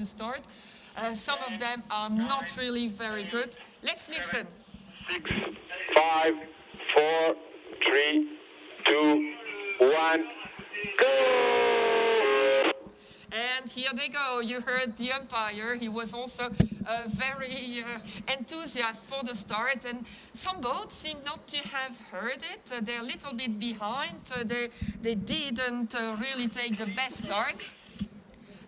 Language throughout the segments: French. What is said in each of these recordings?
to start. Some of them are not really very good. Let's listen. 6, 5, 4, 3, 2, 1, go! And here they go. You heard the umpire. He was also very enthusiastic for the start. And some boats seem not to have heard it. They're a little bit behind. They didn't really take the best starts.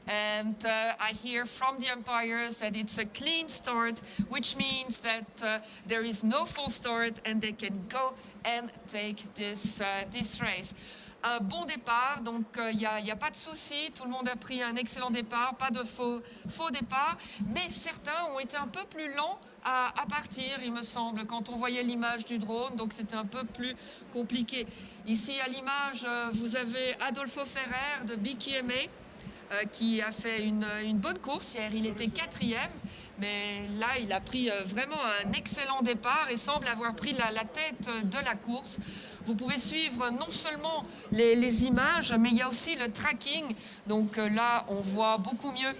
And I hear from the umpires that it's a clean start, which means that there is no false start and they can go and take this race. Un bon départ, donc il n'y a pas de souci, tout le monde a pris un excellent départ, pas de faux départ, mais certains ont été un peu plus lents à partir, il me semble, quand on voyait l'image du drone, donc c'était un peu plus compliqué. Ici à l'image, vous avez Adolfo Ferrer de BKMA, qui a fait une bonne course hier, il était 4e, mais là il a pris vraiment un excellent départ et semble avoir pris la tête de la course. Vous pouvez suivre non seulement les images, mais il y a aussi le tracking. Donc là, on voit beaucoup mieux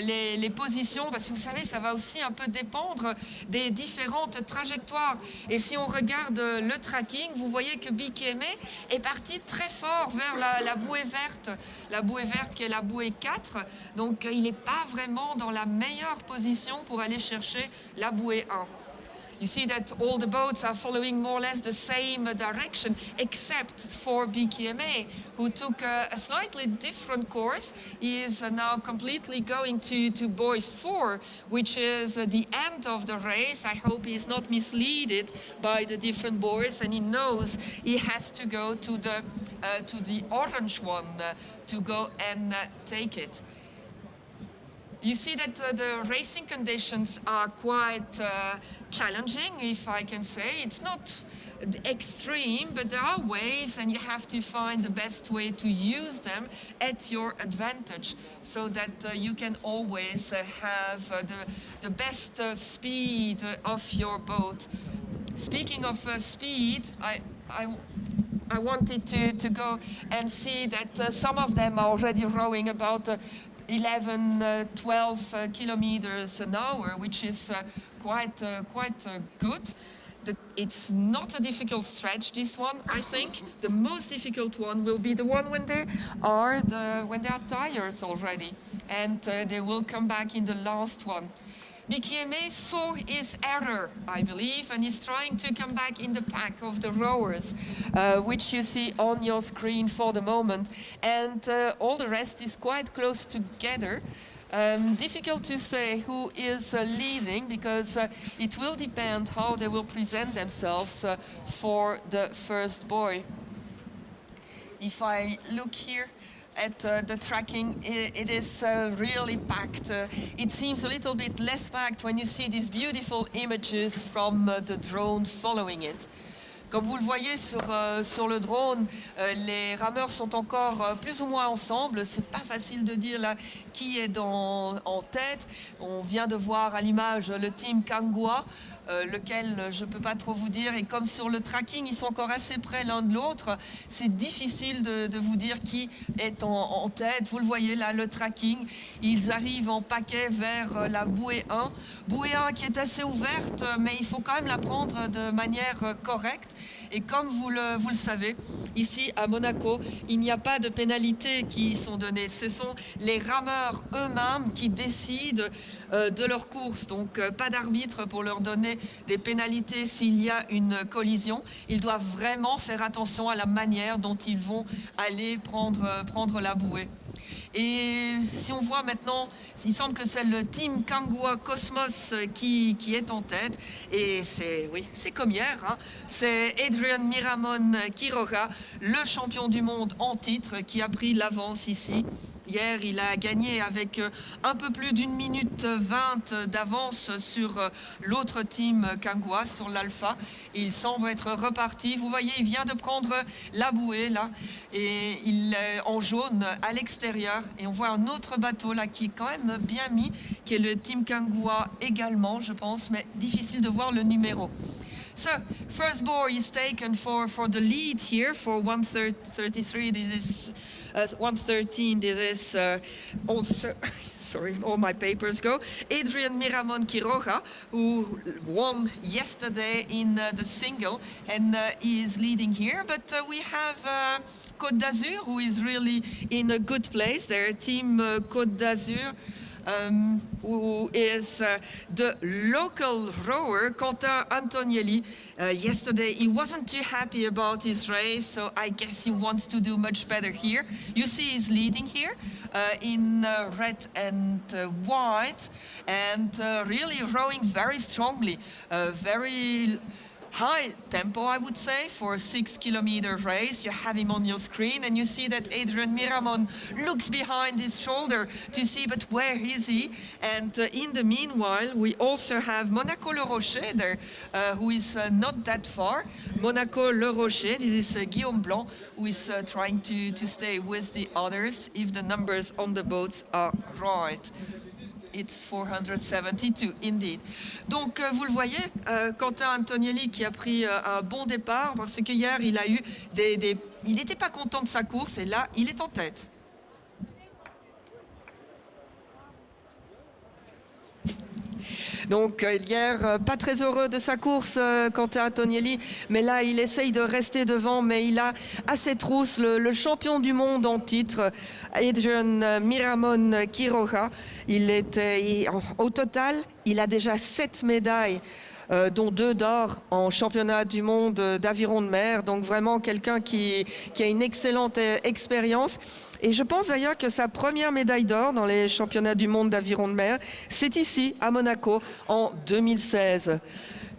les positions, parce que vous savez, ça va aussi un peu dépendre des différentes trajectoires. Et si on regarde le tracking, vous voyez que BKMA est parti très fort vers la bouée verte qui est la bouée 4. Donc il n'est pas vraiment dans la meilleure position pour aller chercher la bouée 1. You see that all the boats are following more or less the same direction, except for BKMA, who took a slightly different course. He is now completely going to buoy 4, which is the end of the race. I hope he's not misled by the different buoys, and he knows he has to go to the orange one to go and take it. You see that the racing conditions are quite challenging, if I can say. It's not extreme, but there are waves and you have to find the best way to use them at your advantage so that you can always have the best speed of your boat. Speaking of speed, I wanted to go and see that some of them are already rowing about 11, 12 kilometers an hour, which is quite good. It's not a difficult stretch, this one, I think. The most difficult one will be the one when they are tired already, and they will come back in the last one. BKMA saw his error, I believe, and is trying to come back in the pack of the rowers, which you see on your screen for the moment. And all the rest is quite close together. Difficult to say who is leading, because it will depend how they will present themselves for the first buoy. If I look here at the tracking, it is really packed. It seems a little bit less packed when you see these beautiful images from the drone following it. Comme vous le voyez sur le drone, les rameurs sont encore plus ou moins ensemble. C'est pas facile de dire là qui est en tête. On vient de voir à l'image le team Kangwa, lequel je ne peux pas trop vous dire. Et comme sur le tracking, ils sont encore assez près l'un de l'autre, c'est difficile de vous dire qui est en tête. Vous le voyez là, le tracking. Ils arrivent en paquet vers la bouée 1. Bouée 1 qui est assez ouverte, mais il faut quand même la prendre de manière correcte. Et comme vous le savez, ici à Monaco, il n'y a pas de pénalités qui sont données. Ce sont les rameurs eux-mêmes qui décident de leur course. Donc pas d'arbitre pour leur donner des pénalités s'il y a une collision. Ils doivent vraiment faire attention à la manière dont ils vont aller prendre la bouée. Et si on voit maintenant, il semble que c'est le team Kangwa Cosmos qui est en tête. Et c'est comme hier, hein. C'est Adrian Miramon Quiroga, le champion du monde en titre, qui a pris l'avance ici. Hier, il a gagné avec un peu plus d'1 minute 20 d'avance sur l'autre team Kangwa, sur l'Alpha. Il semble être reparti. Vous voyez, il vient de prendre la bouée, là, et il est en jaune à l'extérieur. Et on voit un autre bateau, là, qui est quand même bien mis, qui est le team Kangwa également, je pense, mais difficile de voir le numéro. So, first buoy is taken for the lead here for 133. This is 113. This is also sorry, all my papers go. Adrian Miramon Quiroga, who won yesterday in the single and is leading here. But we have Côte d'Azur, who is really in a good place. Their team Côte d'Azur, who is the local rower, Quentin Antonielli. Yesterday, he wasn't too happy about his race, so I guess he wants to do much better here. You see he's leading here in red and white, and really rowing very strongly, very high tempo, I would say, for a 6-kilometer race. You have him on your screen, and you see that Adrian Miramon looks behind his shoulder to see, but where is he? And in the meanwhile, we also have Monaco Le Rocher there, who is not that far. Monaco Le Rocher, this is Guillaume Blanc, who is trying to stay with the others if the numbers on the boats are right. It's 472, indeed. Donc, vous le voyez, Quentin Antonielli qui a pris un bon départ parce que hier, il a eu il n'était pas content de sa course et là, il est en tête. Donc hier, pas très heureux de sa course, Quentin Antonielli, mais là, il essaye de rester devant, mais il a à ses trousses le champion du monde en titre, Adrian Miramon Quiroga. Au total, il a déjà 7 médailles, dont 2 d'or en championnat du monde d'aviron de mer. Donc vraiment quelqu'un qui a une excellente expérience. Et je pense d'ailleurs que sa première médaille d'or dans les championnats du monde d'aviron de mer, c'est ici, à Monaco, en 2016.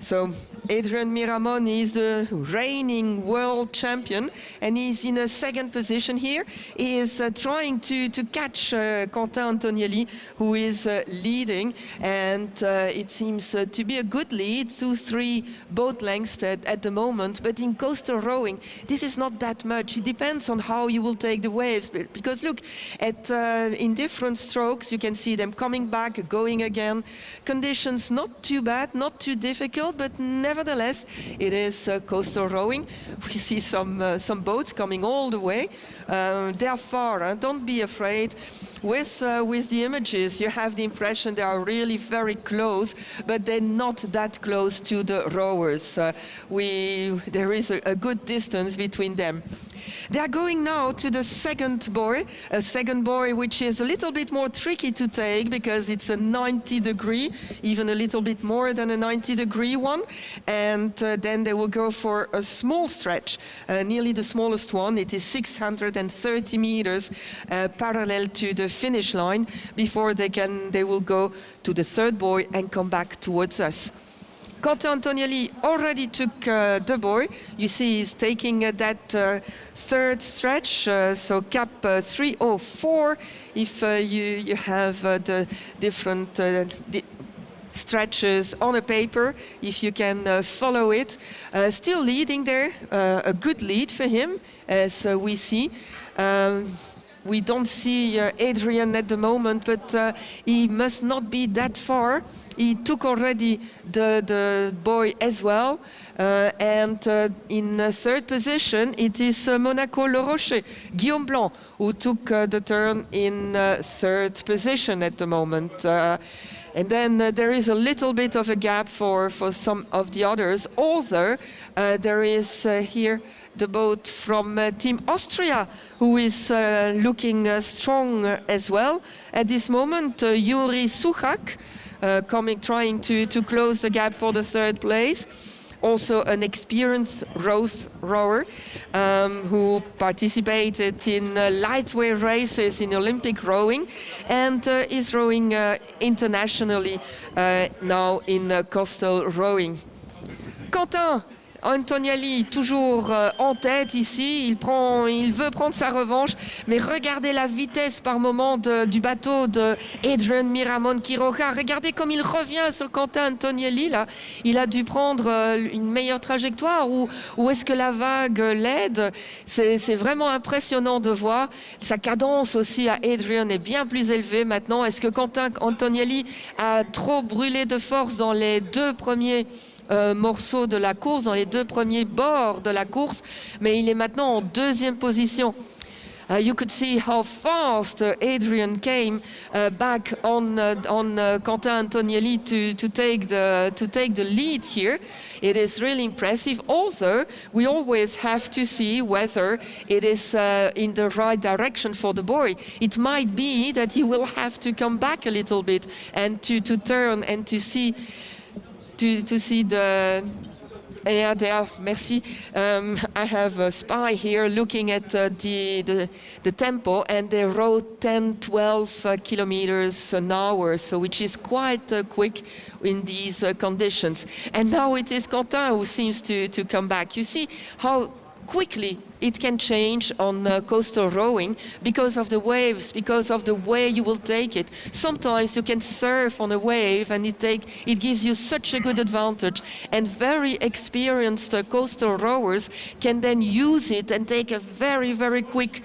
So Adrian Miramon is the reigning world champion, and he's in a second position here. He is trying to catch Quentin Antonielli, who is leading, and it seems to be a good lead, 2-3 boat lengths at the moment. But in coastal rowing, this is not that much. It depends on how you will take the waves. Because look, in different strokes, you can see them coming back, going again. Conditions not too bad, not too difficult, but nevertheless, it is coastal rowing. We see some boats coming all the way. They are far, don't be afraid. With the images, you have the impression they are really very close, but they're not that close to the rowers. There is a good distance between them. They are going now to the second buoy, a second buoy which is a little bit more tricky to take because it's a 90-degree, even a little bit more than a 90-degree one. And then they will go for a small stretch, nearly the smallest one. It is 630 meters parallel to the finish line before they will go to the third buoy and come back towards us. Quentin Antonielli already took the buoy. You see he's taking that third stretch, so cap 304 if you have the different stretches on a paper, if you can follow it. Still leading there, a good lead for him, as we see. We don't see Adrian at the moment, but he must not be that far. He took already the buoy as well. And in third position, it is Monaco Le Rocher, Guillaume Blanc, who took the turn in third position at the moment. And then there is a little bit of a gap for some of the others, although there is here the boat from Team Austria, who is looking strong as well. At this moment, Yuri Suchak, trying to close the gap for the third place. Also an experienced rower who participated in lightweight races in Olympic rowing and is rowing internationally now in coastal rowing. Quentin Antonielli, toujours en tête ici, il veut prendre sa revanche, mais regardez la vitesse par moment du bateau de Adrian Miramon Quiroga. Regardez comme il revient sur Quentin Antonielli là. Il a dû prendre une meilleure trajectoire ou est-ce que la vague l'aide? C'est vraiment impressionnant de voir. Sa cadence aussi à Adrian est bien plus élevée maintenant. Est-ce que Quentin Antonielli a trop brûlé de force dans les deux premiers morceaux de la course, dans les deux premiers bords de la course, mais il est maintenant en deuxième position. You could see how fast Adrian came back on Quentin Antonielli to take the lead here. It is really impressive. Also, we always have to see whether it is in the right direction for the boy. It might be that he will have to come back a little bit and to turn and to see the. Yeah, there. Merci. I have a spy here looking at the tempo, and they rode 10-12 kilometers an hour, so which is quite quick in these conditions. And now it is Quentin who seems to come back. You see how quickly it can change on coastal rowing because of the waves, because of the way you will take it. Sometimes you can surf on a wave and it gives you such a good advantage, and very experienced coastal rowers can then use it and take a very, very quick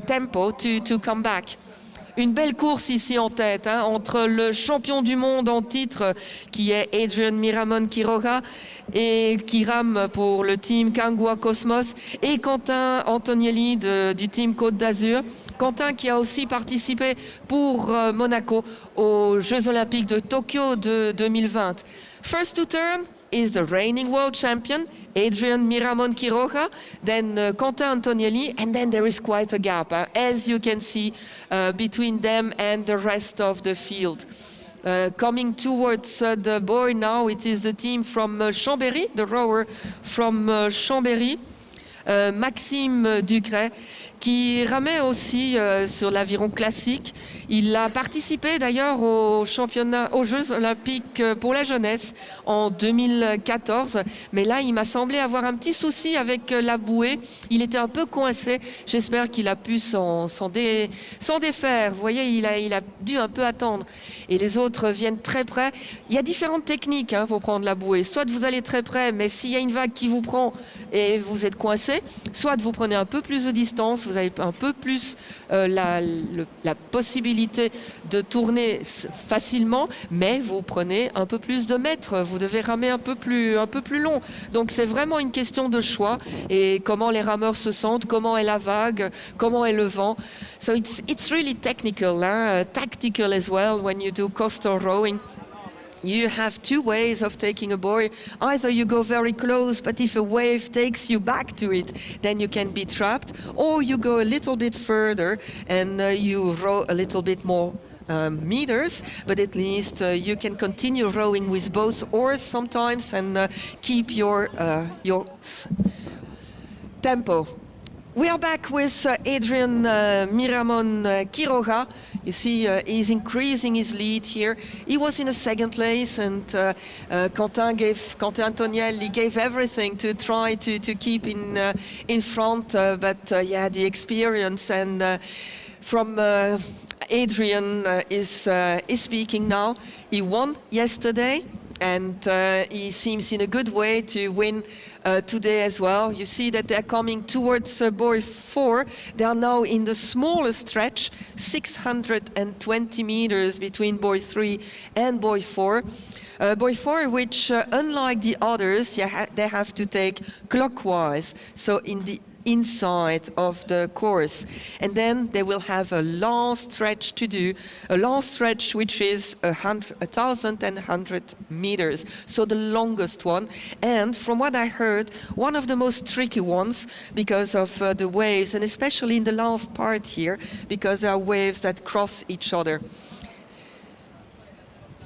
tempo to come back. Une belle course ici en tête, hein, entre le champion du monde en titre qui est Adrian Miramon Quiroga et qui rame pour le team Kangua Cosmos, et Quentin Antonielli du team Côte d'Azur. Quentin qui a aussi participé pour Monaco aux Jeux Olympiques de Tokyo de 2020. First to turn is the reigning world champion, Adrian Miramon Quiroga, then Quentin Antonielli, and then there is quite a gap, as you can see, between them and the rest of the field. Coming towards the boy now, it is the team from Chambéry, the rower from Chambéry, Maxime Ducret, qui ramait aussi sur l'aviron classique. Il a participé d'ailleurs aux Jeux Olympiques pour la jeunesse en 2014. Mais là, il m'a semblé avoir un petit souci avec la bouée. Il était un peu coincé. J'espère qu'il a pu s'en défaire. Vous voyez, il a dû un peu attendre. Et les autres viennent très près. Il y a différentes techniques pour prendre la bouée. Soit vous allez très près, mais s'il y a une vague qui vous prend et vous êtes coincé, soit vous prenez un peu plus de distance, vous avez un peu plus la possibilité de tourner facilement, mais vous prenez un peu plus de mètres, vous devez ramer un peu plus long. Donc c'est vraiment une question de choix et comment les rameurs se sentent, comment est la vague, comment est le vent. So it's really technical, tactical as well when you do coastal rowing. You have two ways of taking a buoy. Either you go very close, but if a wave takes you back to it, then you can be trapped, or you go a little bit further and you row a little bit more meters, but at least you can continue rowing with both oars sometimes and keep your tempo. We are back with Adrian Miramon Quiroga. You see, he's increasing his lead here. He was in a second place, and Quentin Antonielli gave everything to try to keep in front. But yeah, the experience and from Adrian is speaking now. He won yesterday, and he seems in a good way to win today as well. You see that they're coming towards buoy 4. They are now in the smallest stretch, 620 meters between buoy 3 and buoy 4. Buoy 4, which unlike the others, they have to take clockwise, so in the inside of the course, and then they will have a long stretch to do, a long stretch which is 1,100 meters, so the longest one, and from what I heard, one of the most tricky ones because of the waves, and especially in the last part here, because there are waves that cross each other.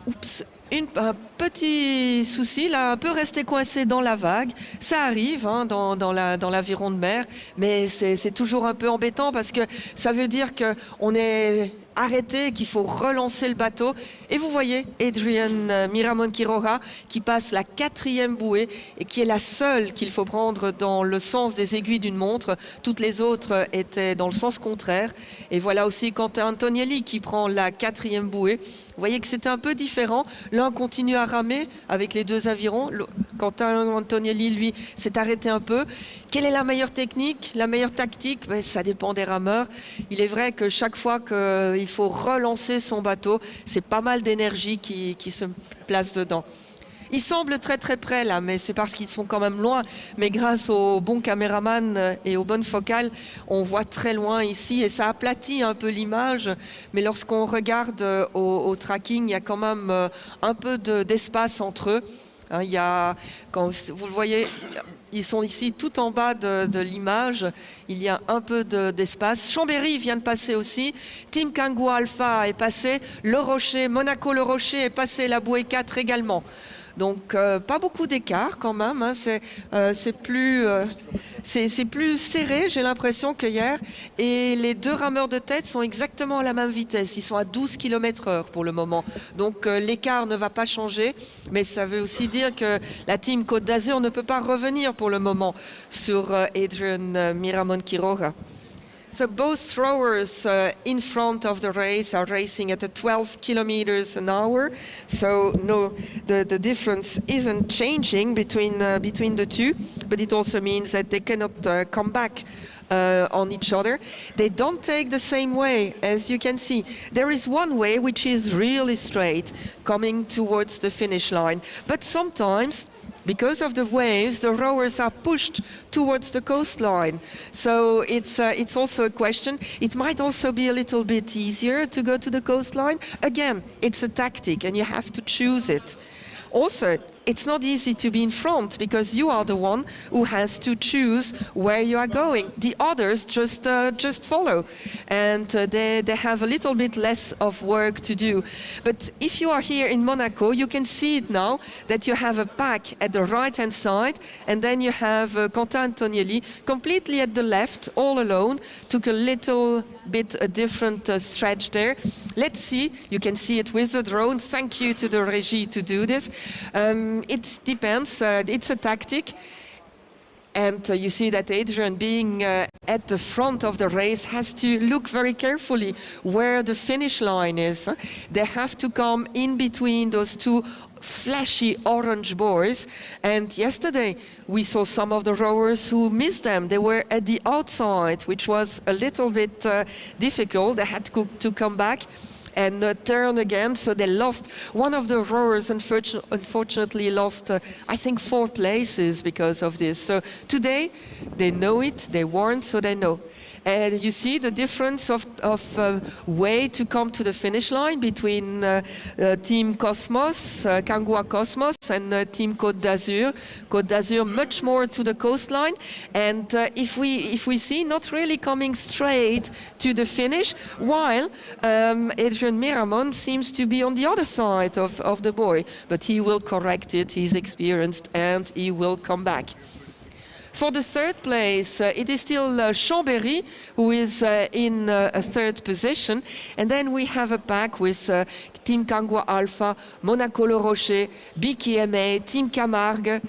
Oops. Un petit souci, là, un peu resté coincé dans la vague. Ça arrive dans l'aviron de mer, mais c'est toujours un peu embêtant parce que ça veut dire qu'on est arrêté, qu'il faut relancer le bateau. Et vous voyez Adrian Miramon Quiroga qui passe la 4e bouée et qui est la seule qu'il faut prendre dans le sens des aiguilles d'une montre. Toutes les autres étaient dans le sens contraire. Et voilà aussi Quentin Antonielli qui prend la 4e bouée. Vous voyez que c'est un peu différent. L'un continue à ramer avec les deux avirons. Quentin Antonielli, lui, s'est arrêté un peu. Quelle est la meilleure technique, la meilleure tactique? Ça dépend des rameurs. Il est vrai que chaque fois qu'il faut relancer son bateau, c'est pas mal d'énergie qui se place dedans. Ils semblent très très près là, mais c'est parce qu'ils sont quand même loin. Mais grâce au bon caméraman et aux bonnes focales, on voit très loin ici et ça aplatit un peu l'image. Mais lorsqu'on regarde au tracking, il y a quand même un peu d'espace entre eux. Il y a, quand vous le voyez, ils sont ici tout en bas de l'image. Il y a un peu d'espace. Chambéry vient de passer aussi. Team Kangoo Alpha est passé. Le Rocher, Monaco Le Rocher est passé. La Bouée 4 également. Donc pas beaucoup d'écart quand même. Hein. C'est plus serré, j'ai l'impression, que hier. Et les deux rameurs de tête sont exactement à la même vitesse. Ils sont à 12 km/h pour le moment. Donc l'écart ne va pas changer. Mais ça veut aussi dire que la team Côte d'Azur ne peut pas revenir pour le moment sur Adrian Miramon Quiroga. So both throwers in front of the race are racing at 12 kilometers an hour. So no, the difference isn't changing between the two, but it also means that they cannot come back on each other. They don't take the same way, as you can see. There is one way which is really straight, coming towards the finish line. But sometimes, because of the waves, the rowers are pushed towards the coastline. So it's also a question. It might also be a little bit easier to go to the coastline. Again, it's a tactic and you have to choose it. Also, it's not easy to be in front because you are the one who has to choose where you are going. The others just follow, and they have a little bit less of work to do. But if you are here in Monaco, you can see it now that you have a pack at the right-hand side, and then you have Quentin Antonielli completely at the left, all alone. Took a little bit a different stretch there. Let's see. You can see it with the drone. Thank you to the régie to do this. It depends. It's a tactic. And you see that Adrian, being at the front of the race, has to look very carefully where the finish line is. They have to come in between those two flashy orange buoys. And yesterday we saw some of the rowers who missed them. They were at the outside, which was a little bit difficult. They had to come back and turn again, so they lost. One of the rowers unfortunately lost, I think, 4 places because of this. So today, they know it, they warned, so they know. And you see the difference of way to come to the finish line between Team Cosmos, Kangoo Cosmos, and Team Côte d'Azur. Côte d'Azur much more to the coastline. And if we see, not really coming straight to the finish, while Adrian Miramon seems to be on the other side of the buoy. But he will correct it, he's experienced, and he will come back. For the third place, it is still Chambéry, who is in a third position. And then we have a pack with Team Kangoo Alpha, Monaco Le Rocher, BKMA, Team Camargue,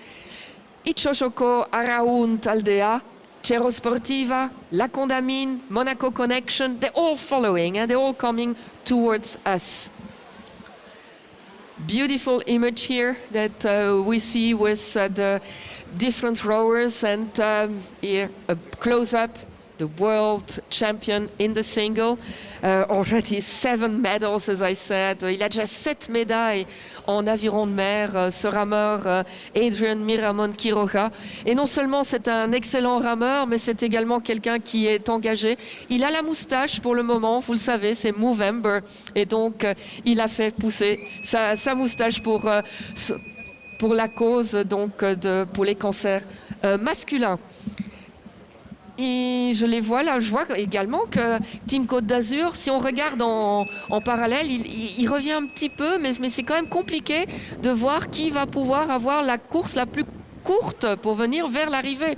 Ichochoco, Araúnd Aldea, Cerro Sportiva, La Condamine, Monaco Connection. They're all following and they're all coming towards us. Beautiful image here that we see with the different rowers, and here a close-up, the world champion in the single. Already 7 medals, as I said. Il a déjà 7 médailles en aviron de mer, ce rameur Adrian Miramon Quiroga. Et non seulement c'est un excellent rameur, mais c'est également quelqu'un qui est engagé. Il a la moustache pour le moment, vous le savez, c'est Movember. Et donc, il a fait pousser sa moustache pour la cause, donc, pour les cancers masculins. Et je les vois là, je vois également que Team Côte d'Azur, si on regarde en parallèle, il revient un petit peu, mais c'est quand même compliqué de voir qui va pouvoir avoir la course la plus courte pour venir vers l'arrivée.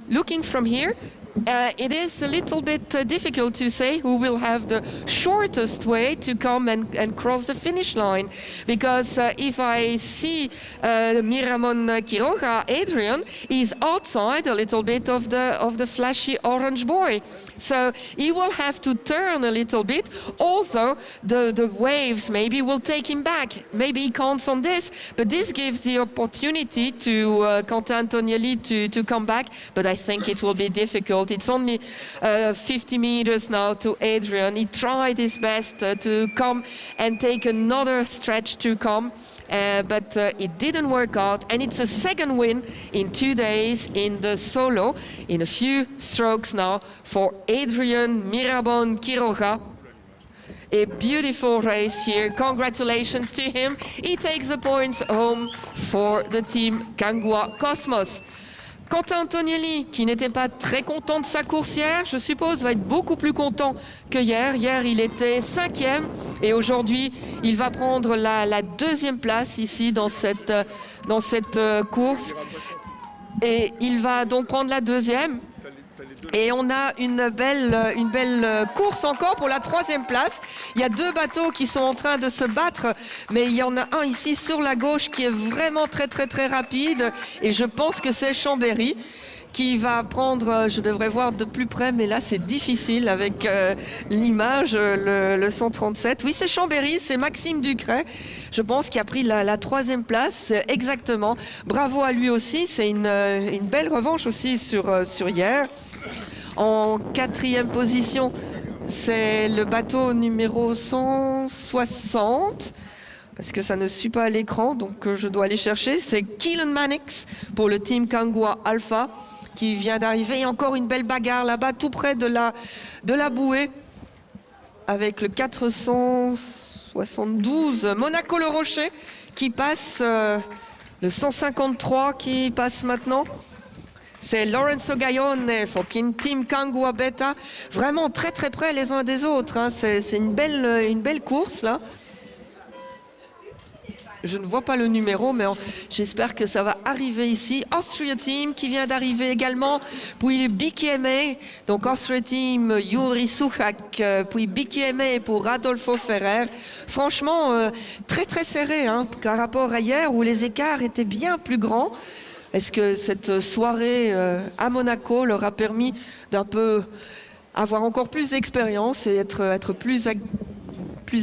Looking from here, it is a little bit difficult to say who will have the shortest way to come and cross the finish line, because if I see Miramon Quiroga, Adrian, is outside a little bit of the flashy orange buoy, so he will have to turn a little bit. Also, the waves maybe will take him back. Maybe he counts on this, but this gives the opportunity to Quentin Antonielli to come back. But I think it will be difficult difficult. It's only 50 meters now to Adrian. He tried his best to come and take another stretch to come, but it didn't work out. And it's a second win in 2 days in the solo, in a few strokes now, for Adrian Mirabon Quiroga. A beautiful race here. Congratulations to him. He takes the points home for the team Kangua Cosmos. Quentin Antonielli, qui n'était pas très content de sa course hier, je suppose, va être beaucoup plus content que hier. Hier, il était 5e et aujourd'hui, il va prendre la 2e place ici dans cette course. Et il va donc prendre la 2e. Et on a une belle course encore pour la 3e place. Il y a 2 bateaux qui sont en train de se battre, mais il y en a un ici sur la gauche qui est vraiment très rapide. Et je pense que c'est Chambéry qui va prendre, je devrais voir de plus près, mais là c'est difficile avec l'image, le 137. Oui, c'est Chambéry, c'est Maxime Ducret, je pense, qui a pris la 3e place, exactement. Bravo à lui aussi, c'est une belle revanche aussi sur hier. En 4e position, c'est le bateau numéro 160, parce que ça ne suit pas à l'écran, donc je dois aller chercher. C'est Keelan Mannix pour le team Kangua Alpha qui vient d'arriver. Et encore une belle bagarre là-bas, tout près de la bouée, avec le 472 Monaco Le Rocher qui passe, le 153 qui passe maintenant. C'est Lorenzo Gaillone pour Team Kangua Beta. Vraiment très près les uns des autres. Hein. C'est une belle course là. Je ne vois pas le numéro, mais j'espère que ça va arriver ici. Austria Team qui vient d'arriver également. Puis BKMA, donc Austria Team, Yuri Suchak. Puis BKMA pour Adolfo Ferrer. Franchement, très serré hein, par rapport à hier où les écarts étaient bien plus grands. Est-ce que cette soirée à Monaco leur a permis d'un peu avoir encore plus d'expérience et être plus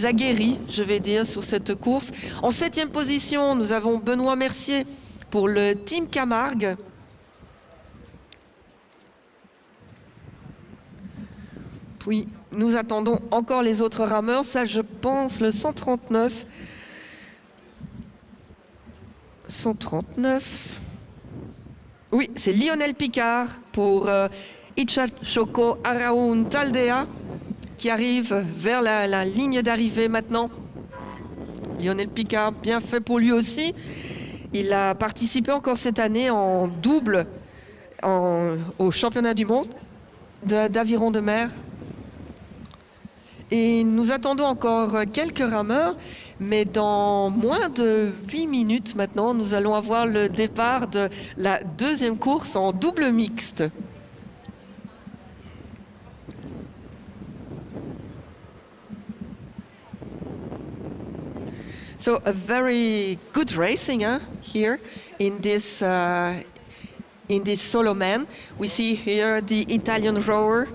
aguerri, je vais dire, sur cette course. En 7e position, nous avons Benoît Mercier pour le Team Camargue. Puis, nous attendons encore les autres rameurs. Ça, je pense, le 139. 139. Oui, c'est Lionel Picard pour Ixachoko Araun Taldea qui arrive vers la ligne d'arrivée maintenant. Lionel Picard, bien fait pour lui aussi. Il a participé encore cette année en double au championnat du monde d'aviron de mer. Et nous attendons encore quelques rameurs, mais dans moins de 8 minutes maintenant, nous allons avoir le départ de la 2e course en double mixte. So a very good racing here in this solo man. We see here the Italian rower.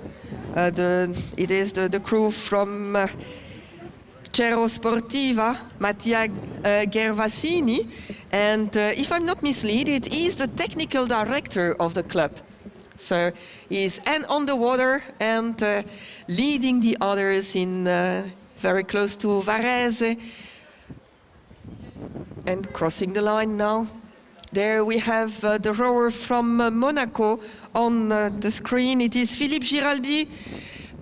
It is the crew from Cerro Sportiva, Mattia Gervasini, and if I'm not misled, he's the technical director of the club. So he's on the water and leading the others in very close to Varese and crossing the line now. There we have the rower from Monaco on the screen. It is Philippe Giraldi.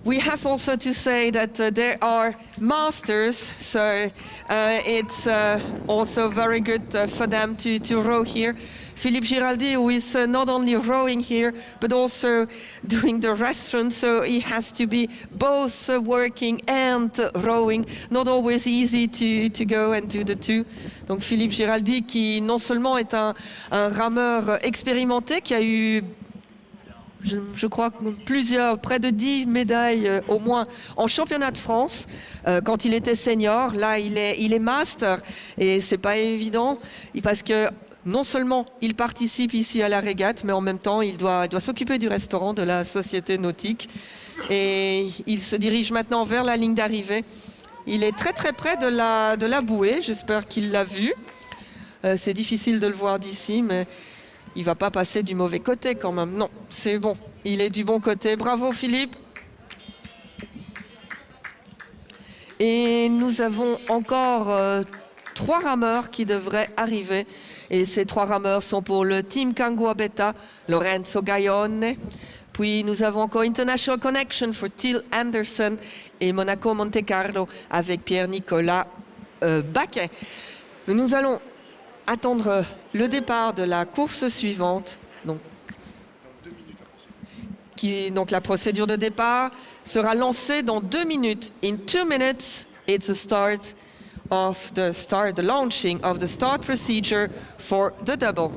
We have also to say that there are masters, so it's also very good for them to row here. Philippe Giraldi, who is not only rowing here, but also doing the restaurant, so he has to be both working and rowing. Not always easy to go and do the two. Donc Philippe Giraldi, qui non seulement est un rameur expérimenté, qui a eu, je crois, près de 10 médailles au moins en championnat de France quand il était senior. Là, il est master et c'est pas évident parce que non seulement il participe ici à la régate, mais en même temps il doit s'occuper du restaurant de la société nautique et il se dirige maintenant vers la ligne d'arrivée. Il est très près de la bouée, j'espère qu'il l'a vu. C'est difficile de le voir d'ici, mais il va pas passer du mauvais côté quand même. Non, c'est bon. Il est du bon côté. Bravo Philippe. Et nous avons encore 3 rameurs qui devraient arriver. Et ces 3 rameurs sont pour le team Kangua Beta, Lorenzo Gaione. Puis nous avons encore International Connection for Till Anderson et Monaco Monte Carlo avec Pierre-Nicolas Baquet. Nous allons attendre le départ de la course suivante. Donc la procédure de départ sera lancée dans 2 minutes. In 2 minutes, it's the start of the launching of the start procedure for the double.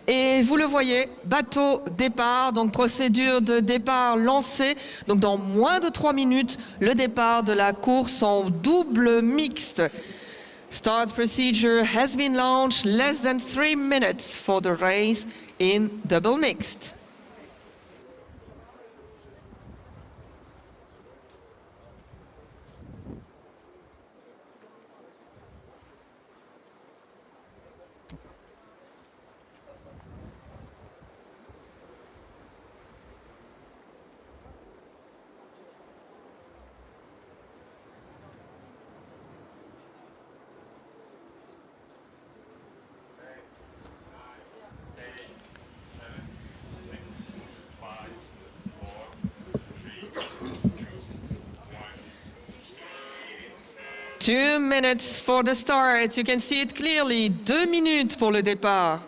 Et vous le voyez, bateau départ, donc procédure de départ lancée. Donc dans moins de 3 minutes, le départ de la course en double mixte. Start procedure has been launched less than 3 minutes for the race in double mixed. Two minutes for the start. You can see it clearly. 2 minutes pour le départ.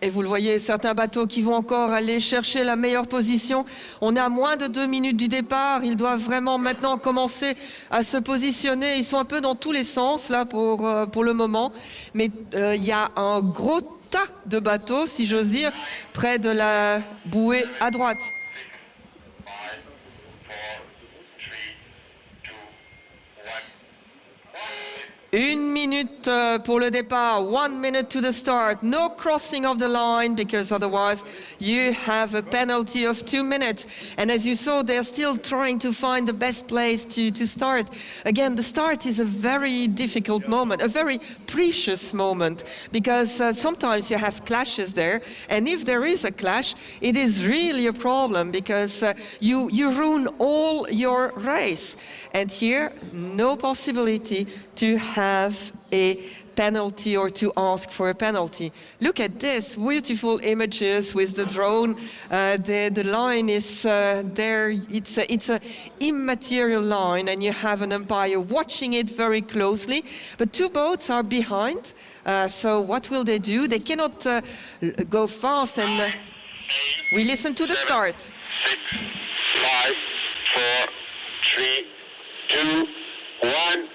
Et vous le voyez, certains bateaux qui vont encore aller chercher la meilleure position. On est à moins de 2 minutes du départ. Ils doivent vraiment maintenant commencer à se positionner. Ils sont un peu dans tous les sens là pour le moment. Mais il y a un gros tas de bateaux, si j'ose dire, près de la bouée à droite. 5, 4, 3, 2, 1. 1 minute pour le départ, 1 minute to the start. No crossing of the line because otherwise you have a penalty of 2 minutes. And as you saw, they're still trying to find the best place to start. Again, the start is a very difficult moment, a very precious moment, because sometimes you have clashes there. And if there is a clash, it is really a problem because you ruin all your race. And here, no possibility to have a penalty or to ask for a penalty. Look at this, beautiful images with the drone. The line is there, it's a immaterial line, and you have an umpire watching it very closely. But 2 boats are behind, so what will they do? They cannot go fast, and we listen to the start. 6, 5, 4, 3, 2, 1.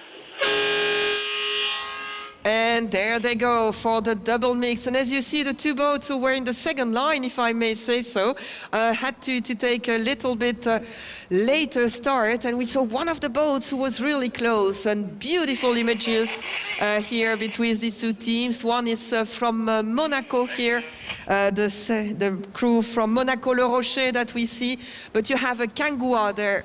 And there they go for the double mix. And as you see, the 2 boats who were in the second line, if I may say so, had to take a little bit later start. And we saw one of the boats who was really close, and beautiful images here between these 2 teams. One is from Monaco here, the crew from Monaco Le Rocher that we see. But you have a Kangua there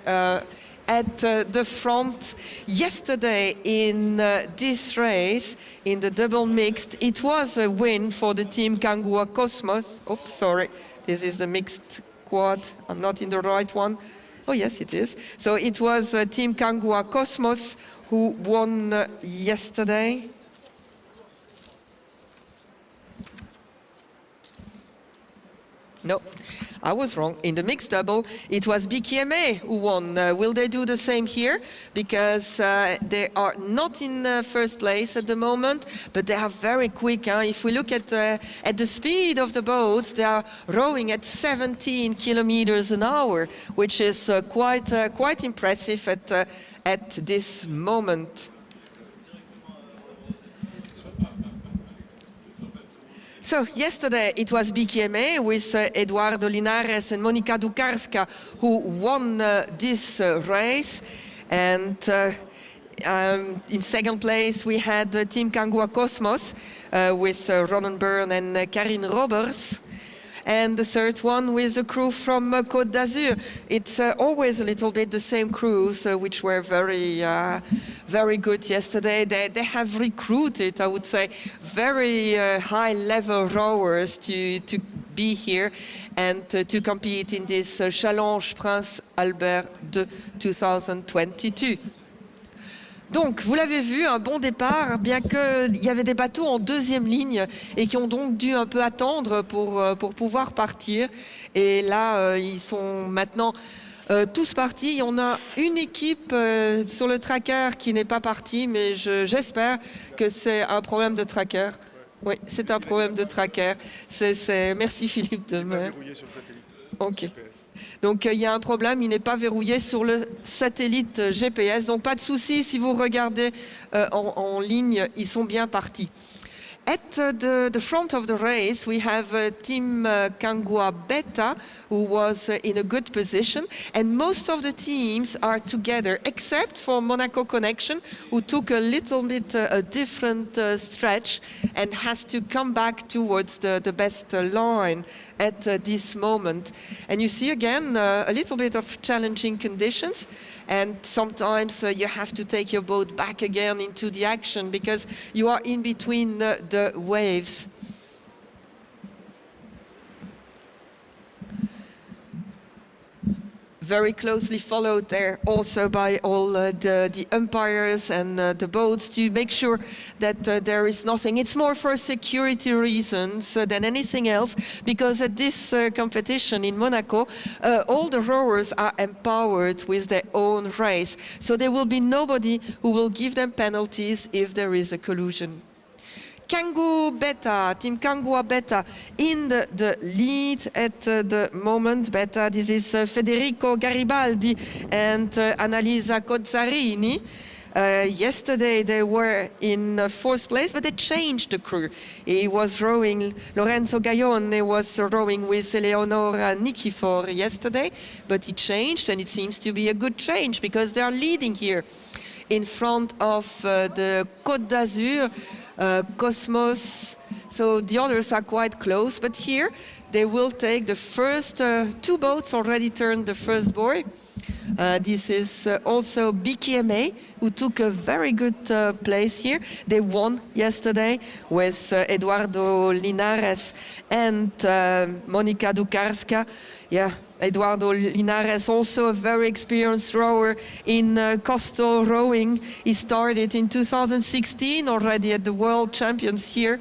at the front. Yesterday in this race, in the double mixed, it was a win for the team Kangua Cosmos. Oops, sorry, this is the mixed quad. I'm not in the right one. Oh yes, it is. So it was team Kangua Cosmos who won yesterday. No, I was wrong. In the mixed double, it was BKMA who won. Will they do the same here? Because they are not in first place at the moment, but they are very quick. If we look at the speed of the boats, they are rowing at 17 kilometers an hour, which is quite impressive at this moment. So yesterday it was BKMA with Eduardo Linares and Monika Dukarska who won this race. And in second place we had Team Kangua Cosmos with Ronan Byrne and Karin Robbers. And the third one with a crew from Côte d'Azur. It's always a little bit the same crews, which were very good yesterday. They have recruited, I would say, very high-level rowers to be here and to compete in this Challenge Prince Albert de 2022. Donc, vous l'avez vu, un bon départ, bien qu'il y avait des bateaux en deuxième ligne et qui ont donc dû un peu attendre pour pouvoir partir. Et là, ils sont maintenant tous partis. Il y en a une équipe sur le tracker qui n'est pas partie, mais j'espère que c'est un problème de tracker. Oui, c'est un problème de tracker. Merci Philippe de me... verrouillé sur le satellite. Ok. GPS. Donc il y a un problème, il n'est pas verrouillé sur le satellite GPS. Donc pas de souci, si vous regardez en ligne, ils sont bien partis. At the front of the race, we have Team Kangua Beta, who was in a good position, and most of the teams are together, except for Monaco Connection, who took a little bit a different stretch and has to come back towards the best line at this moment. And you see again a little bit of challenging conditions. And sometimes you have to take your boat back again into the action because you are in between the waves. Very closely followed there also by all the umpires and the boats to make sure that there is nothing. It's more for security reasons than anything else, because at this competition in Monaco, all the rowers are empowered with their own race. So there will be nobody who will give them penalties if there is a collusion. Kangoo Beta, Team Kangua Beta in the lead at the moment. Beta, this is Federico Garibaldi and Annalisa Cozzarini. Yesterday they were in fourth place, but they changed the crew. He was rowing, Lorenzo Gaione was rowing with Eleonora Nikifor yesterday, but he changed, and it seems to be a good change because they are leading here. in front of the Côte d'Azur, Cosmos. So the others are quite close, but here they will take the first, two boats already turned the first buoy. This is also BKMA, who took a very good place here. They won yesterday with Eduardo Linares and Monika Dukarska. Yeah, Eduardo Linares, also a very experienced rower in coastal rowing. He started in 2016 already at the World Championships here.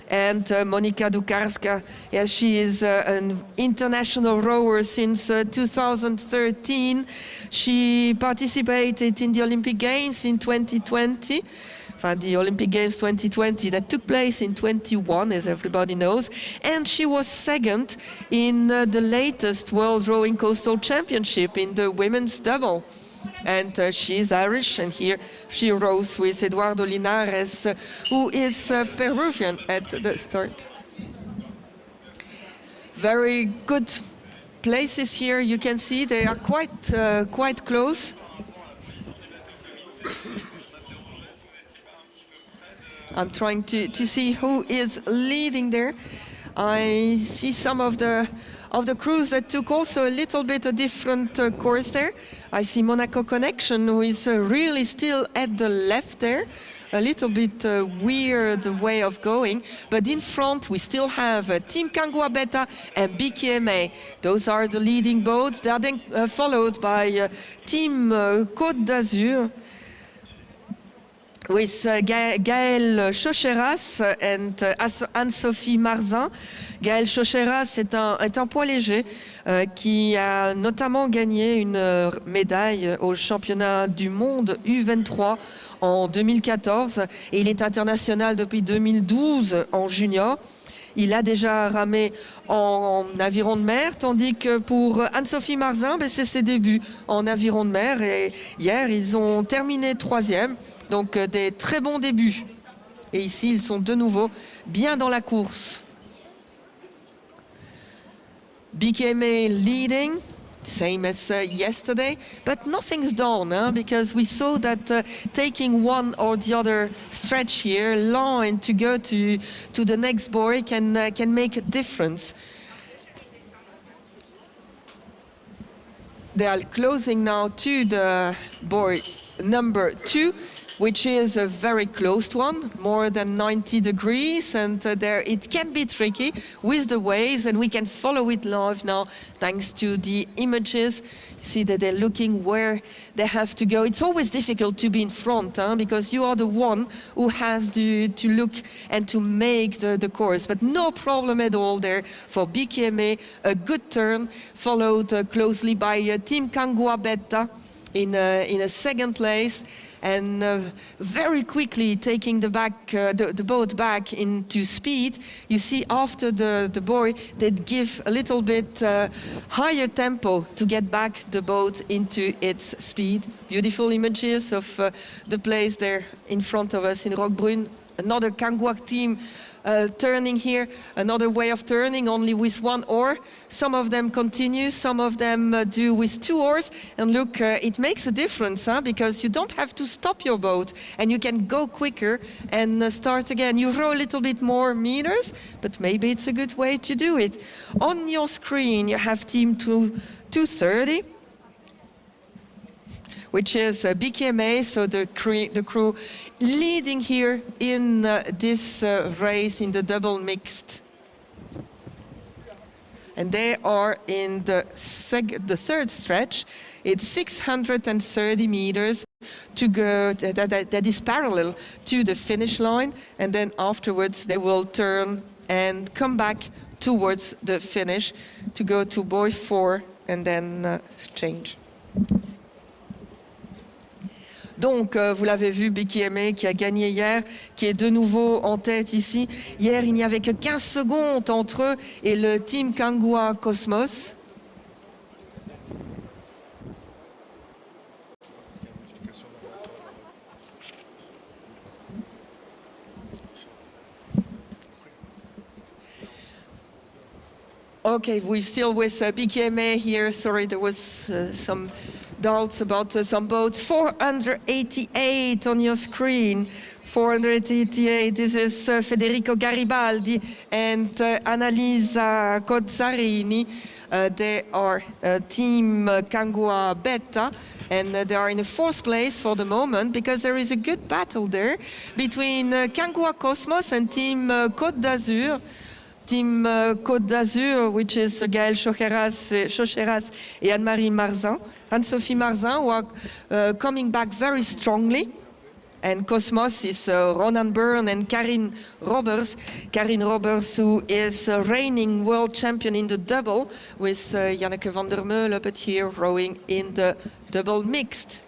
And Monika Dukarska, yes, she is an international rower since 2013. She participated in the Olympic Games in 2020. The Olympic Games 2020 that took place in 21, as everybody knows. And she was second in the latest World Rowing Coastal Championship in the women's double. And she's Irish, and here she rows with Eduardo Linares, who is Peruvian at the start. Very good places here. You can see they are quite close. I'm trying to see who is leading there. I see some of the crews that took also a little bit a different course there. I see Monaco Connection, who is really still at the left there. A little bit weird way of going. But in front, we still have Team Kangua Beta and BKMA. Those are the leading boats. They are then followed by Team Côte d'Azur, with Gaëlle Chocheras and Anne-Sophie Marzin. Gaëlle Chocheras est un poids léger qui a notamment gagné une médaille au championnat du monde U23 en 2014 et il est international depuis 2012 en junior. Il a déjà ramé en aviron de mer, tandis que pour Anne-Sophie Marzin, c'est ses débuts en aviron de mer. Et hier, ils ont terminé troisième. Donc des très bons débuts. Et ici, ils sont de nouveau bien dans la course. BKMA leading, same as yesterday, but nothing's done, because we saw that taking one or the other stretch here, long, and to go to the next buoy can make a difference. They are closing now to the buoy number 2. Which is a very closed one, more than 90 degrees, and there it can be tricky with the waves, and we can follow it live now thanks to the images. See that they're looking where they have to go. It's always difficult to be in front, because you are the one who has to look and to make the course, but no problem at all there for BKMA. A good turn, followed closely by Team Kangua Beta in a second place. And very quickly taking the boat back into speed. You see after the buoy, they give a little bit higher tempo to get back the boat into its speed. Beautiful images of the place there in front of us in Roquebrune. Another Kangua team turning here, another way of turning only with one oar. Some of them continue, some of them do with 2 oars. And look, it makes a difference, because you don't have to stop your boat and you can go quicker and start again. You row a little bit more meters, but maybe it's a good way to do it. On your screen, you have Team 230. Which is BKMA, so the crew leading here in this race in the double mixed. And they are in the third stretch. It's 630 meters to go, that is parallel to the finish line. And then afterwards, they will turn and come back towards the finish to go to buoy 4 and then change. Donc, vous l'avez vu, BKMA qui a gagné hier, qui est de nouveau en tête ici. Hier, il n'y avait que 15 secondes entre eux et le Team Kangua Cosmos. Okay, we're still with BKMA here. Sorry, there was some doubts about some boats. 488 on your screen. 488, this is Federico Garibaldi and Annalisa Cozzarini. They are team Kangua Beta, and they are in the fourth place for the moment because there is a good battle there between Kangua Cosmos and team Côte d'Azur. Team Côte d'Azur, which is Gaëlle Chaucheras et Anne-Marie Marzin, Anne-Sophie Marzin, who are coming back very strongly. And Cosmos is Ronan Byrne and Karin Roberts. Karin Roberts, who is reigning world champion in the double, with Janneke van der Meulen, but here rowing in the double mixed.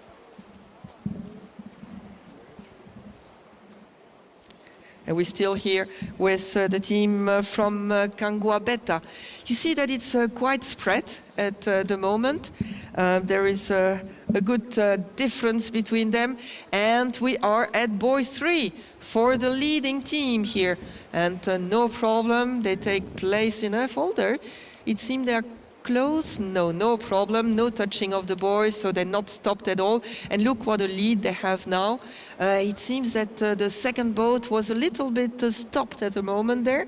And we're still here with the team from Kangua Beta. You see that it's quite spread at the moment. There is a good difference between them. And we are at buoy 3 for the leading team here. And no problem, they take place in a folder. It seems they're close. No problem, no touching of the buoys, so they're not stopped at all. And look what a lead they have now. It seems that the second boat was a little bit stopped at the moment there,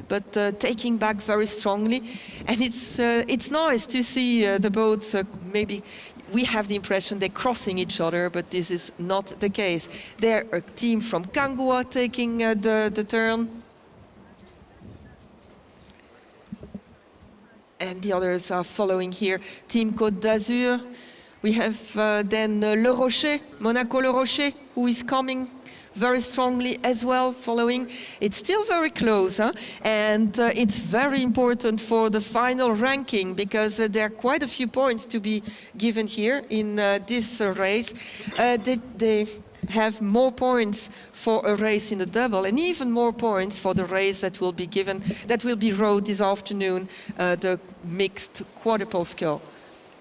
but taking back very strongly. And it's nice to see the boats maybe. We have the impression they're crossing each other, but this is not the case. They're a team from Kangua taking the turn. And the others are following here. Team Côte d'Azur. We have then Le Rocher, Monaco Le Rocher, who is coming very strongly as well, following. It's still very close, huh? And it's very important for the final ranking because there are quite a few points to be given here in this race. They have more points for a race in the double and even more points for the race that will be given, that will be rowed this afternoon, the mixed quadruple scull.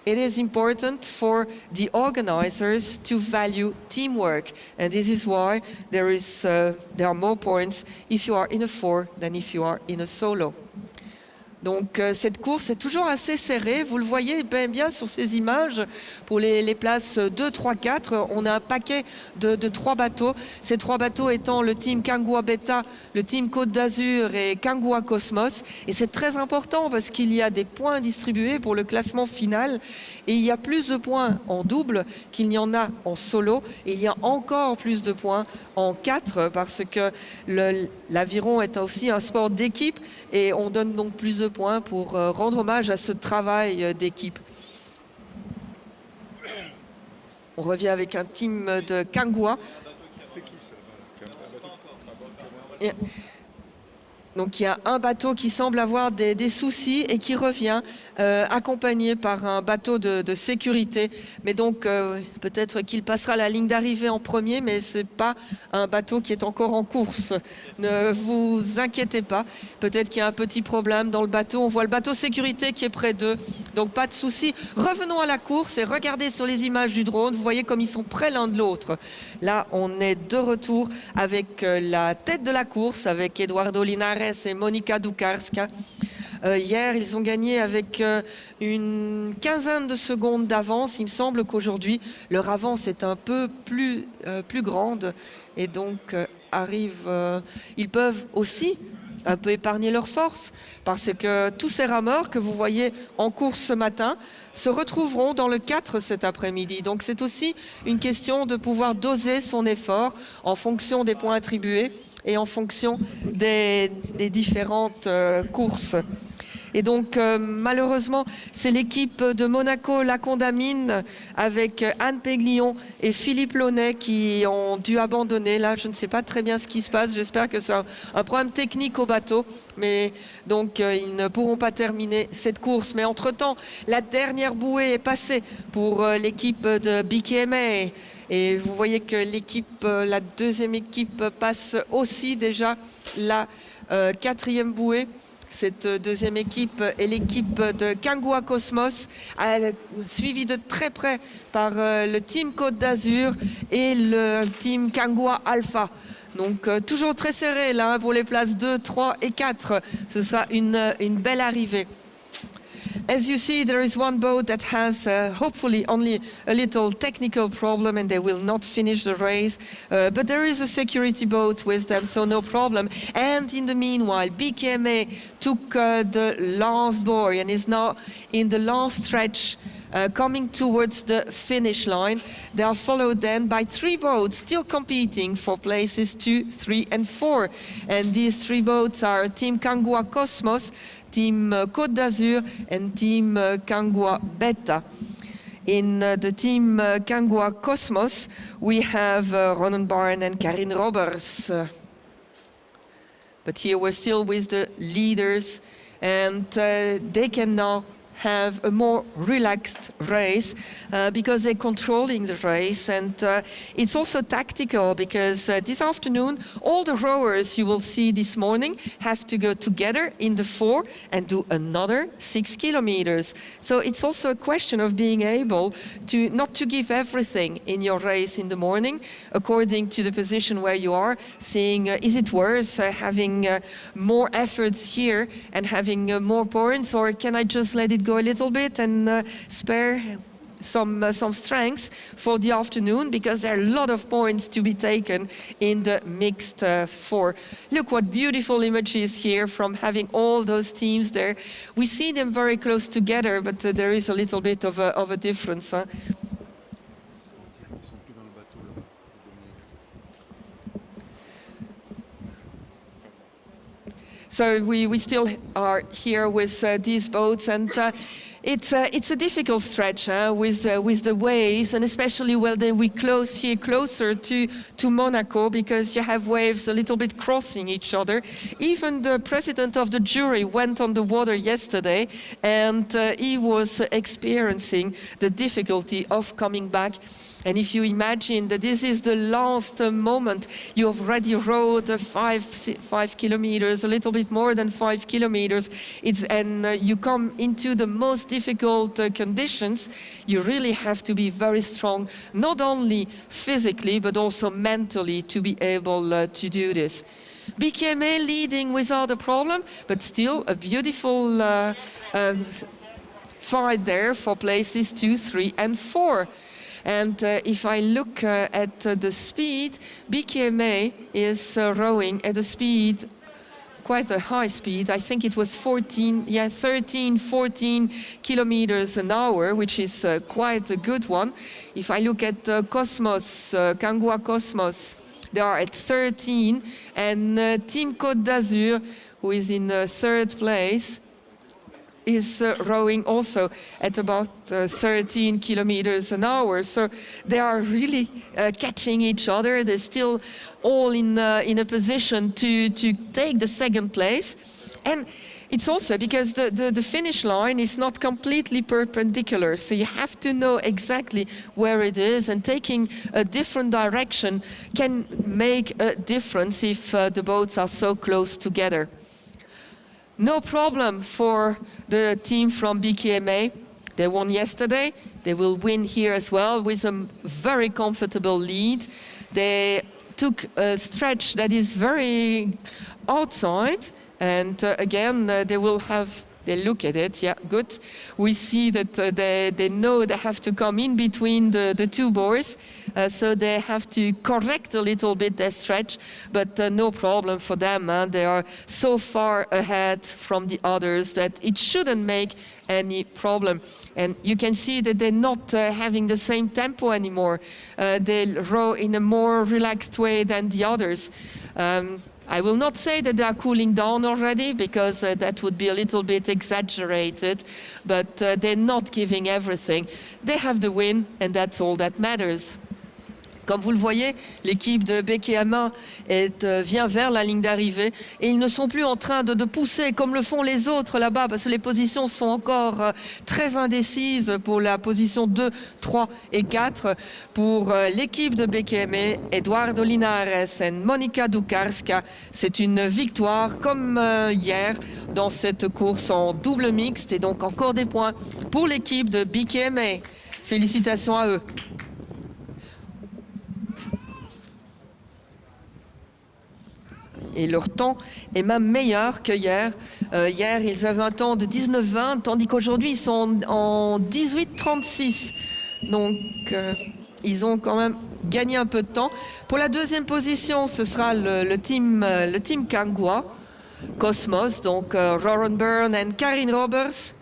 It is important for the organizers to value teamwork, and this is why there are more points if you are in a four than if you are in a solo. Donc cette course est toujours assez serrée, vous le voyez bien sur ces images. Pour les places 2, 3, 4, on a un paquet de 3 bateaux. Ces 3 bateaux étant le team Kangua Beta, le team Côte d'Azur et Kangua Cosmos. Et c'est très important parce qu'il y a des points distribués pour le classement final. Et il y a plus de points en double qu'il n'y en a en solo. Et il y a encore plus de points en 4 parce que l'aviron est aussi un sport d'équipe et on donne donc plus de points pour rendre hommage à ce travail d'équipe. On revient avec un team de Kangua. C'est qui ça? Donc il y a un bateau qui semble avoir des soucis et qui revient accompagné par un bateau de sécurité. Mais donc peut-être qu'il passera la ligne d'arrivée en premier, mais ce n'est pas un bateau qui est encore en course. Ne vous inquiétez pas, peut-être qu'il y a un petit problème dans le bateau. On voit le bateau sécurité qui est près d'eux, donc pas de souci. Revenons à la course et regardez sur les images du drone, vous voyez comme ils sont près l'un de l'autre. Là, on est de retour avec la tête de la course, avec Eduardo Linares et Monika Dukarska. Hier, ils ont gagné avec une quinzaine de secondes d'avance. Il me semble qu'aujourd'hui, leur avance est un peu plus grande. Et donc, ils peuvent aussi un peu épargner leurs forces. Parce que tous ces rameurs que vous voyez en course ce matin se retrouveront dans le 4 cet après-midi. Donc, c'est aussi une question de pouvoir doser son effort en fonction des points attribués et en fonction des différentes courses. Et donc, malheureusement, c'est l'équipe de Monaco La Condamine avec Anne Péglion et Philippe Launay qui ont dû abandonner. Là, je ne sais pas très bien ce qui se passe. J'espère que c'est un problème technique au bateau. Mais donc, ils ne pourront pas terminer cette course. Mais entre-temps, la dernière bouée est passée pour l'équipe de BKMA. Et vous voyez que la deuxième équipe passe aussi déjà la 4e bouée. Cette deuxième équipe est l'équipe de Kangua Cosmos, suivie de très près par le team Côte d'Azur et le team Kangua Alpha. Donc toujours très serré là pour les places 2, 3 et 4. Ce sera une belle arrivée. As you see, there is one boat that has hopefully only a little technical problem and they will not finish the race. But there is a security boat with them, so no problem. And in the meanwhile, BKMA took the last buoy and is now in the last stretch coming towards the finish line. They are followed then by 3 boats still competing for places 2, 3 and 4. And these 3 boats are Team Kangua Cosmos, Team Côte d'Azur and Team Kangua Beta. In the Team Kangua Cosmos, we have Ronan Barn and Karin Robbers. But here we're still with the leaders, and they can now have a more relaxed race because they're controlling the race, and it's also tactical because this afternoon all the rowers you will see this morning have to go together in the 4 and do another 6 kilometers. So it's also a question of being able to not to give everything in your race in the morning according to the position where you are, seeing is it worth having more efforts here and having more points, or can I just let it go a little bit and spare some strength for the afternoon, because there are a lot of points to be taken in the mixed 4. Look what beautiful images here from having all those teams there. We see them very close together, but there is a little bit of a difference. Huh? So we still are here with these boats, and it's a difficult stretch with the waves, and especially when we close here closer to Monaco, because you have waves a little bit crossing each other. Even the president of the jury went on the water yesterday, and he was experiencing the difficulty of coming back. And if you imagine that this is the last moment, you have already rowed 5 kilometers, a little bit more than 5 kilometers, and you come into the most difficult conditions, you really have to be very strong, not only physically, but also mentally to be able to do this. BKMA leading without a problem, but still a beautiful fight there for places 2, 3 and 4. And if I look at the speed, BKMA is rowing at a speed, quite a high speed. I think it was 13, 14 kilometers an hour, which is quite a good one. If I look at Cosmos, Kangua Cosmos, they are at 13, and Team Côte d'Azur, who is in 3rd place, is rowing also at about 13 kilometers an hour. So they are really catching each other. They're still all in a position to take the 2nd place. And it's also because the finish line is not completely perpendicular. So you have to know exactly where it is, and taking a different direction can make a difference if the boats are so close together. No problem for the team from BKMA. They won yesterday. They will win here as well with a very comfortable lead. They took a stretch that is very outside, and again, they will have, they look at it, yeah, good. We see that they know they have to come in between the 2 buoys, so they have to correct a little bit their stretch, but no problem for them. They are so far ahead from the others that it shouldn't make any problem. And you can see that they're not having the same tempo anymore. They row in a more relaxed way than the others. I will not say that they are cooling down already, because that would be a little bit exaggerated, but they're not giving everything. They have the win, and that's all that matters. Comme vous le voyez, l'équipe de BKMA vient vers la ligne d'arrivée, et ils ne sont plus en train de pousser comme le font les autres là-bas, parce que les positions sont encore très indécises pour la position 2, 3 et 4. Pour l'équipe de BKMA, Eduardo Linares et Monika Dukarska, c'est une victoire comme hier dans cette course en double mixte, et donc encore des points pour l'équipe de BKMA. Félicitations à eux. Et leur temps est même meilleur que hier. Hier, ils avaient un temps de 19-20, tandis qu'aujourd'hui, ils sont en 18-36. Donc, ils ont quand même gagné un peu de temps. Pour la deuxième position, ce sera le team Kangwa, Cosmos, donc Roran Byrne et Karin Roberts.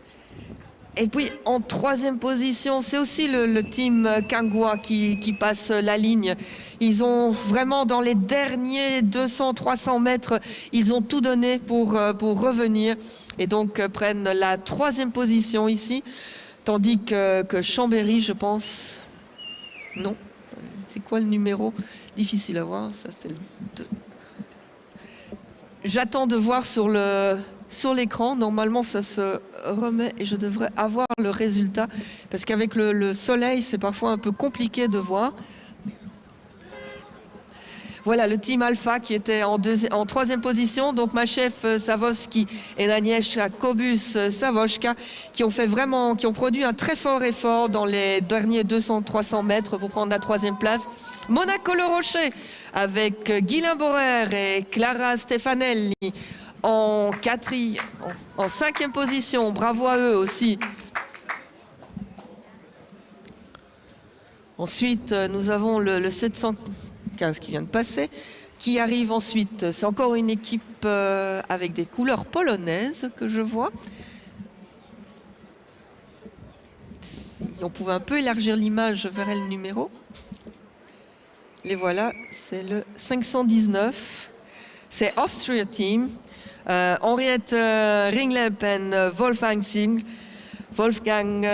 Et puis en troisième position, c'est aussi le team Kangwa qui passe la ligne. Ils ont vraiment, dans les derniers 200-300 mètres, ils ont tout donné pour revenir. Et donc prennent la troisième position ici. Tandis que Chambéry, je pense... Non. C'est quoi le numéro? Difficile à voir. Ça, c'est J'attends de voir sur l'écran. Normalement, ça se remet et je devrais avoir le résultat. Parce qu'avec le soleil, c'est parfois un peu compliqué de voir. Voilà, le team Alpha qui était en troisième position. Donc, Machev Savoski et Agnieszka Kobus-Savoszka qui ont produit un très fort effort dans les derniers 200-300 mètres pour prendre la troisième place. Monaco-Le Rocher avec Guylain Borer et Clara Stefanelli en cinquième position. Bravo à eux aussi. Ensuite, nous avons le 715 qui vient de passer, qui arrive ensuite. C'est encore une équipe avec des couleurs polonaises que je vois. Si on pouvait un peu élargir l'image, je verrais le numéro. Les voilà, c'est le 519. C'est Austria Team. Henriette Ringlep et Wolfgang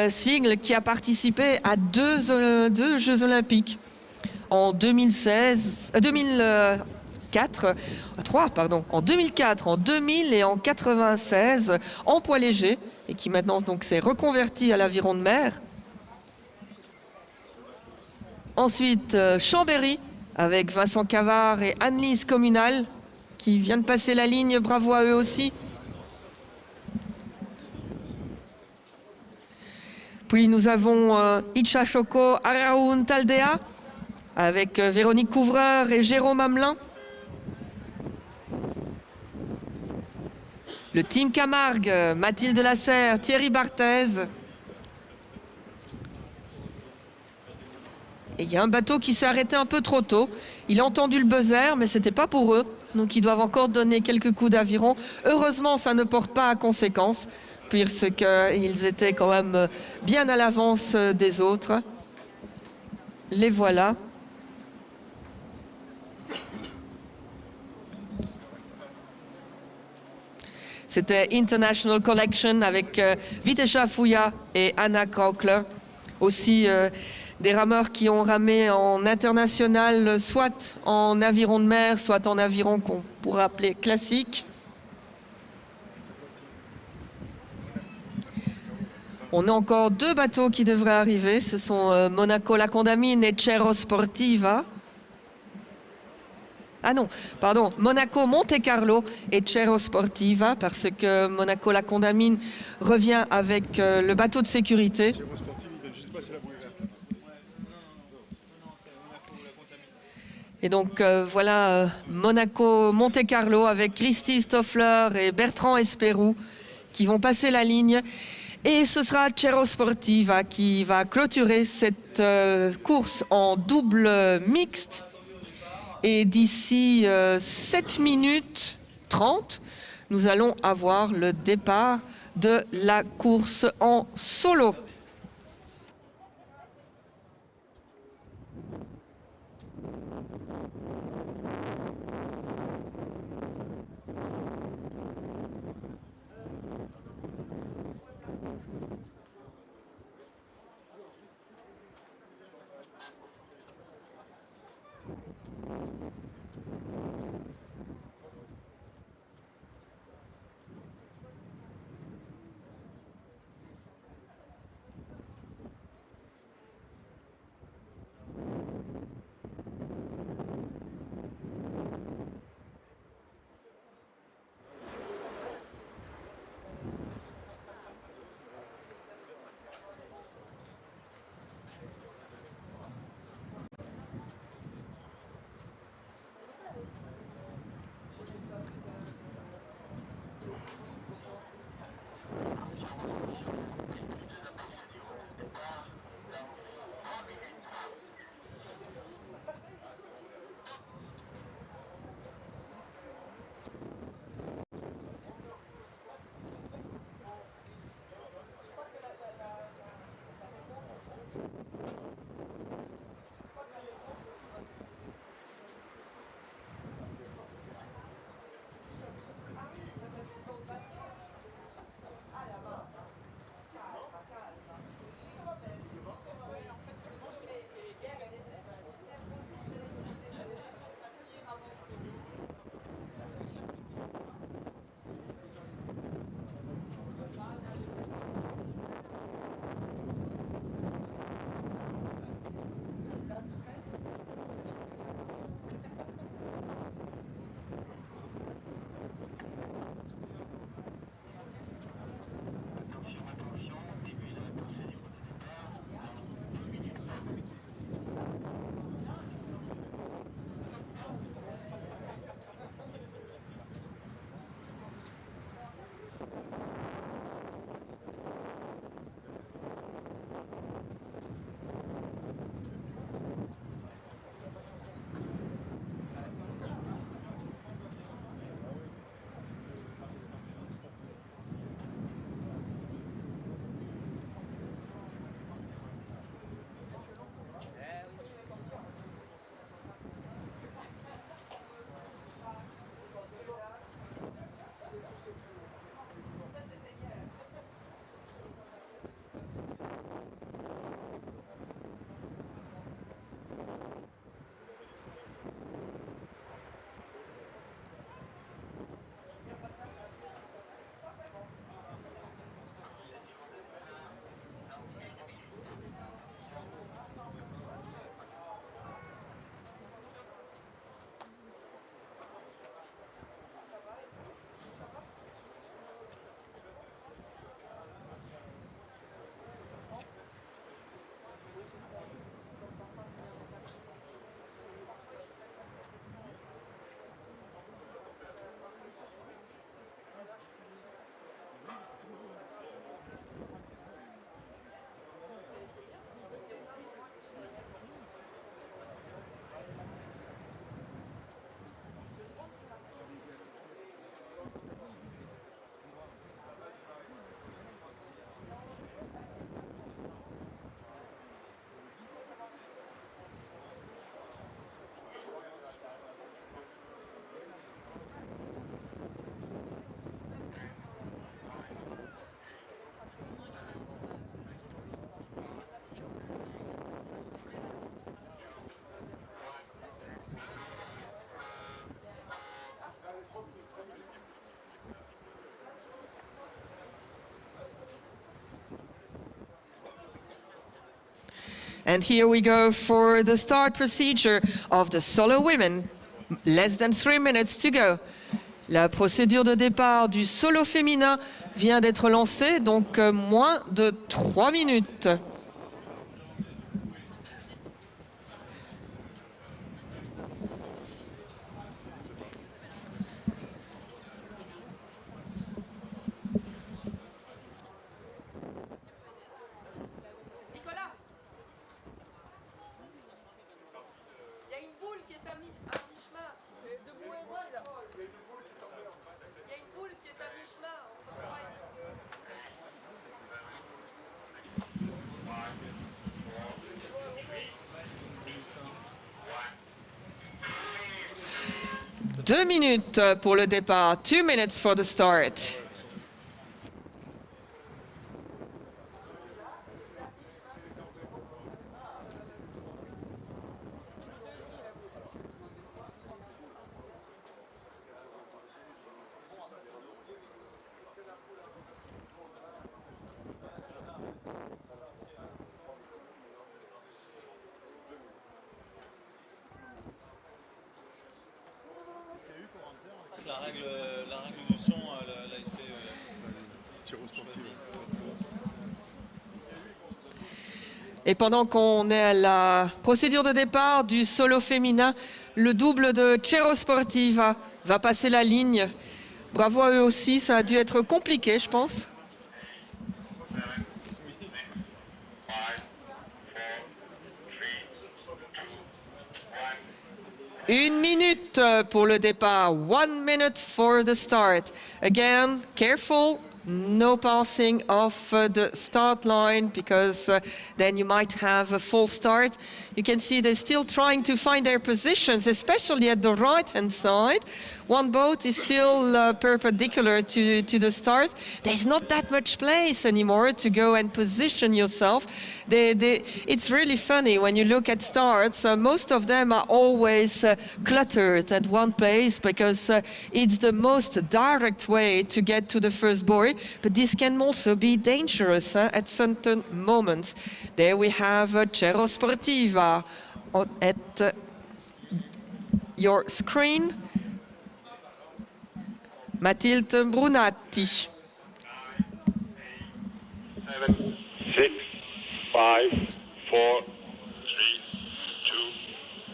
Siegl qui a participé à deux Jeux Olympiques. En 2004, en 2004, en 2000 et en 96 en poids léger et qui maintenant donc s'est reconverti à l'aviron de mer. Ensuite, Chambéry avec Vincent Cavard et Annelise Communal qui vient de passer la ligne. Bravo à eux aussi. Puis nous avons Itcha Choco Araoun Taldea avec Véronique Couvreur et Jérôme Hamelin. Le team Camargue, Mathilde Lasserre, Thierry Barthez. Et il y a un bateau qui s'est arrêté un peu trop tôt. Il a entendu le buzzer, mais ce n'était pas pour eux. Donc ils doivent encore donner quelques coups d'aviron. Heureusement, ça ne porte pas à conséquence, puisqu'ils étaient quand même bien à l'avance des autres. Les voilà. C'était International Collection avec Vitesha Fouya et Anna Kraukler. Aussi des rameurs qui ont ramé en international, soit en aviron de mer, soit en aviron qu'on pourrait appeler classique. On a encore deux bateaux qui devraient arriver. Ce sont Monaco La Condamine et Cerro Sportiva. Ah non, pardon, Monaco Monte Carlo et Cerro Sportiva, parce que Monaco La Condamine revient avec le bateau de sécurité. Et donc voilà Monaco Monte Carlo avec Christy Stoffler et Bertrand Espérou qui vont passer la ligne. Et ce sera Cerro Sportiva qui va clôturer cette course en double mixte. Et d'ici 7 minutes 30, nous allons avoir le départ de la course en solo. And here we go for the start procedure of the solo women. Less than 3 minutes to go. La procédure de départ du solo féminin vient d'être lancée, donc moins de 3 minutes. Deux minutes pour le départ. 2 minutes for the start. La règle du son, elle a été choisie. Et pendant qu'on est à la procédure de départ du solo féminin, le double de Cero Sportiva va passer la ligne. Bravo à eux aussi, ça a dû être compliqué, je pense. 1 minute pour le départ. 1 minute for the start. Again, careful. No passing off the start line because then you might have a false start. You can see they're still trying to find their positions, especially at the right-hand side. One boat is still perpendicular to the start. There's not that much place anymore to go and position yourself. It's really funny when you look at starts. Most of them are always cluttered at one place because it's the most direct way to get to the first buoy. But this can also be dangerous at certain moments. There we have Cero Sportiva at your screen. Mathilde Brunatti. 7, 6, 5, 4,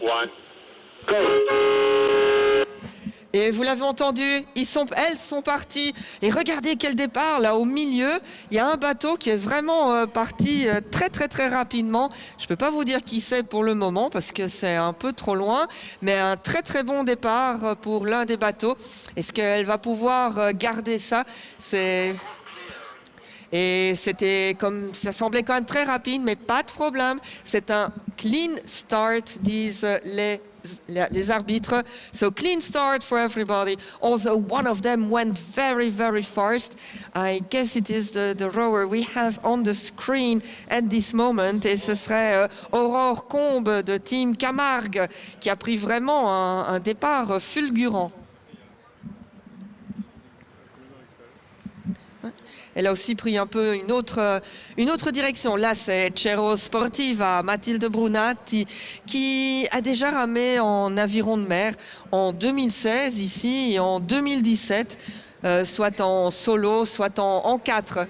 3, 2, 1, go! Et vous l'avez entendu, elles sont parties. Et regardez quel départ, là au milieu. Il y a un bateau qui est vraiment parti très rapidement. Je ne peux pas vous dire qui c'est pour le moment parce que c'est un peu trop loin. Mais un très bon départ pour l'un des bateaux. Est-ce qu'elle va pouvoir garder ça? Et c'était comme, ça semblait quand même très rapide, mais pas de problème. C'est un clean start, disent les arbitres. So clean start for everybody. Although one of them went very fast. I guess it is the rower we have on the screen at this moment. Et ce serait Aurore Combe de Team Camargue qui a pris vraiment un départ fulgurant. Elle a aussi pris un peu une autre direction. Là, c'est Cero Sportiva, Mathilde Brunatti, qui a déjà ramé en aviron de mer en 2016 ici et en 2017, soit en solo, soit en 4.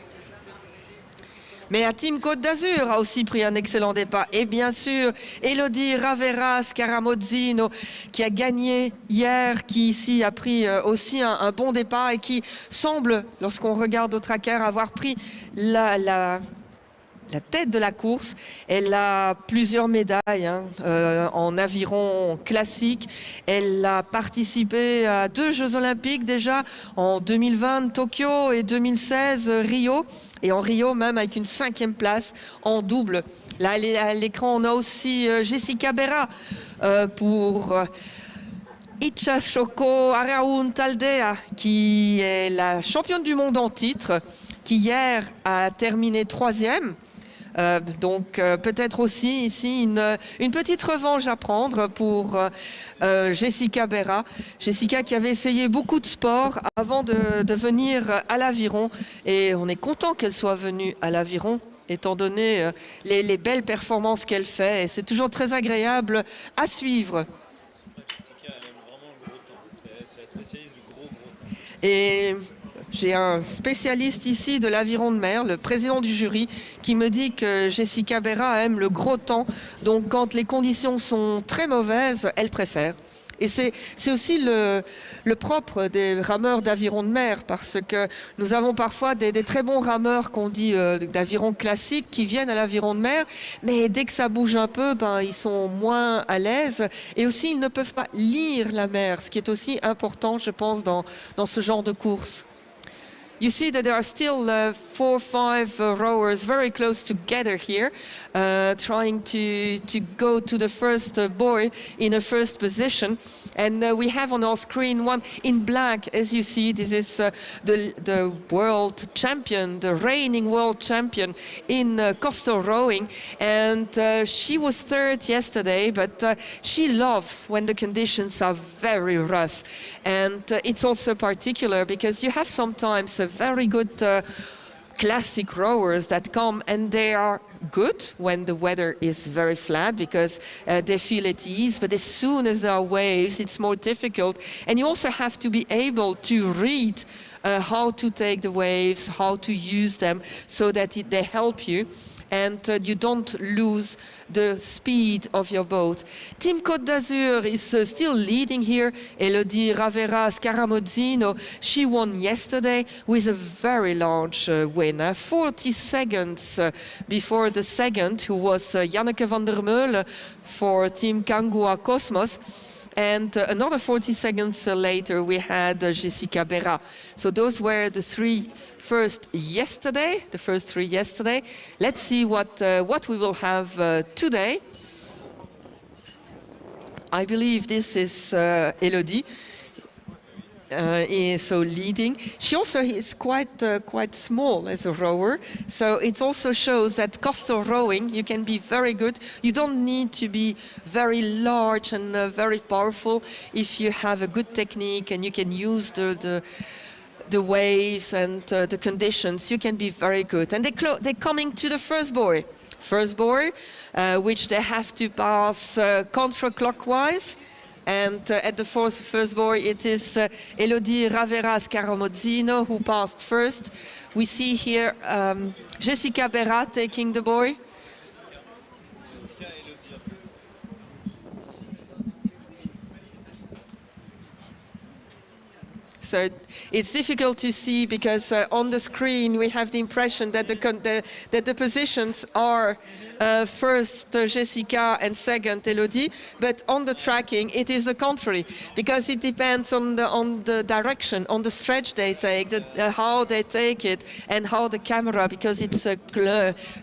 Mais la Team Côte d'Azur a aussi pris un excellent départ. Et bien sûr, Elodie Ravera Scaramozzino, qui a gagné hier, qui ici a pris aussi un bon départ et qui semble, lorsqu'on regarde au tracker, avoir pris la tête de la course. Elle a plusieurs médailles en aviron classique. Elle a participé à 2 Jeux Olympiques déjà, en 2020 Tokyo et 2016 Rio. Et en Rio même avec une 5e place en double. Là à l'écran on a aussi Jessica Berra pour Icachoko Araun Taldea, qui est la championne du monde en titre, qui hier a terminé 3e. Donc peut-être aussi ici une petite revanche à prendre pour Jessica Berra. Jessica qui avait essayé beaucoup de sports avant de venir à l'aviron. Et on est content qu'elle soit venue à l'aviron. étant donné les belles performances qu'elle fait. Et c'est toujours très agréable à suivre. Jessica, elle aime vraiment le gros temps. C'est la spécialiste du gros temps. Et j'ai un spécialiste ici de l'aviron de mer, le président du jury, qui me dit que Jessica Berra aime le gros temps. Donc quand les conditions sont très mauvaises, elle préfère. Et c'est aussi le propre des rameurs d'aviron de mer, parce que nous avons parfois des très bons rameurs qu'on dit d'aviron classique qui viennent à l'aviron de mer, mais dès que ça bouge un peu, ils sont moins à l'aise. Et aussi, ils ne peuvent pas lire la mer, ce qui est aussi important, je pense, dans ce genre de course. You see that there are still 4 or 5 rowers very close together here, trying to go to the first buoy in a first position. And we have on our screen one in black, as you see. This is the world champion, the reigning world champion in coastal rowing. And she was third yesterday, but she loves when the conditions are very rough. And it's also particular because you have sometimes very good classic rowers that come and they are good when the weather is very flat because they feel at ease, but as soon as there are waves, it's more difficult. And you also have to be able to read how to take the waves, how to use them so that they help you. And you don't lose the speed of your boat. Team Côte d'Azur is still leading here. Elodie Ravera Scaramozzino, she won yesterday with a very large win, 40 seconds before the second, who was Janneke van der Meulen for Team Kangua Cosmos. And another 40 seconds later, we had Jessica Berra. So those were the first three yesterday. Let's see what we will have today. I believe this is Elodie. So leading. She also is quite small as a rower, so it also shows that coastal rowing you can be very good. You don't need to be very large and very powerful if you have a good technique and you can use the waves and the conditions. You can be very good. And they're coming to the first buoy, which they have to pass counterclockwise. And at the first buoy, it is Elodie Ravera Scaramozzino who passed first. We see here Jessica Berra taking the buoy. So it's difficult to see because on the screen we have the impression that the positions are first Jessica and second Elodie, but on the tracking it is the contrary because it depends on the direction, on the stretch they take, how they take it, and how the camera, because it's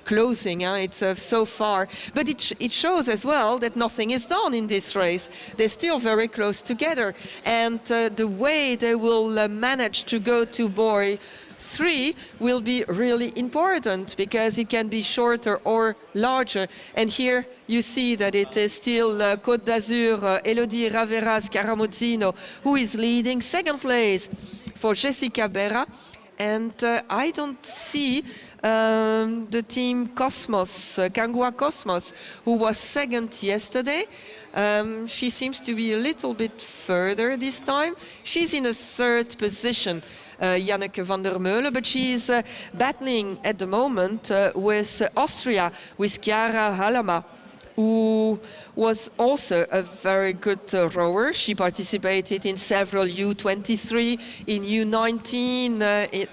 closing, it's so far. But it shows as well that nothing is done in this race. They're still very close together, and the way they will manage to go to buoy 3 will be really important because it can be shorter or larger. And here you see that it is still Côte d'Azur, Elodie Ravera Scaramozzino who is leading. Second place for Jessica Berra. And I don't see the team Cosmos, Kangua Cosmos, who was second yesterday. She seems to be a little bit further this time. She's in a third position, Janneke van der Meulen, but she's battling at the moment with Austria, with Chiara Halama, who was also a very good rower. She participated in several U23, in U19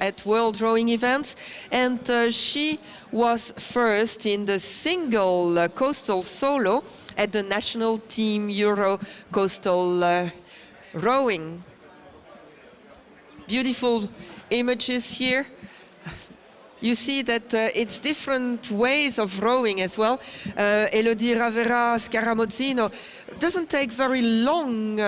at World Rowing events, and she was first in the single coastal solo at the National Team Euro Coastal Rowing. Beautiful images here. You see that it's different ways of rowing as well. Elodie Ravera Scaramozzino doesn't take very long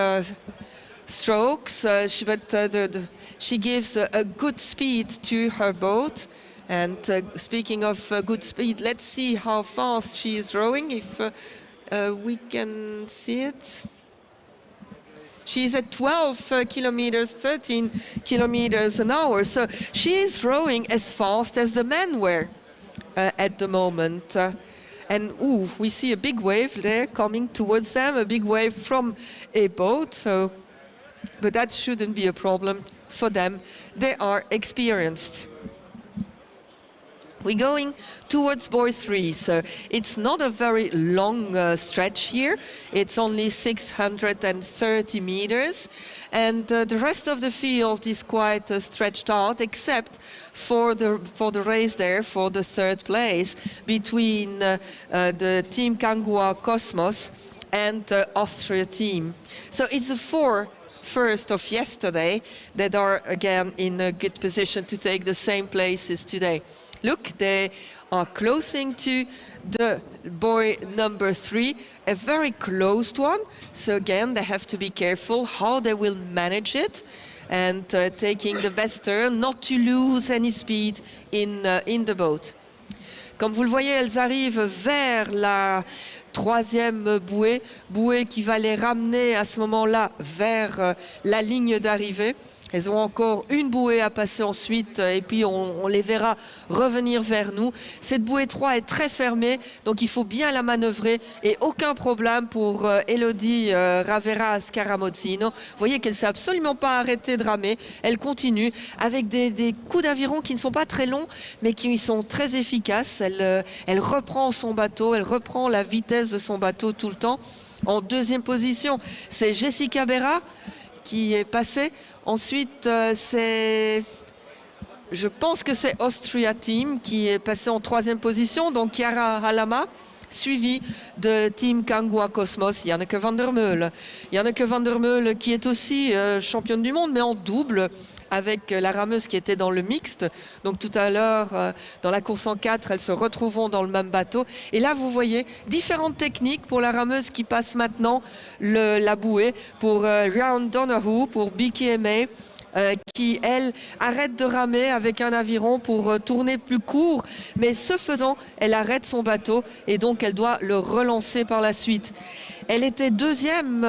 strokes, but she gives a good speed to her boat. And speaking of good speed, let's see how fast she is rowing, if we can see it. She's at 12 kilometers, 13 kilometers an hour. So she is rowing as fast as the men were. at the moment. And we see a big wave there coming towards them, a big wave from a boat. But that shouldn't be a problem for them. They are experienced. We're going towards buoy 3, so it's not a very long stretch here. It's only 630 meters, and the rest of the field is quite stretched out, except for the race there for the third place between the Team Kangua Cosmos and the Austria team. So it's the four first of yesterday that are again in a good position to take the same places today. Look, they are closing to the buoy number 3, a very closed one. So again, they have to be careful how they will manage it and taking the best turn, not to lose any speed in the boat. Comme vous le voyez, elles arrivent vers la troisième bouée qui va les ramener à ce moment-là vers la ligne d'arrivée. Elles ont encore une bouée à passer ensuite et puis on les verra revenir vers nous. Cette bouée 3 est très fermée, donc il faut bien la manœuvrer et aucun problème pour Elodie Ravera Scaramozzino. Vous voyez qu'elle ne s'est absolument pas arrêtée de ramer. Elle continue avec des coups d'aviron qui ne sont pas très longs mais qui sont très efficaces. Elle reprend son bateau, elle reprend la vitesse de son bateau tout le temps. En deuxième position, c'est Jessica Berra qui est passée. Ensuite, je pense que c'est Austria Team qui est passé en troisième position, donc Chiara Halama, suivi de Team Kangua Cosmos, Janneke van der Meulen. Janneke van der Meulen qui est aussi championne du monde, mais en double, avec la rameuse qui était dans le mixte. Donc tout à l'heure, dans la course en 4, elles se retrouveront dans le même bateau. Et là, vous voyez différentes techniques pour la rameuse qui passe maintenant la bouée, pour Ryan Donahue, pour BKMA, qui, elle, arrête de ramer avec un aviron pour tourner plus court. Mais ce faisant, elle arrête son bateau et donc elle doit le relancer par la suite. Elle était deuxième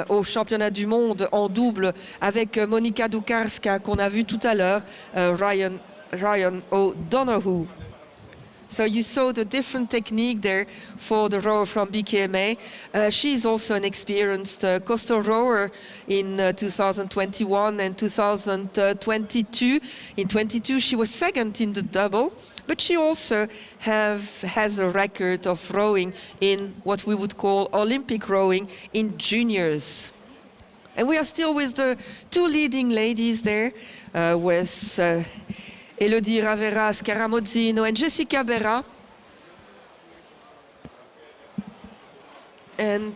au championnat du monde en double avec Monika Dukarska qu'on a vu tout à l'heure, Ryan O'Donoghue. So you saw the different technique there for the rower from BKMA. She's also an experienced coastal rower in 2021 and 2022. In 22, she was second in the double, but she also has a record of rowing in what we would call Olympic rowing in juniors. And we are still with the two leading ladies there, with Elodie Ravera Scaramozzino and Jessica Berra. And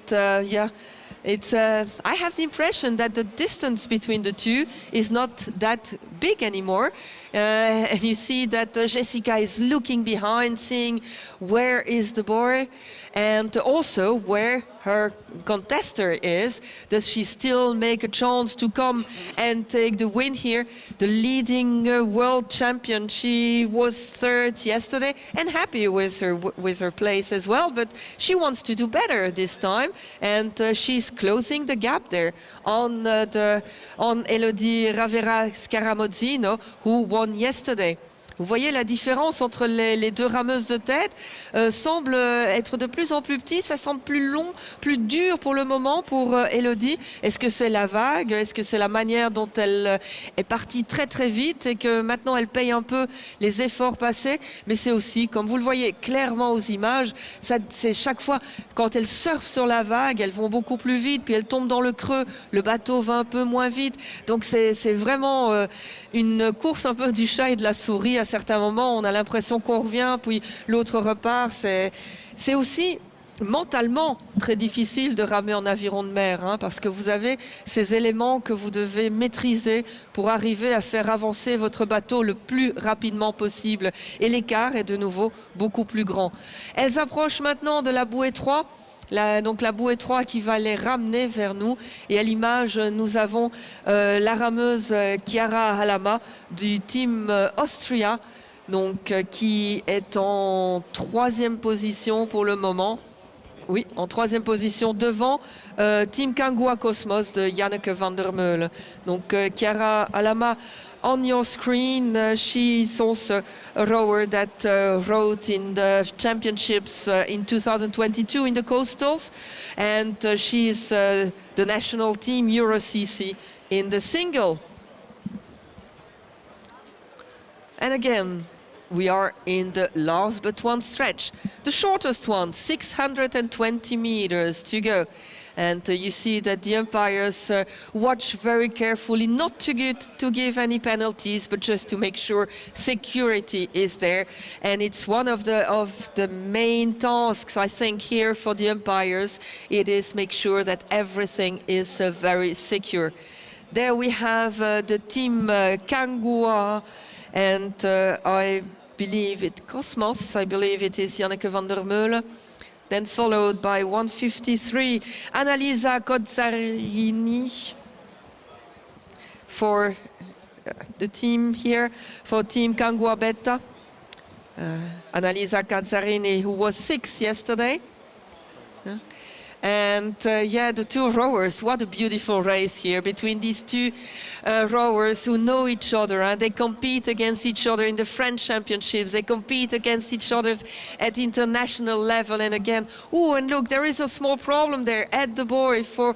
I have the impression that the distance between the two is not that big anymore. And you see that Jessica is looking behind, seeing where is the boy and also where her contester is. Does she still make a chance to come and take the win here? The leading world champion, she was third yesterday and happy with her place as well, but she wants to do better this time, and she's closing the gap there on Elodie Ravera Scaramozzino, who won yesterday. Vous voyez la différence entre les deux rameuses de tête semble être de plus en plus petit, ça semble plus long, plus dur pour le moment pour Elodie. Est-ce que c'est la vague? Est-ce que c'est la manière dont elle est partie très très vite et que maintenant elle paye un peu les efforts passés? Mais c'est aussi, comme vous le voyez clairement aux images, c'est chaque fois quand elles surfent sur la vague, elles vont beaucoup plus vite, puis elles tombent dans le creux, le bateau va un peu moins vite. Donc c'est vraiment une course un peu du chat et de la souris. À certains moments, on a l'impression qu'on revient, puis l'autre repart. C'est aussi mentalement très difficile de ramer en aviron de mer, hein, parce que vous avez ces éléments que vous devez maîtriser pour arriver à faire avancer votre bateau le plus rapidement possible. Et l'écart est de nouveau beaucoup plus grand. Elles approchent maintenant de la bouée 3. Donc la bouée 3 qui va les ramener vers nous. Et à l'image, nous avons la rameuse Chiara Halama du team Austria, donc, qui est en troisième position pour le moment. Oui, en troisième position devant Team Kangua Cosmos de Janneke van der Meulen. Donc Chiara Halama on your screen, she's also a rower that rode in the championships in 2022 in the coastals, and she's the national team EuroCC in the single. And again, we are in the last but one stretch, the shortest one, 620 meters to go. And you see that the umpires watch very carefully, not to give any penalties, but just to make sure security is there. And it's one of the main tasks, I think, here for the umpires. It is make sure that everything is very secure. There we have the team Kangua, and I believe it Cosmos. I believe it is Janneke van der Meulen. Then followed by 153, Annalisa Cozzarini for the team here, for Team Kangua Beta. Annalisa Cozzarini, who was 6th yesterday. And yeah, the two rowers, what a beautiful race here between these two rowers who know each other, and they compete against each other in the French championships. They compete against each other at international level. And again, oh, and look, there is a small problem there at the buoy for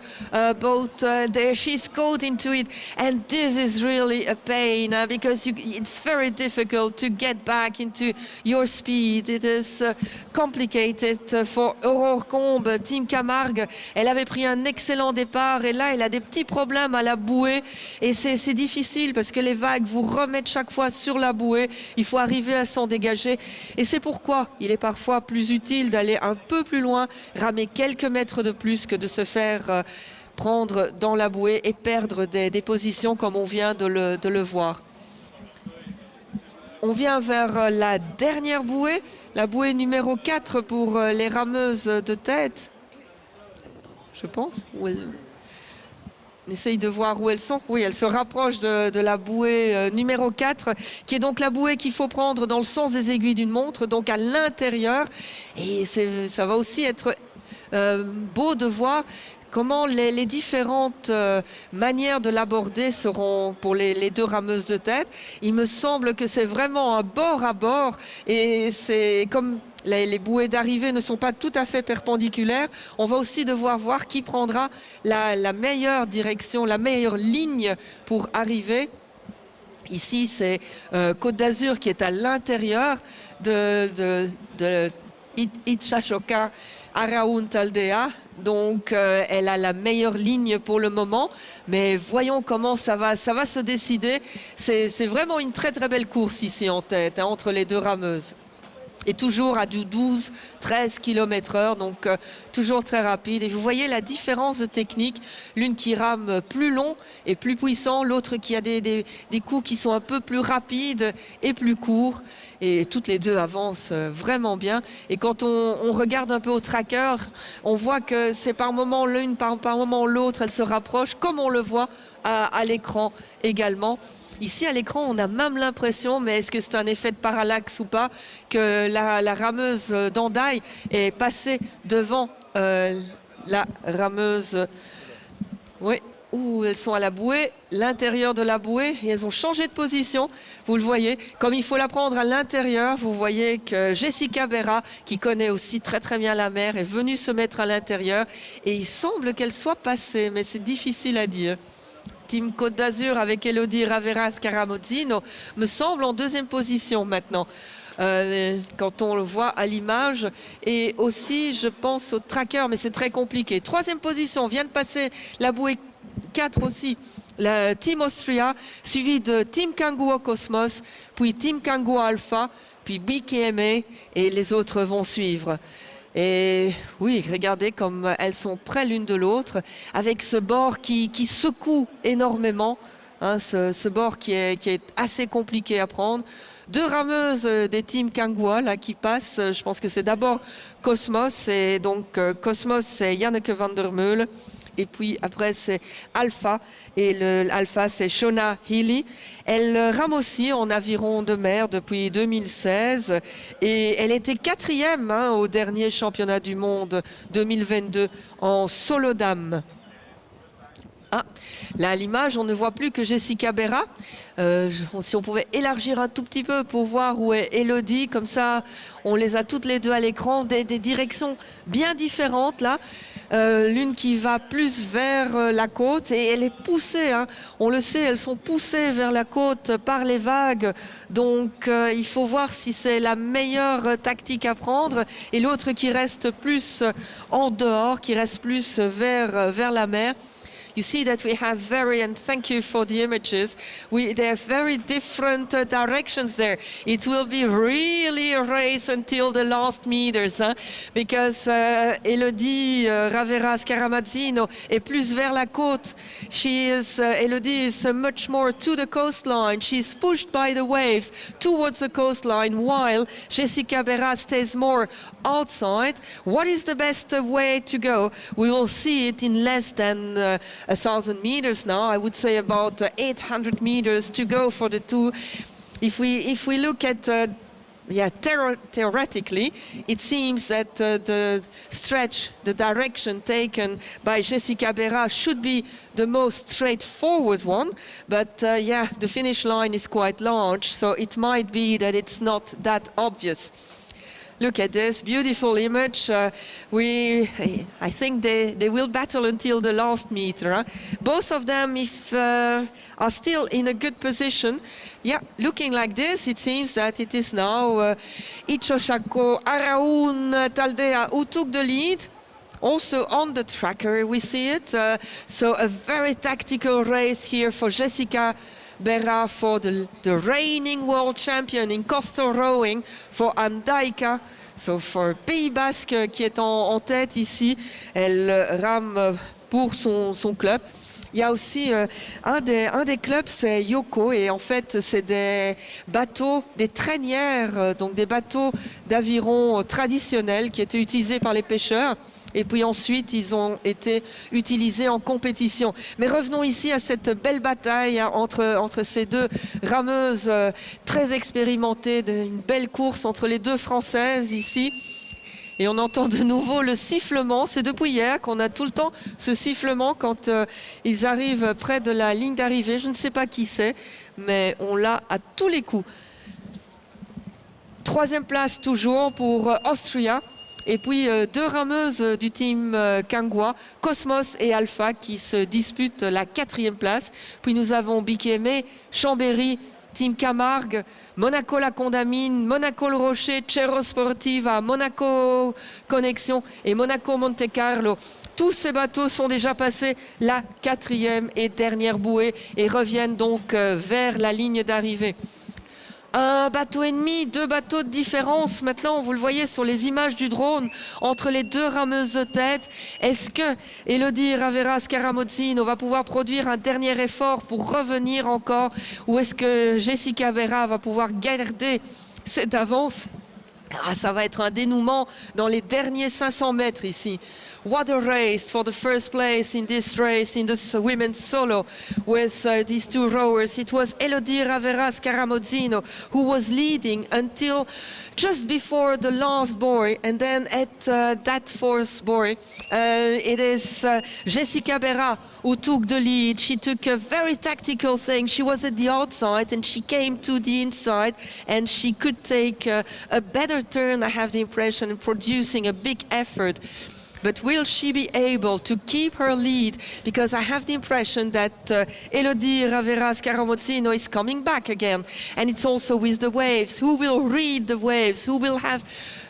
both there. She's caught into it, and this is really a pain because it's very difficult to get back into your speed. It is complicated for Aurore Combe, Team Camargue. Elle avait pris un excellent départ et là, elle a des petits problèmes à la bouée et c'est difficile parce que les vagues vous remettent chaque fois sur la bouée. Il faut arriver à s'en dégager et c'est pourquoi il est parfois plus utile d'aller un peu plus loin, ramer quelques mètres de plus que de se faire prendre dans la bouée et perdre des positions comme on vient de le voir. On vient vers la dernière bouée, la bouée numéro 4 pour les rameuses de tête. Je pense. On essaye de voir où elles sont. Oui, elles se rapprochent de la bouée numéro 4, qui est donc la bouée qu'il faut prendre dans le sens des aiguilles d'une montre, donc à l'intérieur. Et ça va aussi être beau de voir comment les différentes manières de l'aborder seront pour les deux rameuses de tête. Il me semble que c'est vraiment un bord à bord et c'est comme les bouées d'arrivée ne sont pas tout à fait perpendiculaires. On va aussi devoir voir qui prendra la meilleure direction, la meilleure ligne pour arriver. Ici, c'est Côte d'Azur qui est à l'intérieur de Itxasoka Arrauntaldea. Donc, elle a la meilleure ligne pour le moment. Mais voyons comment ça va se décider. C'est vraiment une très très belle course ici en tête, hein, entre les deux rameuses. Et toujours à du 12-13 km/h, donc toujours très rapide. Et vous voyez la différence de technique, l'une qui rame plus long et plus puissant, l'autre qui a des coups qui sont un peu plus rapides et plus courts. Et toutes les deux avancent vraiment bien. Et quand on regarde un peu au tracker, on voit que c'est par moment l'une, par moment l'autre, elle se rapproche, comme on le voit à l'écran également. Ici, à l'écran, on a même l'impression, mais est-ce que c'est un effet de parallaxe ou pas, que la rameuse d'Hendaye est passée devant la rameuse. Oui, où elles sont à la bouée, l'intérieur de la bouée, et elles ont changé de position. Vous le voyez, comme il faut la prendre à l'intérieur, vous voyez que Jessica Berra, qui connaît aussi très très bien la mer, est venue se mettre à l'intérieur, et il semble qu'elle soit passée, mais c'est difficile à dire. Team Côte d'Azur avec Elodie Ravera Scaramozzino me semble en deuxième position maintenant. Quand on le voit à l'image, et aussi je pense au tracker, mais c'est très compliqué. Troisième position, vient de passer la bouée 4 aussi, la Team Austria, suivi de Team Kangua Cosmos, puis Team Kangua Alpha, puis BKMA, et les autres vont suivre. Et oui, regardez comme elles sont près l'une de l'autre, avec ce bord qui secoue énormément, hein, ce bord qui est assez compliqué à prendre. Deux rameuses des teams Kangua là, qui passent, je pense que c'est d'abord Cosmos, et donc Cosmos c'est Janneke van der Meulen, et puis après c'est Alpha, et l'Alpha c'est Shona Healy. Elle rame aussi en aviron de mer depuis 2016 et elle était 4e hein, au dernier championnat du monde 2022 en solo dame. Ah, là à l'image, on ne voit plus que Jessica Berra. Si on pouvait élargir un tout petit peu pour voir où est Elodie, comme ça on les a toutes les deux à l'écran, des directions bien différentes là. L'une qui va plus vers la côte et elle est poussée, hein. On le sait, elles sont poussées vers la côte par les vagues. Donc il faut voir si c'est la meilleure tactique à prendre. Et l'autre qui reste plus en dehors, qui reste plus vers la mer. You see that we have and thank you for the images, they have very different directions there. It will be really a race until the last meters, hein, because Elodie Ravera Scaramuzzino est plus vers la côte. Elodie is much more to the coastline. She's pushed by the waves towards the coastline, while Jessica Berra stays more outside. What is the best way to go? We will see it in less than 1,000 meters now. I would say about 800 meters to go for the two. If we look at theoretically, it seems that the stretch, the direction taken by Jessica Berra should be the most straightforward one. But the finish line is quite large, so it might be that it's not that obvious. Look at this beautiful image. I think they will battle until the last meter. Huh? Both of them are still in a good position. Yeah, looking like this, it seems that it is now Ichoshako, Araun, Taldea who took the lead. Also on the tracker, we see it. So a very tactical race here for Jessica Berra, for the reigning world champion in coastal rowing, for Andaika, so for Pays Basque qui est en tête ici. Elle rame pour son club. Il y a aussi un des clubs, c'est Yoko, et en fait c'est des bateaux, des traînières, donc des bateaux d'aviron traditionnels qui étaient utilisés par les pêcheurs. Et puis ensuite, ils ont été utilisés en compétition. Mais revenons ici à cette belle bataille entre ces deux rameuses très expérimentées, une belle course entre les deux Françaises ici. Et on entend de nouveau le sifflement. C'est depuis hier qu'on a tout le temps ce sifflement quand ils arrivent près de la ligne d'arrivée. Je ne sais pas qui c'est, mais on l'a à tous les coups. Troisième place toujours pour Austria. Et puis deux rameuses du team Kangwa, Cosmos et Alpha, qui se disputent la 4e place. Puis nous avons Bikeme, Chambéry, Team Camargue, Monaco La Condamine, Monaco Le Rocher, Cerro Sportiva, Monaco Connexion et Monaco Monte Carlo. Tous ces bateaux sont déjà passés la 4e et dernière bouée et reviennent donc vers la ligne d'arrivée. Un bateau et demi, deux bateaux de différence. Maintenant, vous le voyez sur les images du drone, entre les deux rameuses de tête. Est-ce que Elodie Ravera Scaramuzzino va pouvoir produire un dernier effort pour revenir encore? Ou est-ce que Jessica Berra va pouvoir garder cette avance? Ça va être un dénouement dans les derniers 500 mètres ici. What a race for the first place in this race, in the women's solo, with these two rowers. It was Elodie Ravera Scaramuzzino who was leading until just before the last buoy, and then at that fourth buoy, it is Jessica Berra who took the lead. She took a very tactical thing. She was at the outside and she came to the inside, and she could take a better turn, I have the impression, in producing a big effort. But will she be able to keep her lead? Because I have the impression that Elodie Ravera Scaramuzzino is coming back again. And it's also with the waves. Who will read the waves? Who will have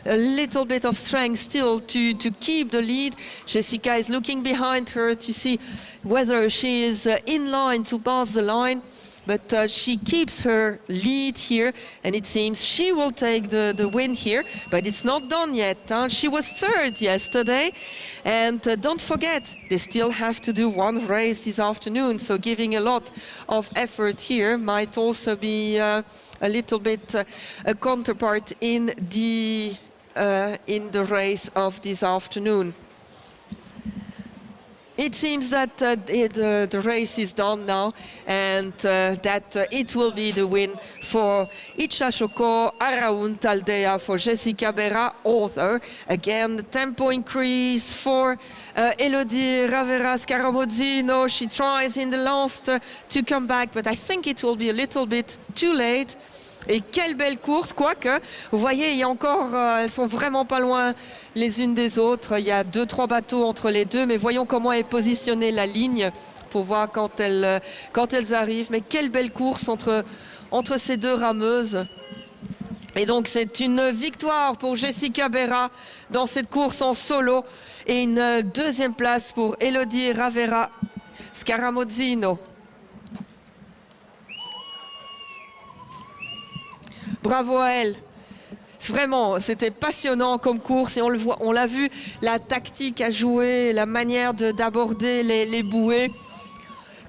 a little bit of strength still to keep the lead? Jessica is looking behind her to see whether she is in line to pass the line. But she keeps her lead here, and it seems she will take the win here. But it's not done yet. Huh? She was third yesterday. And don't forget, they still have to do one race this afternoon. So giving a lot of effort here might also be a little bit a counterpart in the race of this afternoon. It seems that the race is done now, and that it will be the win for Itxasoko Arraunt Aldea, for Jessica Berra, author. Again, the tempo increase for Elodie Ravera Scaramozzino. She tries in the last to come back, but I think it will be a little bit too late. Et quelle belle course, quoique, vous voyez, il y a encore, elles sont vraiment pas loin les unes des autres. Il y a 2-3 bateaux entre les deux, mais voyons comment est positionnée la ligne pour voir quand elles arrivent. Mais quelle belle course entre ces deux rameuses. Et donc c'est une victoire pour Jessica Berra dans cette course en solo et une deuxième place pour Elodie Ravera Scaramozzino. Bravo à elle. Vraiment, c'était passionnant comme course et on l'a vu, la tactique à jouer, la manière d'aborder les bouées.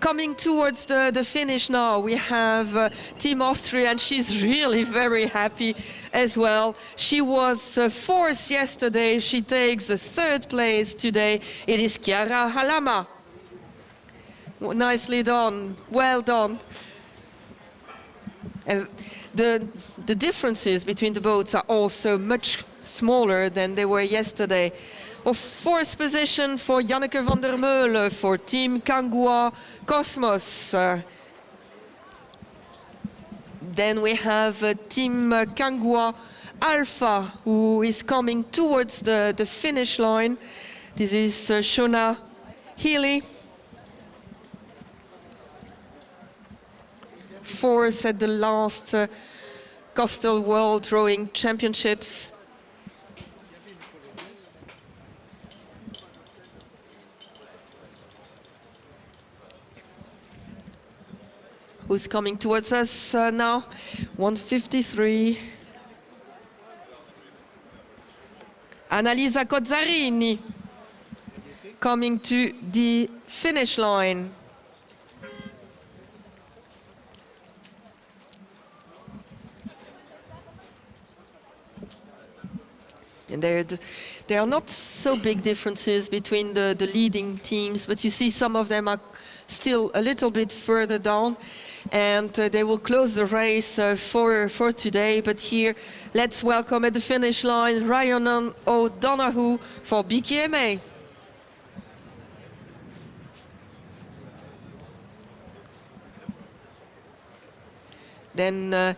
Coming towards the finish now, we have Team Austria, and she's really very happy as well. She was fourth yesterday. She takes the third place today. It is Chiara Halama. Nicely done. Well done. The differences between the boats are also much smaller than they were yesterday. Of fourth position for Janneke van der Meulen for Team Kangua Cosmos. Then we have Team Kangua Alpha, who is coming towards the finish line. This is Shona Healy. Fourth at the last Coastal World Rowing Championships. Who's coming towards us now? 153. Annalisa Cozzarini coming to the finish line. And there are not so big differences between the leading teams, but you see some of them are still a little bit further down, and they will close the race for today. But here, let's welcome at the finish line Ryan O'Donoghue for BKMA. Then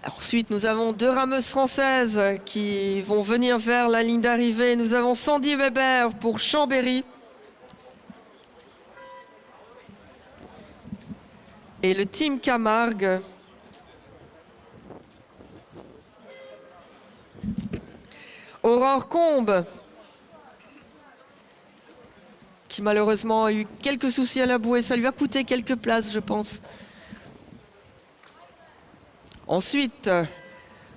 ensuite, nous avons deux rameuses françaises qui vont venir vers la ligne d'arrivée. Nous avons Sandy Weber pour Chambéry. Et le team Camargue. Aurore Combe, qui malheureusement a eu quelques soucis à la bouée. Ça lui a coûté quelques places, je pense. Ensuite,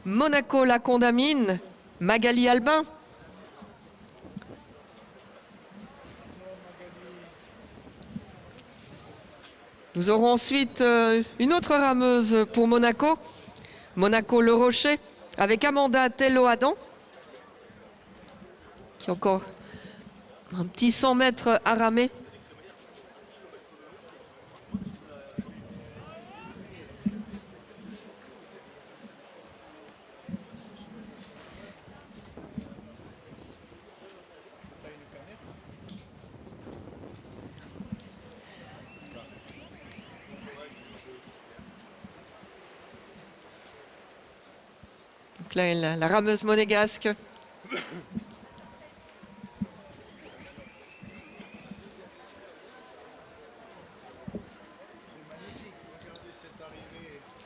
Monaco la Condamine, Magali Albin. Nous aurons ensuite une autre rameuse pour Monaco, Monaco Le Rocher, avec Amanda Tello-Adam, qui a encore un petit 100 mètres à ramer. Là, la rameuse monégasque.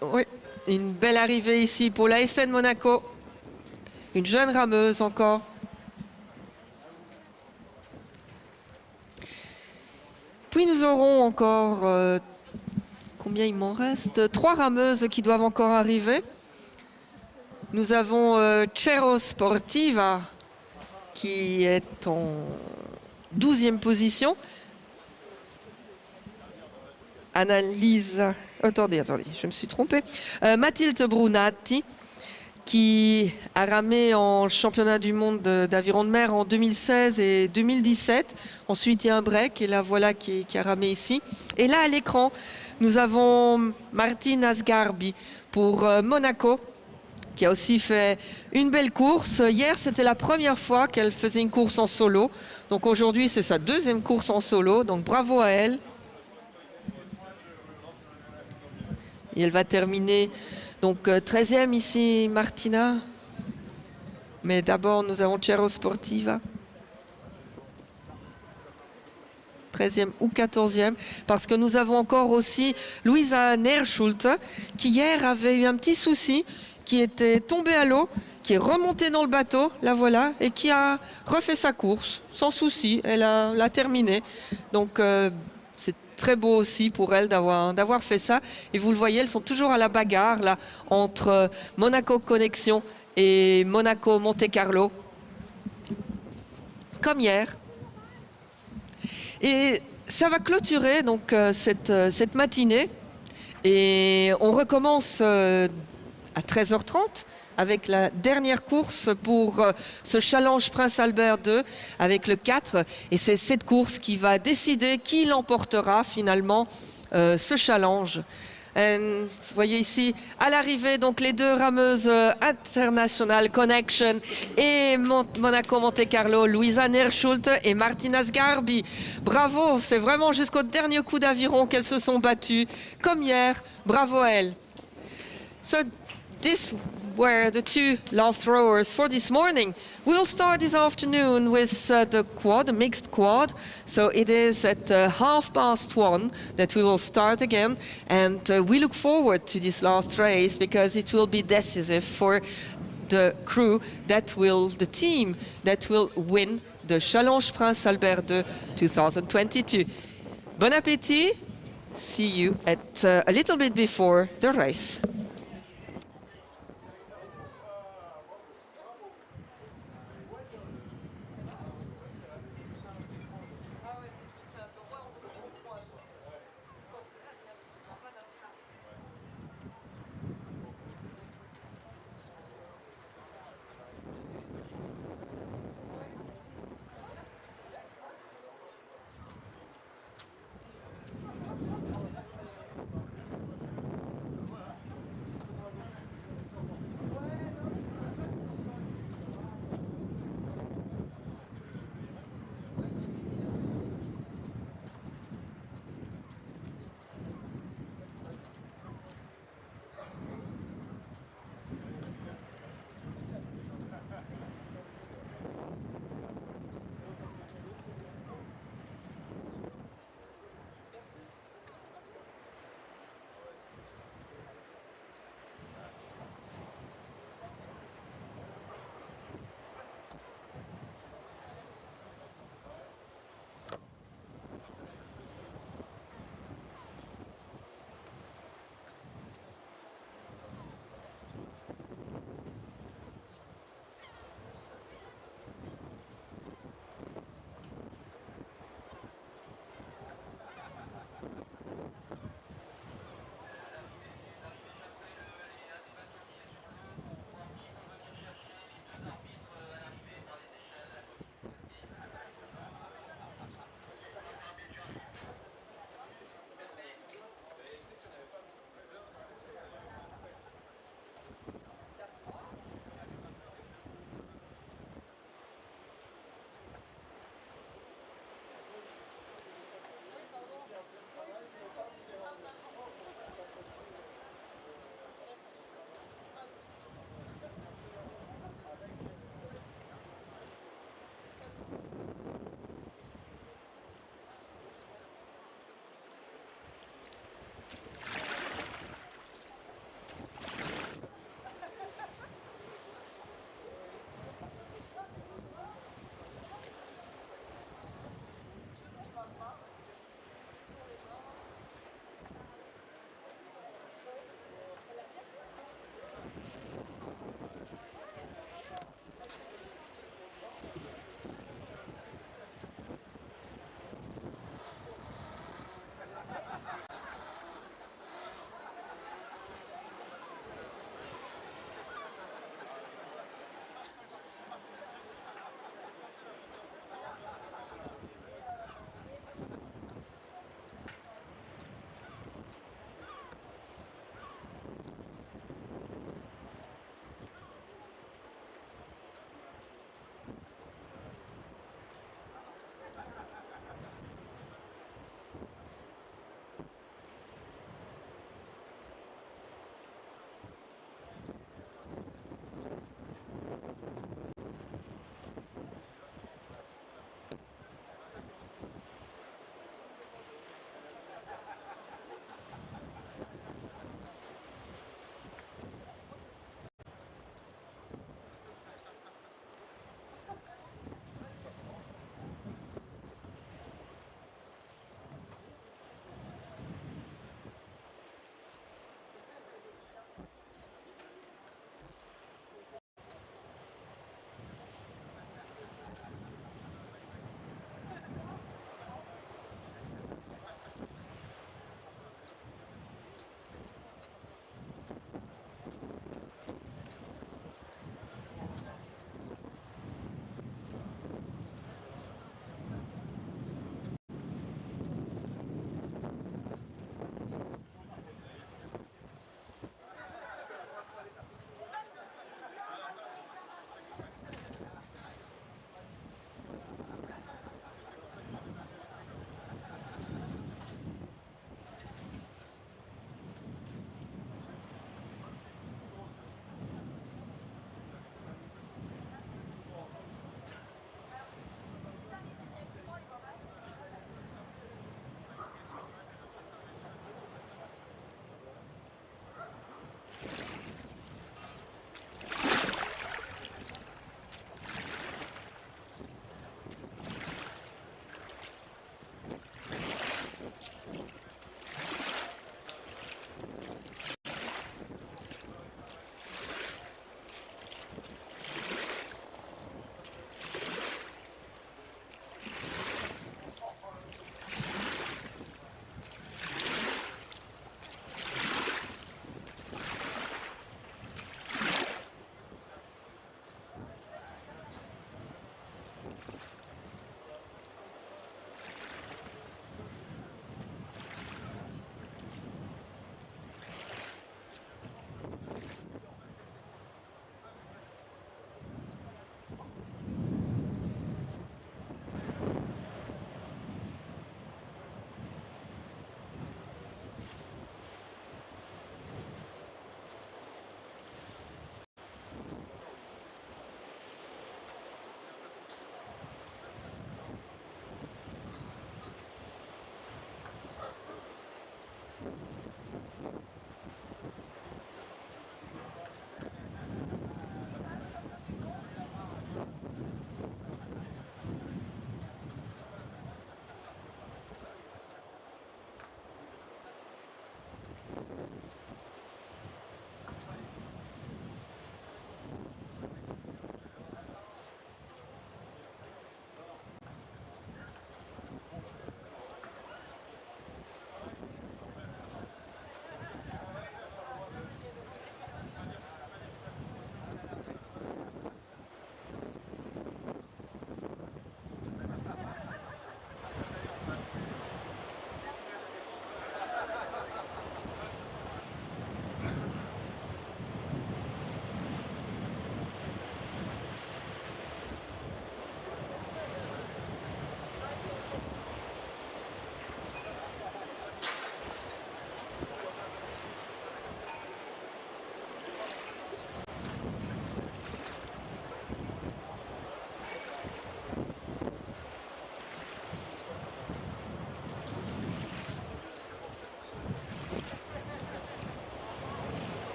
Oui, une belle arrivée ici pour la SN Monaco. Une jeune rameuse encore. Puis nous aurons encore, combien il m'en reste? 3 rameuses qui doivent encore arriver. Nous avons Cero Sportiva qui est en 12e position. Annalisa, attendez, je me suis trompée. Mathilde Brunati qui a ramé en championnat du monde d'aviron de mer en 2016 et 2017. Ensuite, il y a un break et la voilà qui a ramé ici. Et là, à l'écran, nous avons Martine Asgarbi pour Monaco, qui a aussi fait une belle course. Hier, c'était la première fois qu'elle faisait une course en solo. Donc aujourd'hui, c'est sa deuxième course en solo. Donc bravo à elle. Et elle va terminer donc 13e ici, Martina. Mais d'abord, nous avons Cero Sportiva. 13e ou 14e, parce que nous avons encore aussi Luisa Nerschulte, qui hier avait eu un petit souci, qui était tombée à l'eau, qui est remontée dans le bateau, la voilà, et qui a refait sa course, sans souci, elle l'a terminée. Donc c'est très beau aussi pour elle d'avoir fait ça. Et vous le voyez, elles sont toujours à la bagarre, là, entre Monaco Connexion et Monaco Monte Carlo, comme hier. Et ça va clôturer donc cette matinée et on recommence à 13h30 avec la dernière course pour ce Challenge Prince Albert II avec le 4 et c'est cette course qui va décider qui l'emportera finalement ce challenge. Vous voyez ici à l'arrivée donc les deux rameuses International Connection et Monaco Monte Carlo, Luisa Nerschulte et Martina Asgarbi. Bravo, c'est vraiment jusqu'au dernier coup d'aviron qu'elles se sont battues comme hier. Bravo à elles. So this were the two last throwers for this morning. We'll start this afternoon with the quad, the mixed quad. So it is at 1:30 that we will start again. And we look forward to this last race because it will be decisive for the crew the team that will win the Challenge Prince Albert II 2022. Bon appétit. See you at a little bit before the race.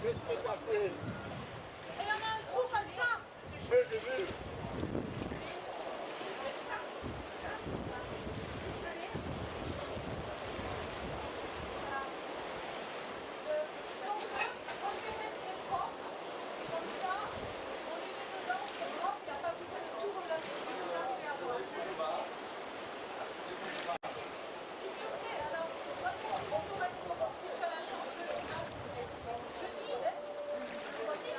Qu'est-ce que t'as fait? Et il y en a un gros comme ça. J'ai vu. Si on veut, enlever ce qui est propre, comme ça, on les met dedans, c'est propre, il n'y a pas besoin de tout regarder si vous arrivez à voir. S'il te plaît, alors, on va faire un photo restaurant, si tu as la chance de je dis,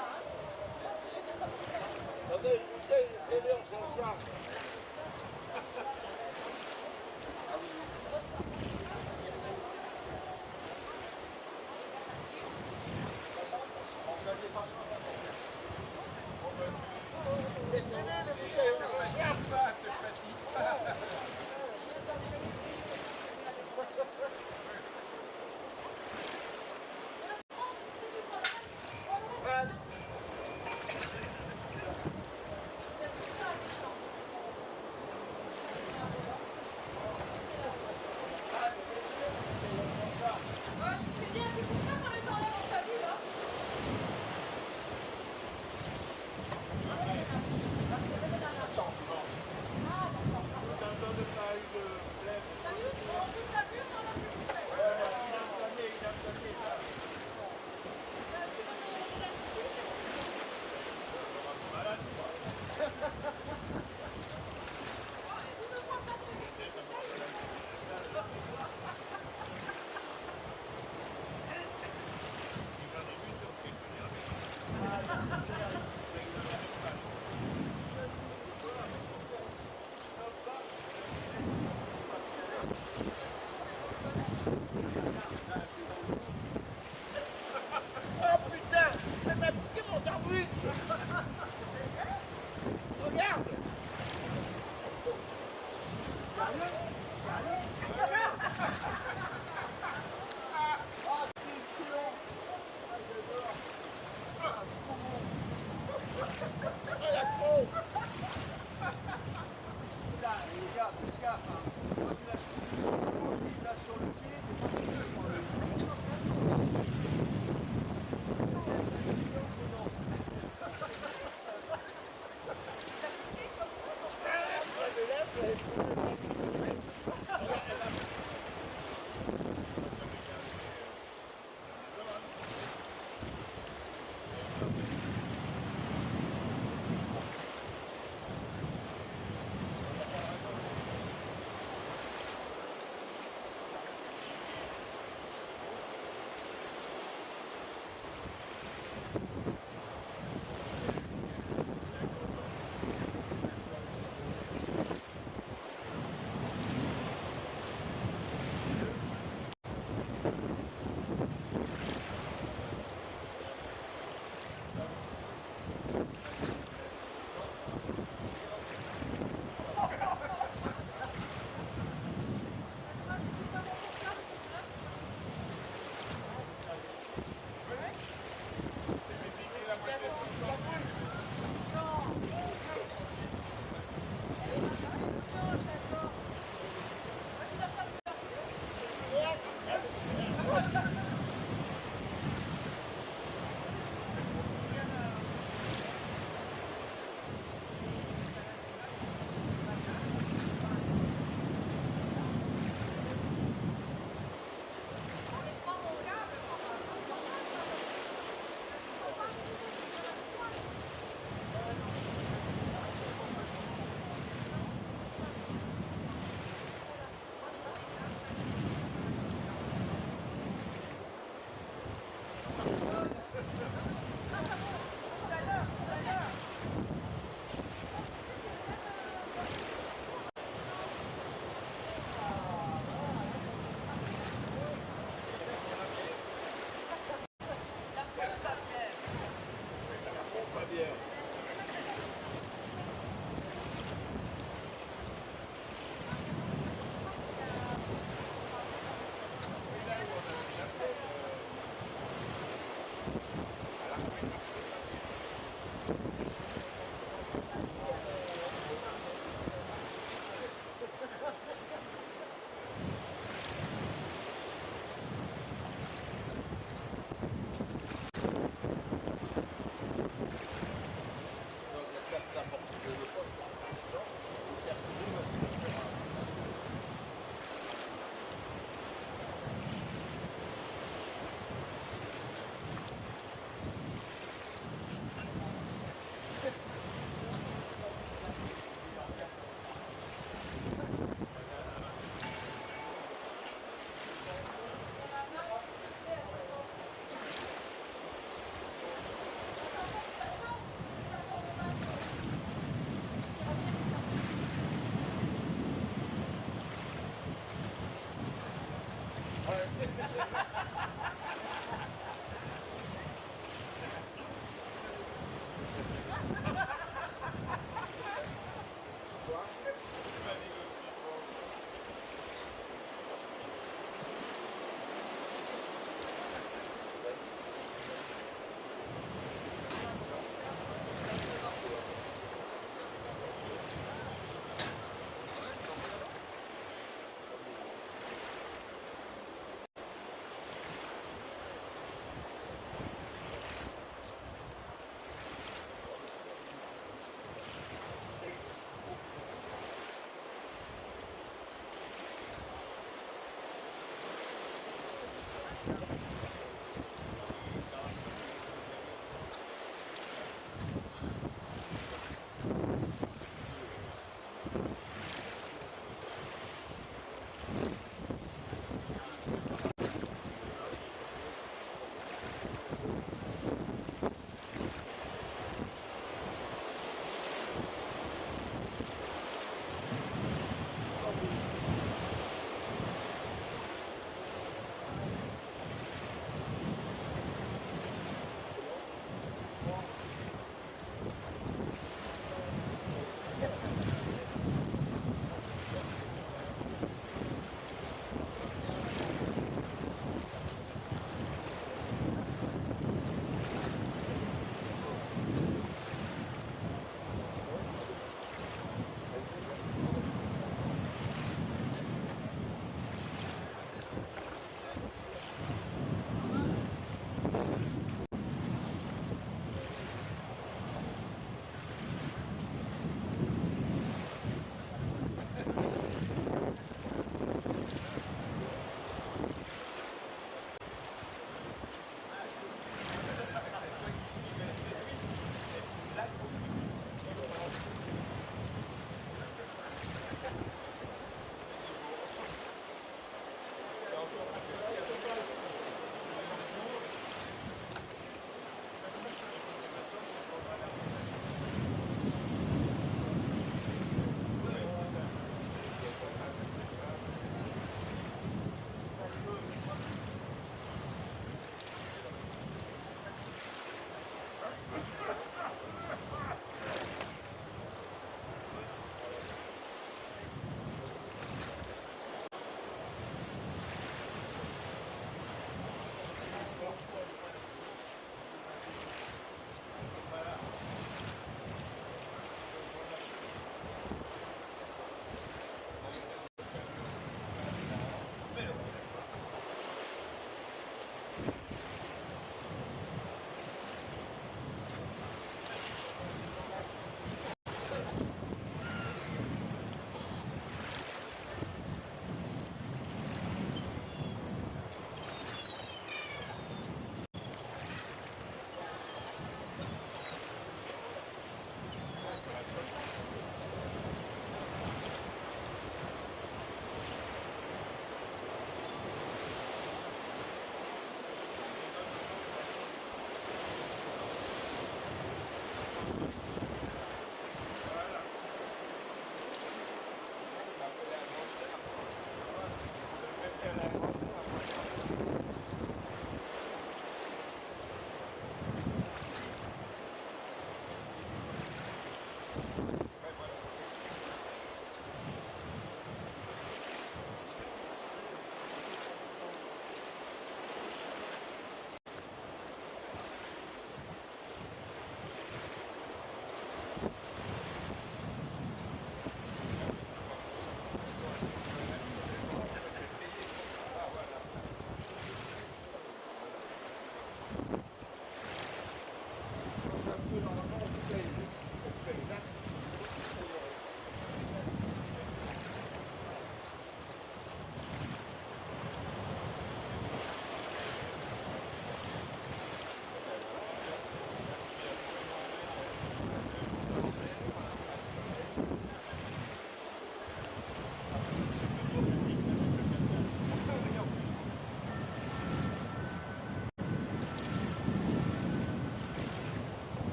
On les prend mon câble, quand même.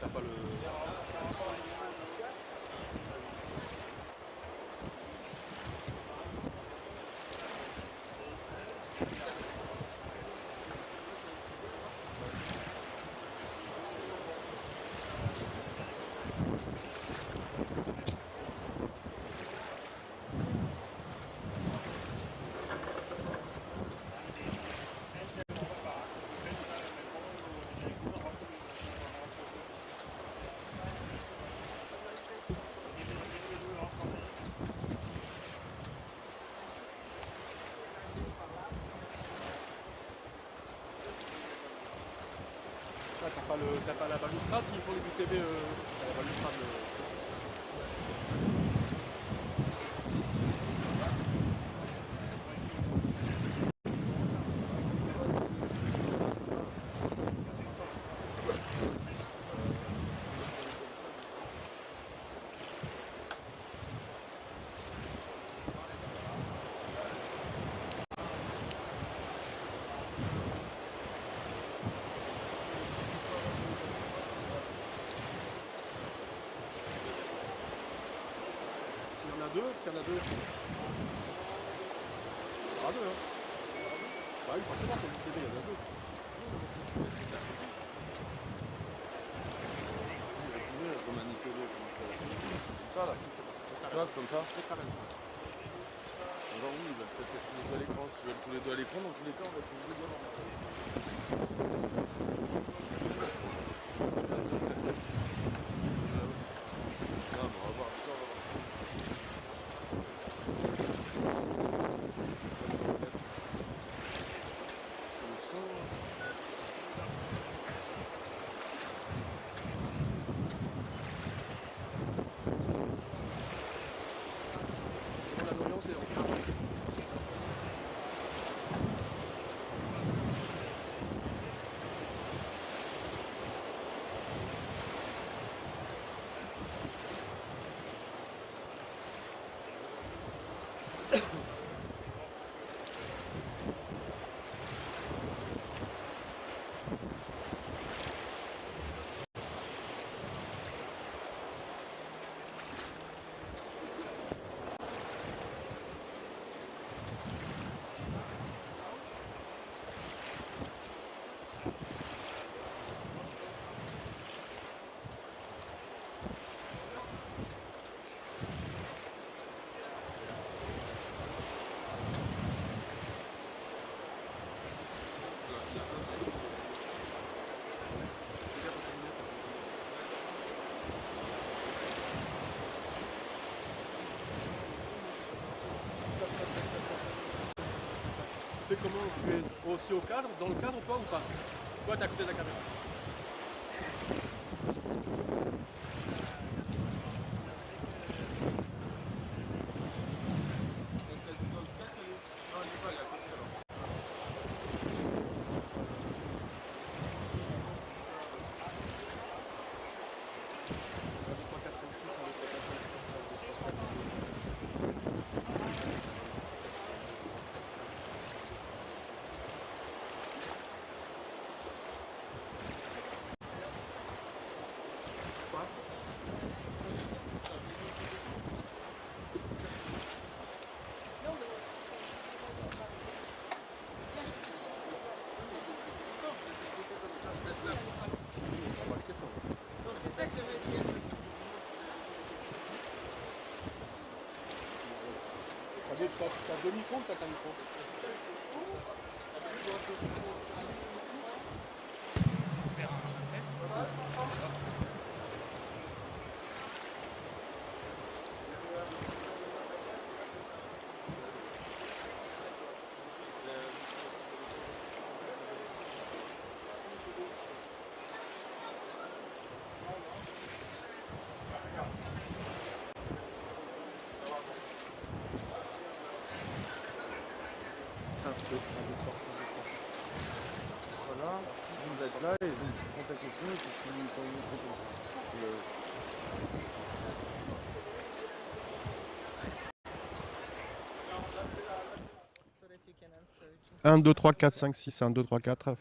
t'as pas le... T'as pas la balustrade, il faut les UTV, la balustrade. Il y en a deux. Ah, deux, hein. Bah oui, forcément, sur le UTV, il y en a deux. Comme un UTV, comme ça, là. Tu vois, comme ça. Alors oui, ils veulent peut-être être tous les deux à l'écran. Si ils veulent tous les deux à l'écran, dans tous les cas, on va être tous les deux devant. Ah, bon, on va voir. Tu fais comment? Tu es aussi au cadre, dans le cadre toi ou pas? Toi t'es à côté de la caméra. T'as deux micros ou t'as qu'un micro? Voilà, vous êtes là et vous contactez le fond et puis si quand il vous propose. 1, 2, 3, 4, 5, 6, 1, 2, 3, 4.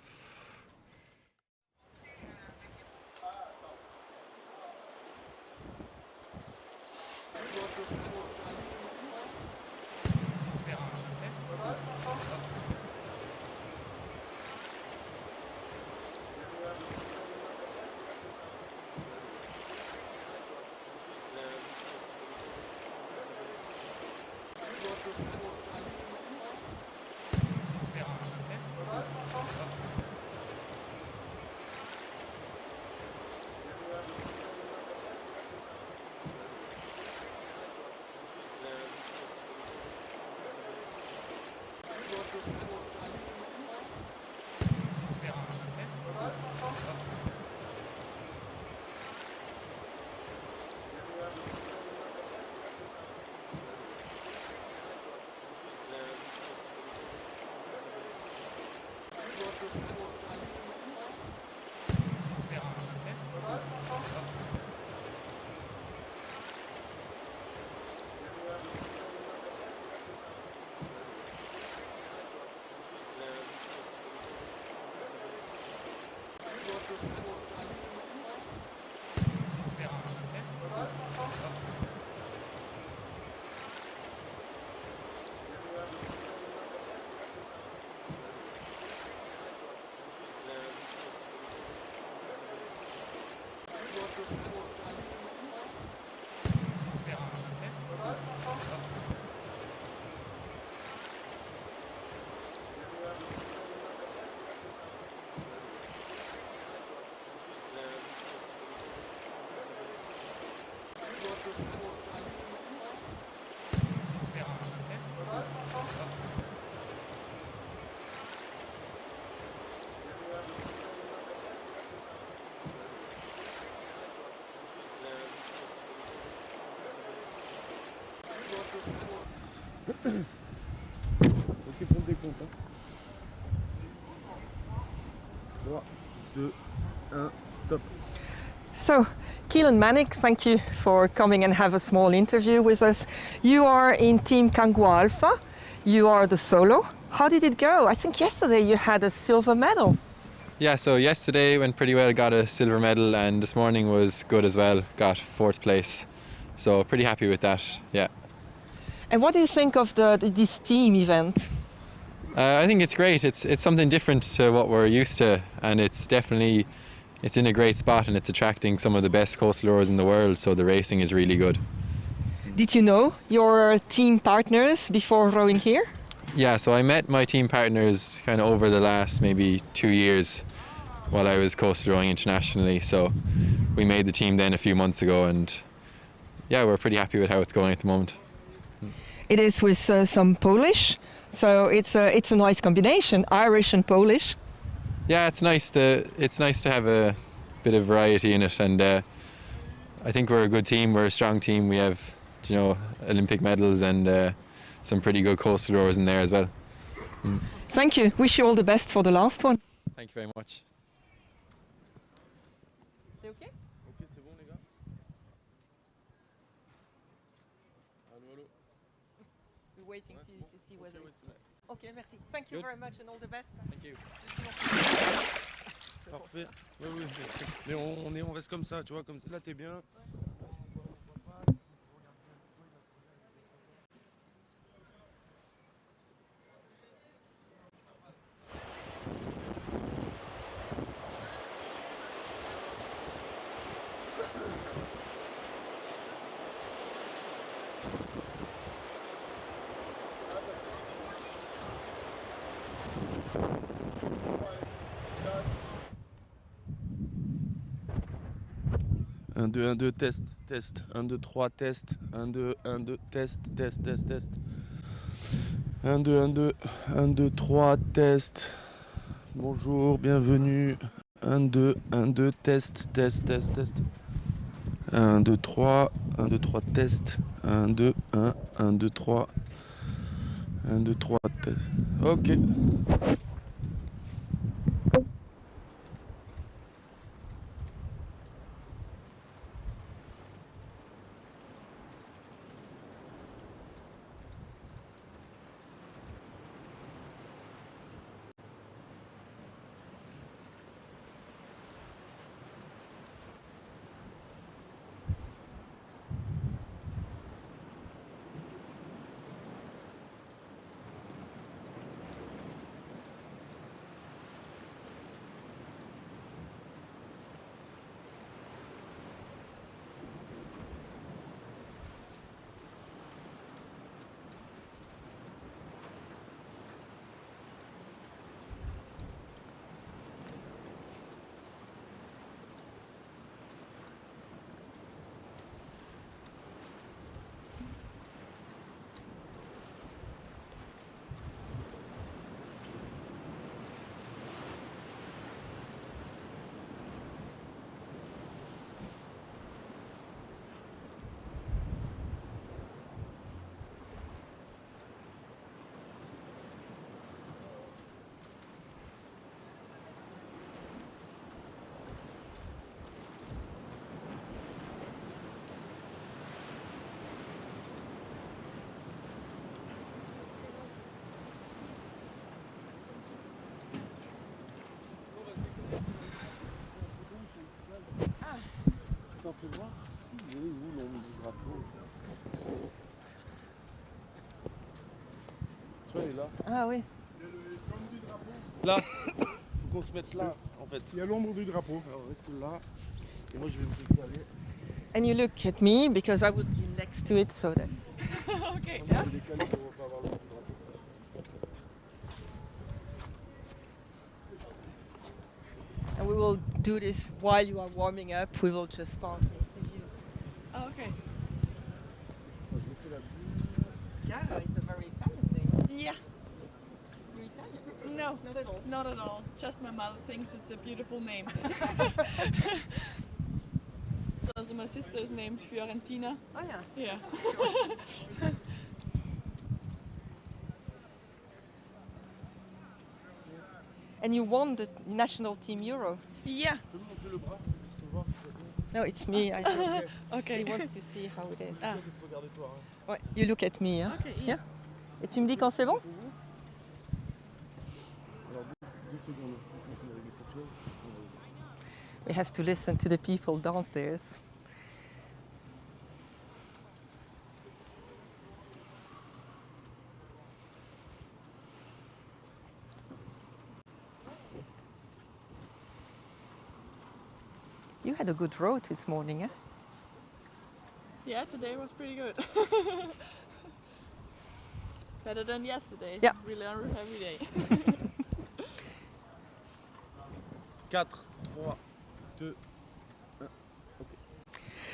Ok, prends des comptes. Hein. 3, 2, 1, top. So, Keelan Manick, thank you for coming and have a small interview with us. You are in Team Kangoo Alpha. You are the solo. How did it go? I think yesterday you had a silver medal. Yeah, so yesterday went pretty well, got a silver medal, and this morning was good as well, got 4th place. So pretty happy with that, yeah. And what do you think of this team event? I think it's great. It's something different to what we're used to, and it's in a great spot, and it's attracting some of the best coastal rowers in the world, so the racing is really good. Did you know your team partners before rowing here? Yeah, so I met my team partners kind of over the last maybe 2 years while I was coastal rowing internationally, so we made the team then a few months ago, and yeah, we're pretty happy with how it's going at the moment. It is with some Polish, so it's a nice combination, Irish and Polish. Yeah, it's nice to have a bit of variety in it, and I think we're a good team. We're a strong team. We have, Olympic medals and some pretty good coastal rowers in there as well. Thank you. Wish you all the best for the last one. Thank you very much. C'est okay? Ok, c'est bon les gars. Allô, allô. We're waiting Ouais, to c'est bon. see whether Ok, ouais, it's... c'est bon. Okay, merci. Thank you Good. very much and all the best. Thank you. Parfait. Oui, oui. Mais on reste comme ça, tu vois, comme ça. Là, t'es bien. Un, 2, 1, 2, test, test. 1, 2, 3, test. 1, 2, 1, 2, test, test, test, test. 1, 2, 1, 2, 1, 2, 3, test. Bonjour, bienvenue. 1, 2, 1, 2, test, test, test, test. 1, 2, 3, 1, 2, 3, test. 1, 2, 1, 1, 2, 3. 1, 2, 3, test. Ok. T'en fais voir? Oui, où l'on met du drapeau? Tu vois, elle est là. Ah oui. Là, faut qu'on se mette là, en fait. Il y a l'ombre du drapeau. Alors, reste là. Et moi, je vais me décaler. And you look at me because I would be next to it, so that's... Okay. Je vais me décaler pour pas avoir l'ombre du drapeau. And we will do this while you are warming up. We will just pass the interviews. Oh, okay. Chiara is a very Italian name. Yeah. You're Italian? No, Not at all. not at all. Just my mother thinks it's a beautiful name. So my sister is named Fiorentina. Oh yeah. Yeah. And you won the national team Euro. Yeah. No, it's me. Okay. He wants to see how it is. Ah. Ouais, you look at me. Hein? Okay, yeah. Yeah? Et tu me dis quand c'est bon? We have to listen to the people downstairs. You had a good road this morning, eh? Yeah, today was pretty good. Better than yesterday. Yeah. We learn every day. 4, 3, 2.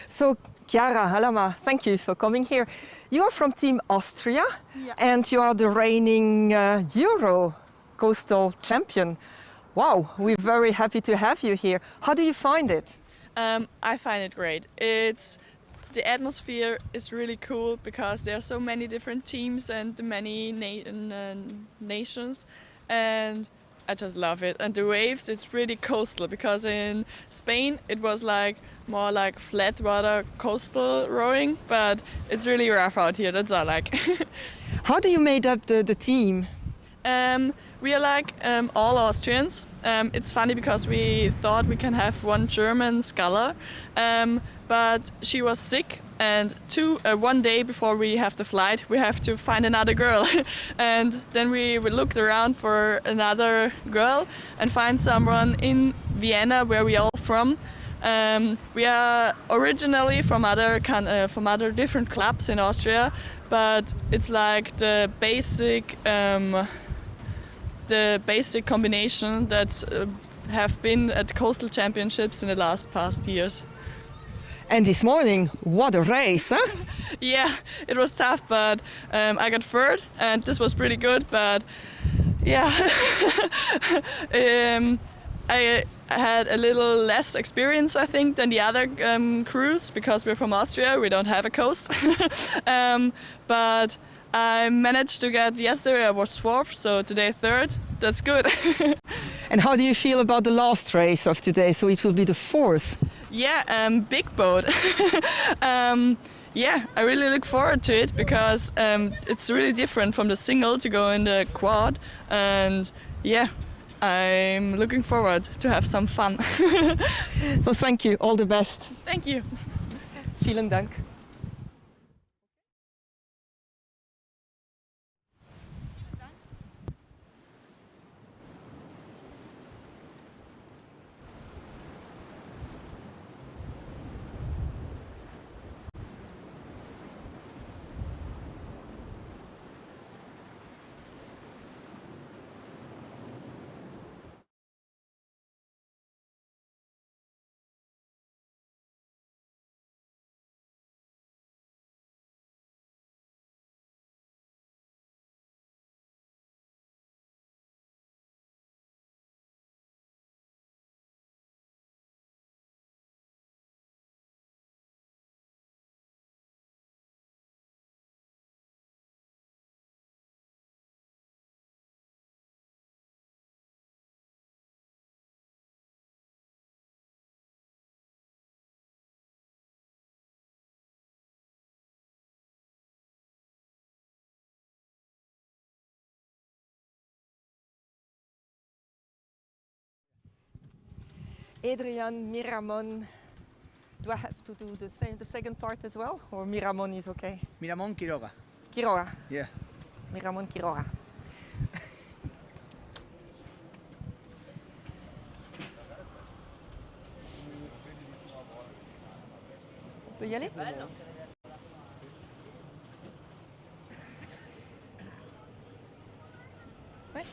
So, Chiara Halama, thank you for coming here. You are from Team Austria Yeah. and you are the reigning Euro coastal champion. Wow, we're very happy to have you here. How do you find it? I find it great. The atmosphere is really cool because there are so many different teams and many nations, and I just love it. And the waves, it's really coastal because in Spain it was like more like flat water coastal rowing, but it's really rough out here. That's all I like. How do you made up the team? We are like all Austrians. It's funny because we thought we can have one German scholar, but she was sick, and one day before we have the flight, we have to find another girl. And then we looked around for another girl and find someone in Vienna, where we all from. We are originally from other different clubs in Austria, but it's like the basic combination that have been at coastal championships in the past years. And this morning, what a race, huh? Yeah, it was tough, but I got third, and this was pretty good. But yeah, I had a little less experience, I think, than the other crews because we're from Austria. We don't have a coast, but I managed to get yesterday. I was fourth, so today third. That's good. And how do you feel about the last race of today? So it will be the fourth. Yeah, big boat. Yeah, I really look forward to it because it's really different from the single to go in the quad, and yeah, I'm looking forward to have some fun. So thank you, all the best. Thank you. Vielen Dank. Adrian, Miramon, do I have to do the second part as well? Or Miramon is okay? Miramon Quiroga. Quiroga. Yeah. Miramon Quiroga. On peut y aller? Ouais.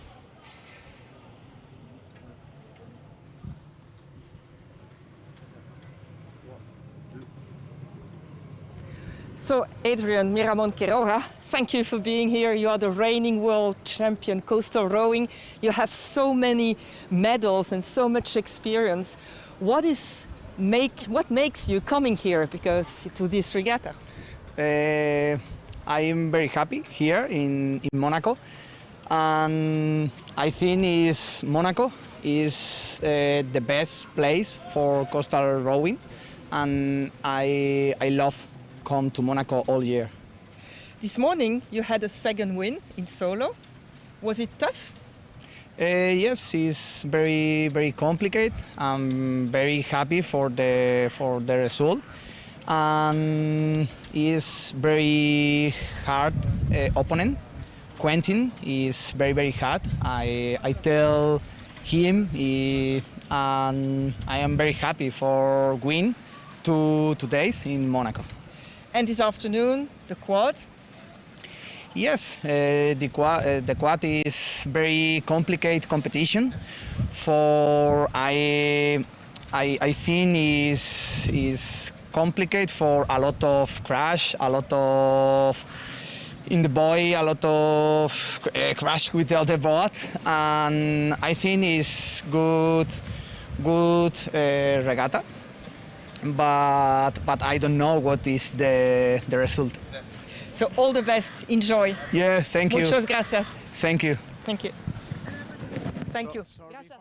So, Adrian, Miramon Quiroga, thank you for being here. You are the reigning world champion coastal rowing. You have so many medals and so much experience. What makes you coming here to this regatta? I am very happy here in Monaco, and I think is Monaco is the best place for coastal rowing, and I love come to Monaco all year. This morning you had a second win in solo. Was it tough? Yes, it's very complicated. I'm very happy for the result, and it's very hard opponent. Quentin is very hard. I tell him, and I am very happy for win 2 days in Monaco. And this afternoon, the quad. Yes, the quad is very complicated competition. For I think is complicated for a lot of crash, a lot of in the buoy, a lot of crash with the other boat, and I think it's good regatta. But I don't know what is the result. So all the best. Enjoy. Yeah, thank you. Muchas gracias. Thank you. Thank you. Thank you. Gracias.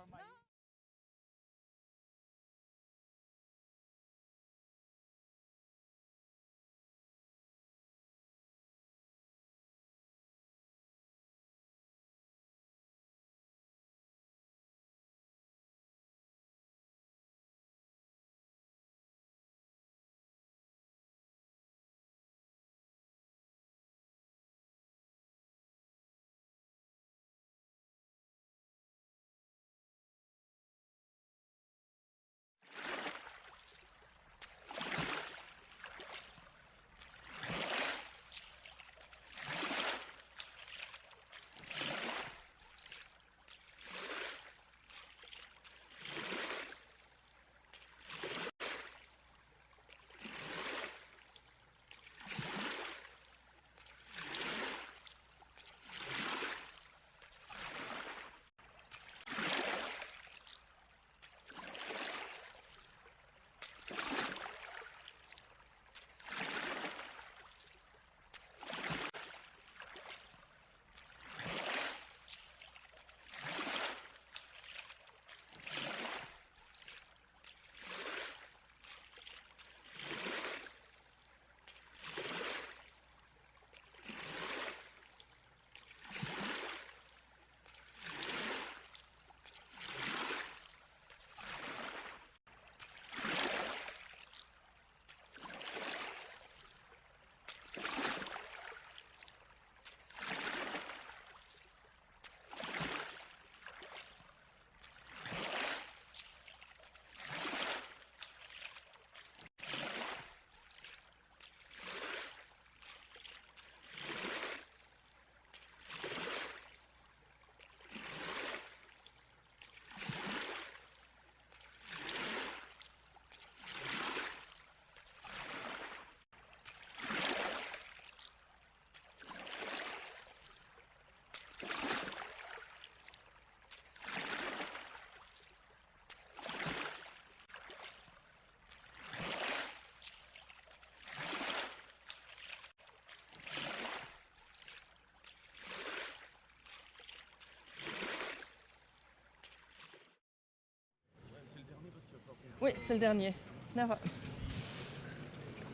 Oui, c'est le dernier. Nava.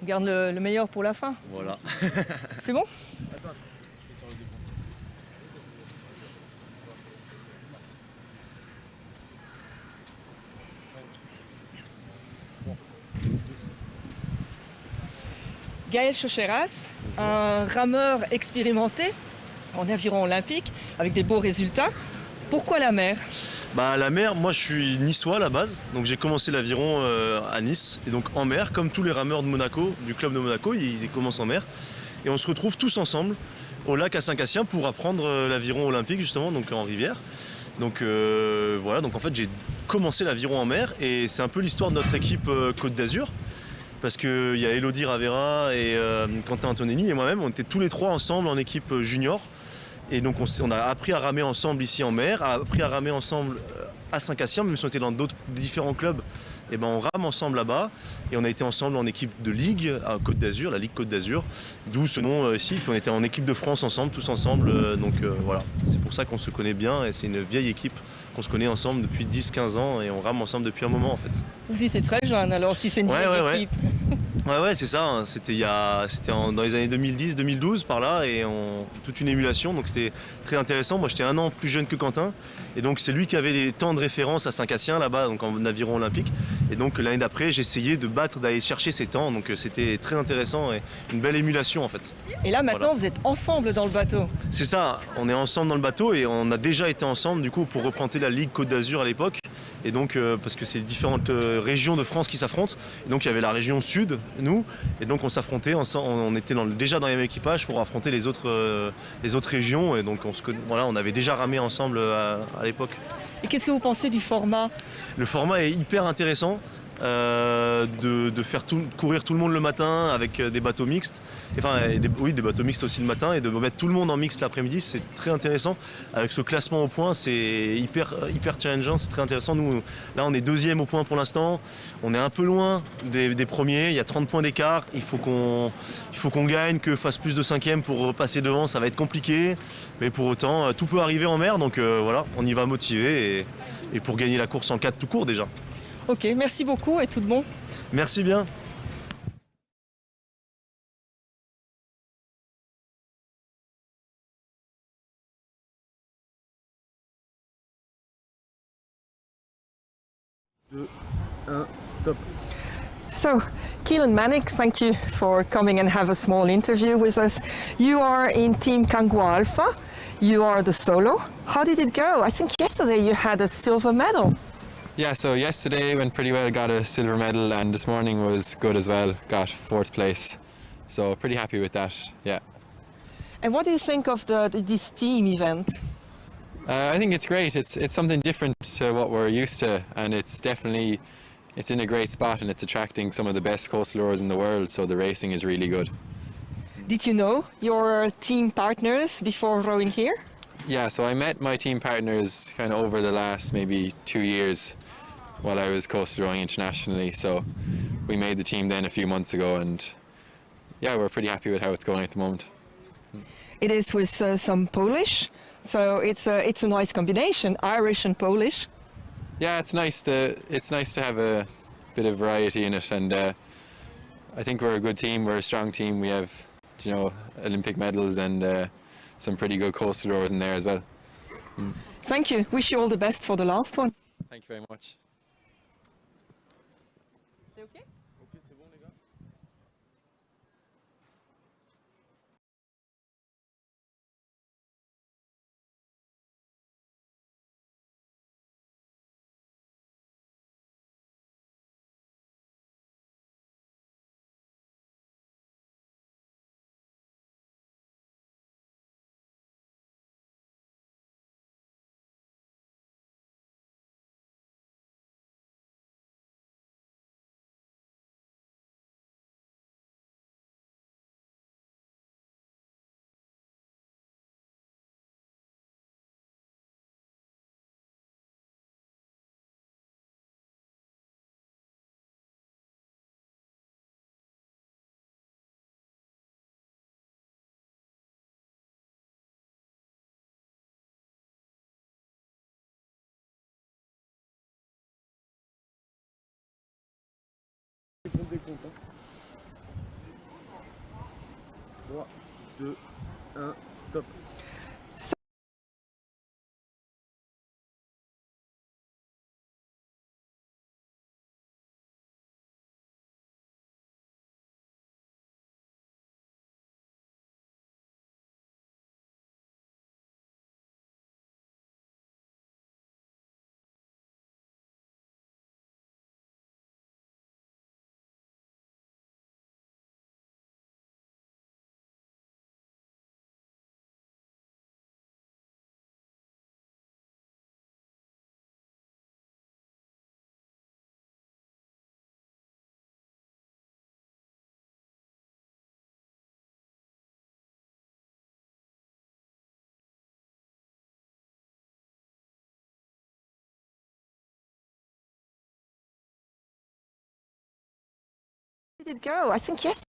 On garde le meilleur pour la fin. Voilà. C'est bon? Gaël Chocheras, un rameur expérimenté en aviron olympique avec des beaux résultats. Pourquoi la mer? Bah, la mer, moi je suis niçois à la base, donc j'ai commencé l'aviron à Nice, et donc en mer, comme tous les rameurs de Monaco, du club de Monaco, ils commencent en mer. Et on se retrouve tous ensemble au lac à Saint-Cassien pour apprendre l'aviron olympique justement, donc en rivière. Donc voilà, donc en fait j'ai commencé l'aviron en mer, et c'est un peu l'histoire de notre équipe Côte d'Azur. Parce qu'il y a Elodie Ravera et Quentin Antonelli et moi-même, on était tous les trois ensemble en équipe junior. Et donc on a appris à ramer ensemble ici en mer, a appris à ramer ensemble à Saint-Cassien, même si on était dans d'autres différents clubs et ben on rame ensemble là-bas et on a été ensemble en équipe de ligue à Côte d'Azur, la Ligue Côte d'Azur, d'où ce nom ici, qu'on était en équipe de France ensemble, tous ensemble, voilà, c'est pour ça qu'on se connaît bien et c'est une vieille équipe qu'on se connaît ensemble depuis 10-15 ans et on rame ensemble depuis un moment en fait. Vous étiez très jeune alors, si c'est une vieille équipe. Ouais, c'est ça, hein. C'était dans les années 2010-2012 par là et toute une émulation, donc c'était très intéressant. Moi j'étais un an plus jeune que Quentin et donc c'est lui qui avait les temps de référence à Saint-Cassien là-bas, donc en aviron olympique. Et donc l'année d'après j'essayais d'aller chercher ces temps, donc c'était très intéressant et une belle émulation en fait. Et là maintenant vous êtes ensemble dans le bateau. C'est ça, on est ensemble dans le bateau et on a déjà été ensemble du coup pour représenter la Ligue Côte d'Azur à l'époque. Et donc parce que c'est différentes régions de France qui s'affrontent. Et donc il y avait la région sud, nous, et donc on s'affrontait ensemble, on était déjà dans le même équipage pour affronter les autres régions. Et donc on avait déjà ramé ensemble à l'époque. Et qu'est-ce que vous pensez du format? Le format est hyper intéressant. De faire courir tout le monde le matin avec des bateaux mixtes, des bateaux mixtes aussi le matin et de mettre tout le monde en mixte l'après-midi, c'est très intéressant. Avec ce classement au point, c'est hyper challengeant, c'est très intéressant. Nous, là, on est deuxième au point pour l'instant, on est un peu loin des premiers, il y a 30 points d'écart, il faut qu'on gagne, que fasse plus de cinquième pour passer devant, ça va être compliqué, mais pour autant, tout peut arriver en mer, donc voilà, on y va motivé et pour gagner la course en 4 tout court déjà. Ok, merci beaucoup et tout de bon. Merci bien. Top. So, Keelan Manick, thank you for coming and have a small interview with us. You are in Team Kangwa Alpha. You are the solo. How did it go? I think yesterday you had a silver medal. Yeah, so yesterday went pretty well, got a silver medal, and this morning was good as well, got 4th place. So pretty happy with that, yeah. And what do you think of this team event? I think it's great. It's something different to what we're used to, and it's in a great spot, and it's attracting some of the best coastal rowers in the world, so the racing is really good. Did you know your team partners before rowing here? Yeah, so I met my team partners kind of over the last maybe 2 years while I was coastal rowing internationally, so we made the team then a few months ago, and yeah, we're pretty happy with how it's going at the moment. It is with some Polish, so it's a nice combination, Irish and Polish. Yeah, it's nice to have a bit of variety in it, and I think we're a good team, we're a strong team, we have, Olympic medals and some pretty good coastal rowers in there as well. Thank you, wish you all the best for the last one. Thank you very much. Des comptes, 3, 2, 1, top. Did it go? I think yes.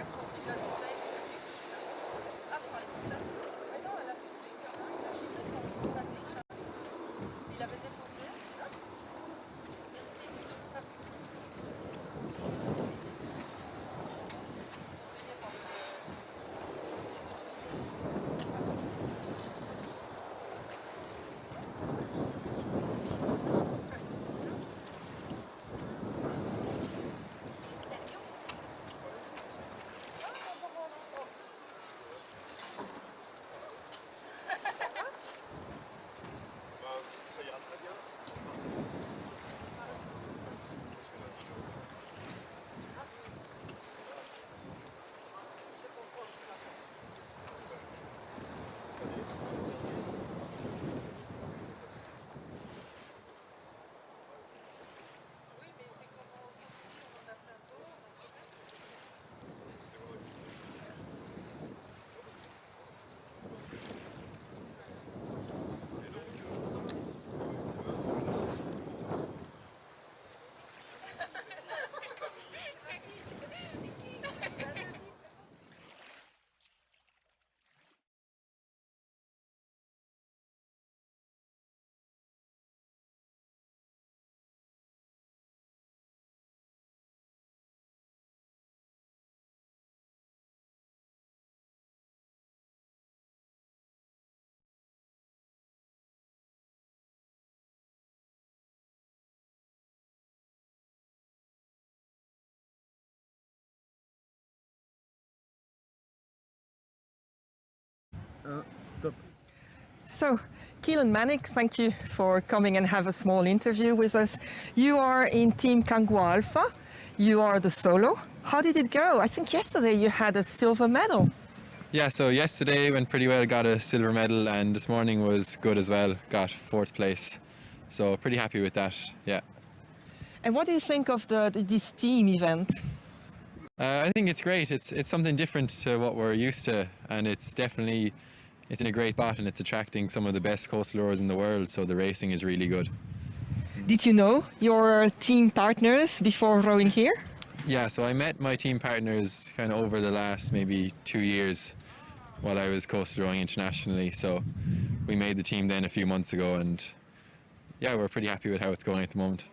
careful because it makes a huge upright. I know elle a fait ses examens, elle a acheté son papier chaque. Il avait déposé. Parce que ils sont payés par So, Keelan Manick, thank you for coming and have a small interview with us. You are in Team Kangwa Alpha. You are the solo. How did it go? I think yesterday you had a silver medal. Yeah, so yesterday went pretty well, got a silver medal, and this morning was good as well, got 4th place. So pretty happy with that, yeah. And what do you think of this team event? I think it's great. It's something different to what we're used to, and it's in a great spot, and it's attracting some of the best coastal rowers in the world, so the racing is really good. Did you know your team partners before rowing here? Yeah, so I met my team partners kind of over the last maybe 2 years while I was coastal rowing internationally, so we made the team then a few months ago, and yeah, we're pretty happy with how it's going at the moment.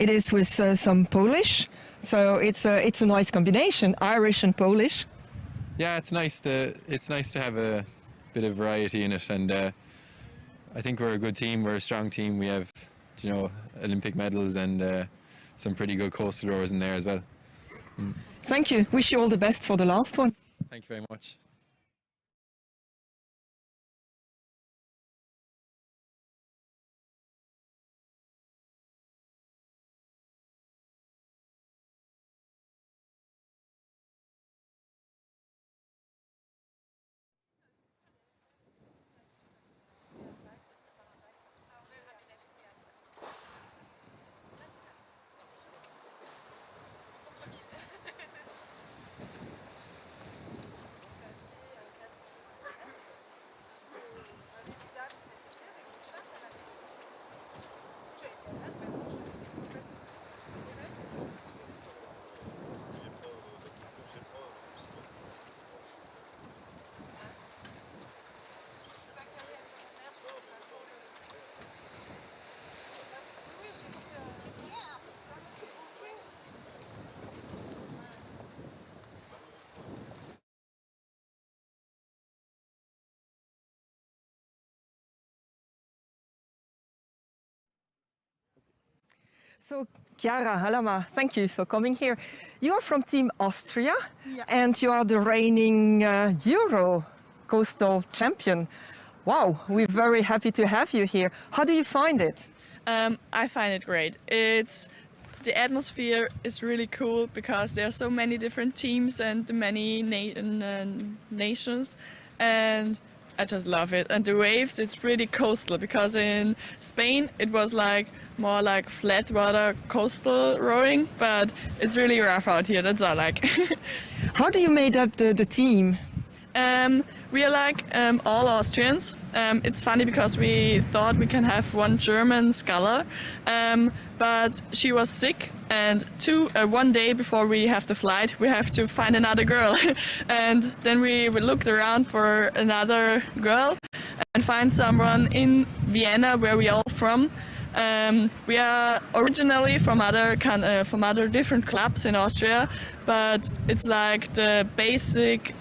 It is with some Polish, so it's a nice combination, Irish and Polish. Yeah, it's nice to have a bit of variety in it, and I think we're a good team. We're a strong team. We have, Olympic medals and some pretty good coastal rowers in there as well. Thank you. Wish you all the best for the last one. Thank you very much. So, Chiara Halama, thank you for coming here. You are from Team Austria, Yeah. and you are the reigning Euro coastal champion. Wow, we're very happy to have you here. How do you find it? I find it great. The atmosphere is really cool because there are so many different teams and many nations, and I just love it. And the waves, it's really coastal because in Spain it was more like flat water coastal rowing, but it's really rough out here. That's all I like. How do you made up the team? We are like all Austrians. It's funny because we thought we can have one German scholar, but she was sick, and one day before we have the flight, we have to find another girl. And then we looked around for another girl and find someone in Vienna, where we are all from. We are originally from other different clubs in Austria, but it's like the basic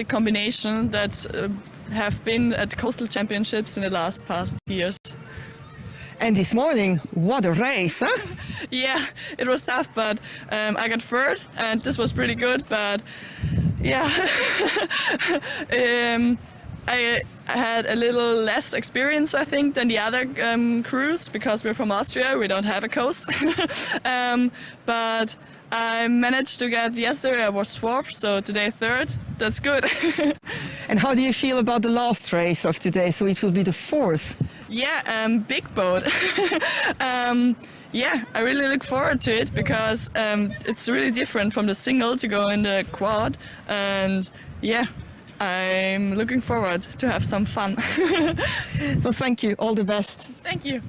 combination that have been at coastal championships in the past years. And this morning, what a race, huh? Yeah, it was tough, but I got third, and this was pretty good. But yeah, I had a little less experience, I think, than the other crews, because we're from Austria, we don't have a coast. But I managed to get, yesterday I was fourth, so today third. That's good. And how do you feel about the last race of today? So it will be the fourth. Yeah, big boat. Yeah, I really look forward to it because it's really different from the single to go in the quad. And yeah, I'm looking forward to have some fun. So thank you, all the best. Thank you.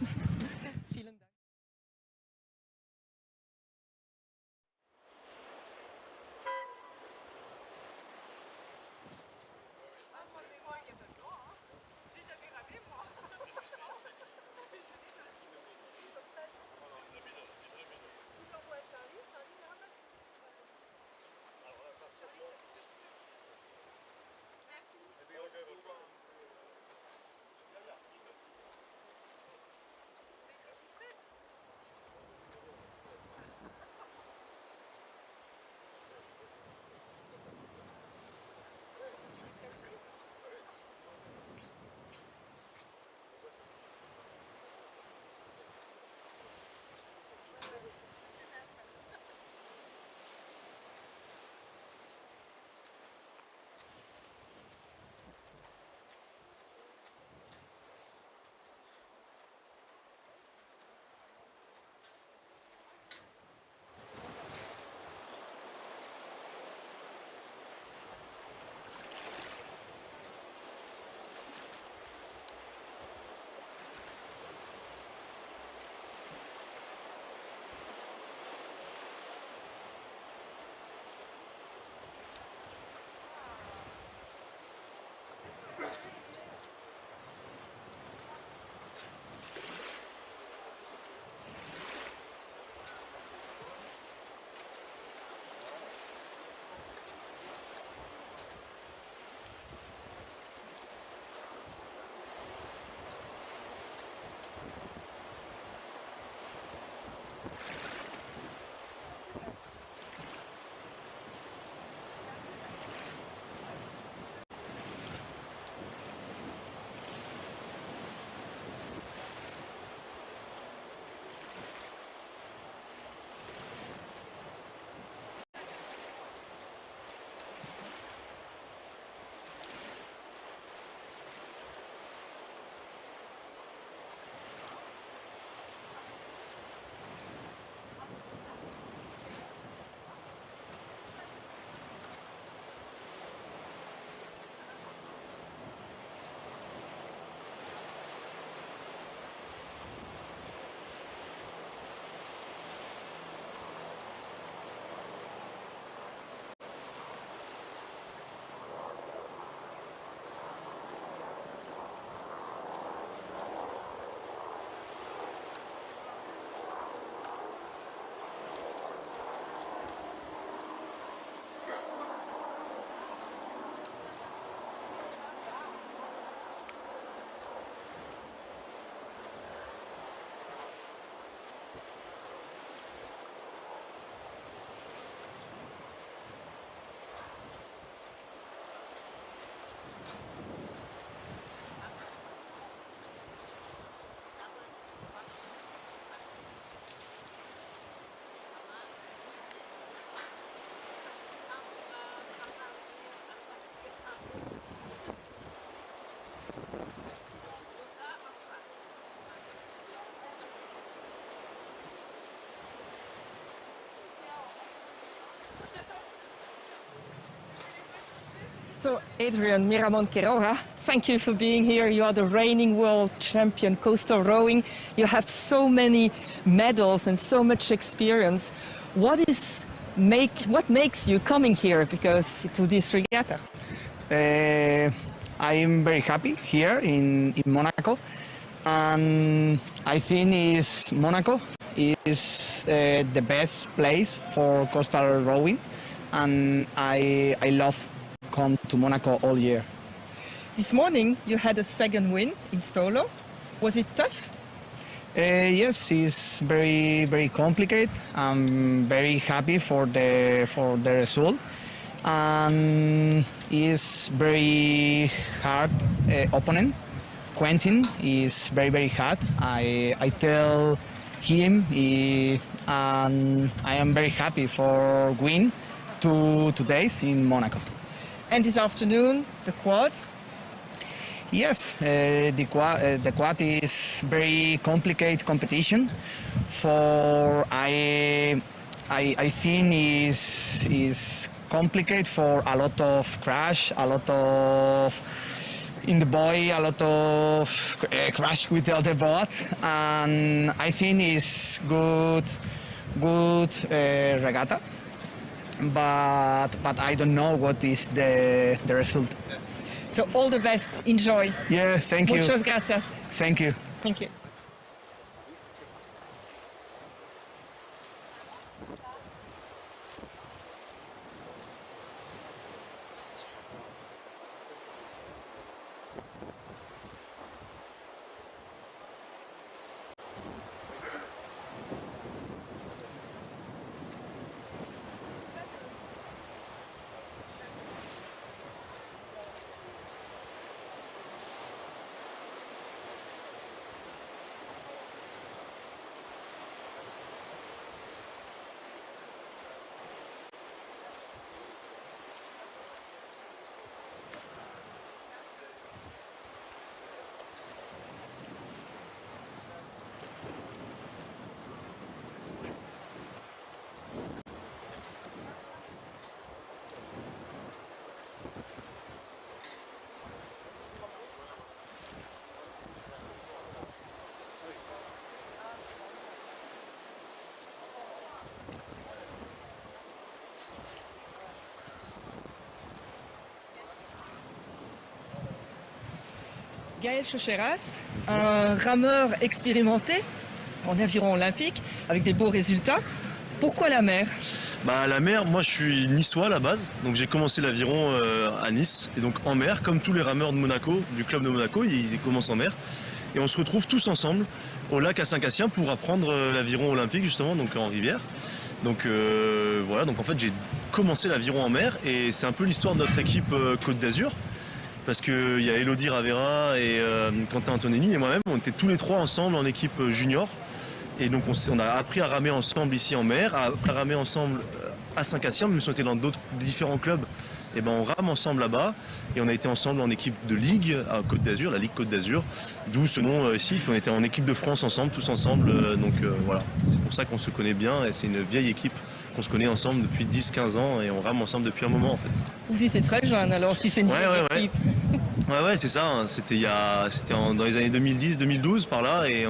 So, Adrian Miramon Quiroga, thank you for being here. You are the reigning world champion coastal rowing. You have so many medals and so much experience. What makes you coming here to this regatta? I'm very happy here in Monaco, and I think Monaco is the best place for coastal rowing, and I love come to Monaco all year. This morning you had a second win in solo. Was it tough? Yes, it's very complicated. I'm very happy for the result, and it's very hard opponent. Quentin is very hard. I tell him, and I am very happy for win 2 days in Monaco. And this afternoon, the quad? Yes, the quad is very complicated competition. For I think is complicated for a lot of crash, a lot of in the buoy, a lot of crash with the other boat, and I think it's good regatta. But I don't know what is the result. So all the best. Enjoy. Yeah, thank you. Muchas gracias. Thank you. Thank you. Gaël Chocheras, un rameur expérimenté en aviron olympique avec des beaux résultats. Pourquoi la mer? La mer, moi je suis niçois à la base, donc j'ai commencé l'aviron à Nice, et donc en mer, comme tous les rameurs de Monaco, du club de Monaco, ils commencent en mer. Et on se retrouve tous ensemble au lac à Saint-Cassien pour apprendre l'aviron olympique justement, donc en rivière. Donc voilà, donc en fait j'ai commencé l'aviron en mer, et c'est un peu l'histoire de notre équipe Côte d'Azur. Parce qu'il y a Elodie Ravera et Quentin Antonelli et moi-même, on était tous les trois ensemble en équipe junior. Et donc on a appris à ramer ensemble ici en mer, à ramer ensemble à Saint-Cassien, même si on était dans d'autres différents clubs. Et on rame ensemble là-bas, et on a été ensemble en équipe de ligue à Côte d'Azur, la Ligue Côte d'Azur, d'où ce nom ici, qu'on était en équipe de France ensemble, tous ensemble. Donc voilà, c'est pour ça qu'on se connaît bien, et c'est une vieille équipe qu'on se connaît ensemble depuis 10-15 ans, et on rame ensemble depuis un moment en fait. Vous étiez très jeune alors, si c'est une vieille équipe. Ouais, c'est ça, hein. C'était dans les années 2010-2012 par là, et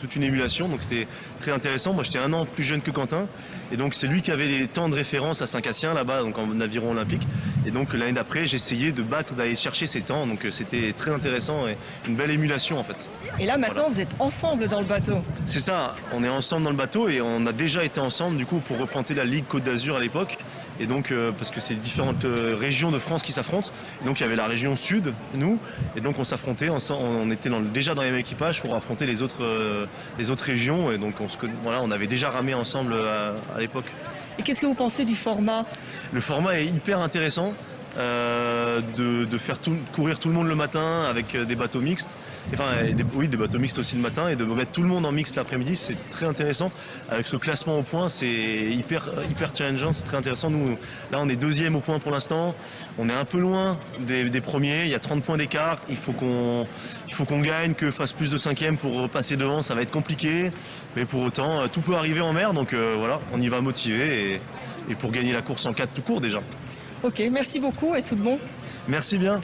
toute une émulation, donc c'était très intéressant. Moi j'étais un an plus jeune que Quentin, et donc c'est lui qui avait les temps de référence à Saint-Cassien là-bas, donc en aviron olympique. Et donc l'année d'après j'essayais d'aller chercher ces temps, donc c'était très intéressant et une belle émulation en fait. Et là maintenant vous êtes ensemble dans le bateau. C'est ça, on est ensemble dans le bateau, et on a déjà été ensemble du coup pour représenter la Ligue Côte d'Azur à l'époque. Et donc, parce que c'est différentes régions de France qui s'affrontent. Donc, il y avait la région sud, nous, et donc on s'affrontait. On était déjà dans les mêmes équipages pour affronter les autres régions. Et donc, on avait déjà ramé ensemble à l'époque. Et qu'est-ce que vous pensez du format? Le format est hyper intéressant. De faire courir tout le monde le matin avec des bateaux mixtes. Enfin, des bateaux mixtes aussi le matin, et de mettre tout le monde en mixte l'après-midi, c'est très intéressant. Avec ce classement au point, c'est hyper challengeant, c'est très intéressant. Nous, là, on est deuxième au point pour l'instant. On est un peu loin des premiers. Il y a 30 points d'écart. Il faut qu'on gagne, que fasse plus de cinquième pour passer devant. Ça va être compliqué, mais pour autant, tout peut arriver en mer. Donc voilà, on y va motivé, et pour gagner la course en 4 tout court déjà. Ok, merci beaucoup et tout de bon. Merci bien.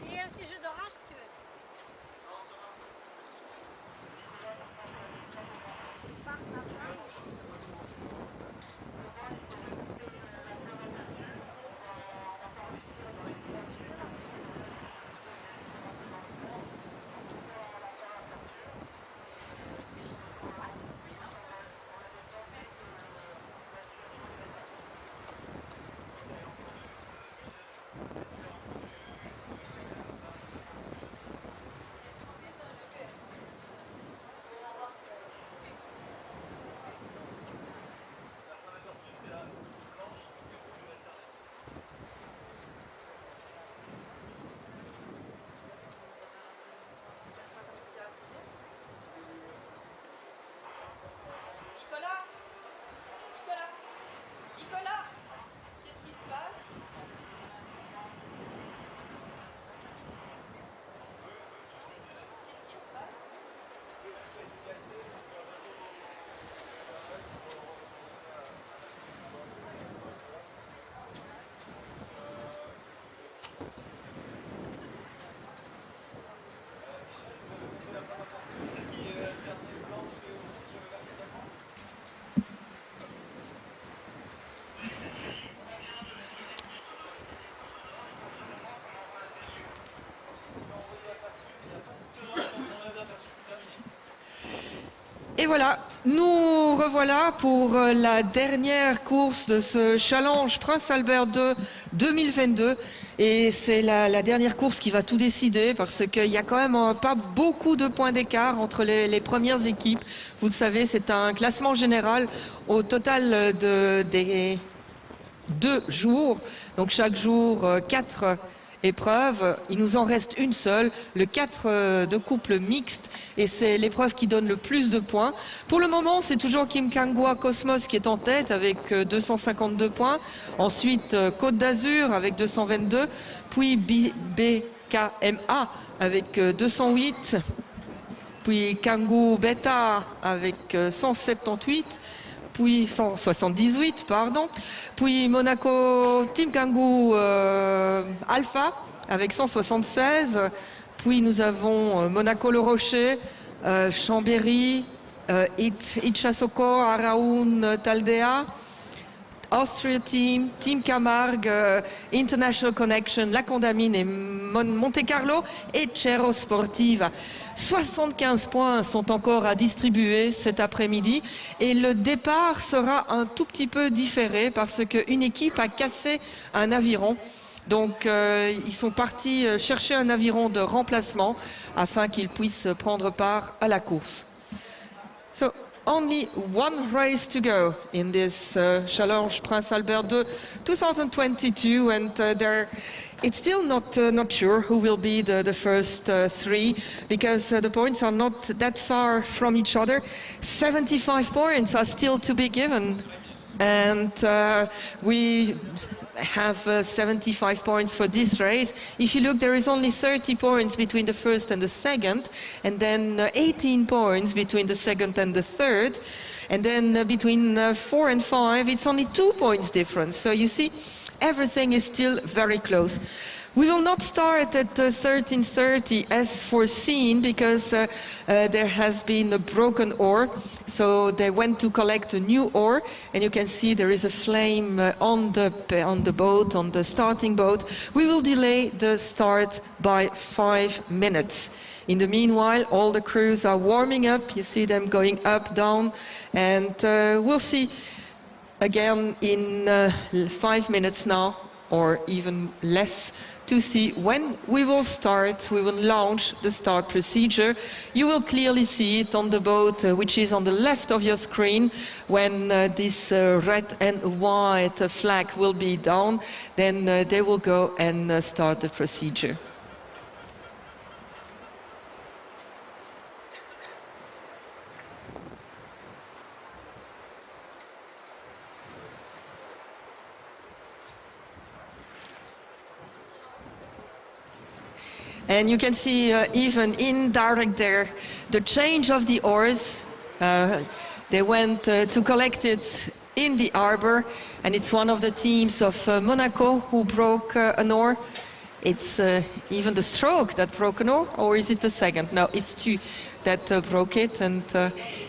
Il y a aussi jus d'orange si tu veux. Et voilà, nous revoilà pour la dernière course de ce Challenge Prince Albert II 2022. Et c'est la dernière course qui va tout décider parce qu'il y a quand même pas beaucoup de points d'écart entre les premières équipes. Vous le savez, c'est un classement général au total des 2 jours. Donc chaque jour, 4 épreuve. Il nous en reste une seule, le 4 de couple mixte, et c'est l'épreuve qui donne le plus de points. Pour le moment, c'est toujours Kim Kangwa Cosmos qui est en tête avec 252 points. Ensuite, Côte d'Azur avec 222, puis BKMA avec 208, puis Kangoo Beta avec 178, puis 178, pardon, puis Monaco Team Kangoo Alpha avec 176, puis nous avons Monaco Le Rocher, Chambéry, Itchasoko, Araoun, Taldea, Austria Team, Team Camargue, International Connection, La Condamine et Monte Carlo et Cerro Sportiva. 75 points sont encore à distribuer cet après-midi et le départ sera un tout petit peu différé parce qu'une équipe a cassé un aviron. Donc ils sont partis chercher un aviron de remplacement afin qu'ils puissent prendre part à la course. So, only one race to go in this Challenge Prince Albert II 2022, and it's still not sure who will be the first three, because the points are not that far from each other. 75 points are still to be given, and we have 75 points for this race. If you look, there is only 30 points between the first and the second, and then 18 points between the second and the third, and then between 4 and 5, it's only 2 points difference. So you see, everything is still very close. We will not start at 13:30 as foreseen, because there has been a broken oar. So they went to collect a new oar, and you can see there is a flame on the boat, on the starting boat. We will delay the start by 5 minutes. In the meanwhile, all the crews are warming up. You see them going up, down, and we'll see again in 5 minutes now, or even less, to see when we will start. We will launch the start procedure. You will clearly see it on the boat, which is on the left of your screen. When this red and white flag will be down, then they will go and start the procedure. And you can see even indirect there, the change of the oars. They went to collect it in the harbor, and it's one of the teams of Monaco who broke an oar. It's even the stroke that broke an oar, or is it the second? No, it's two that broke it, and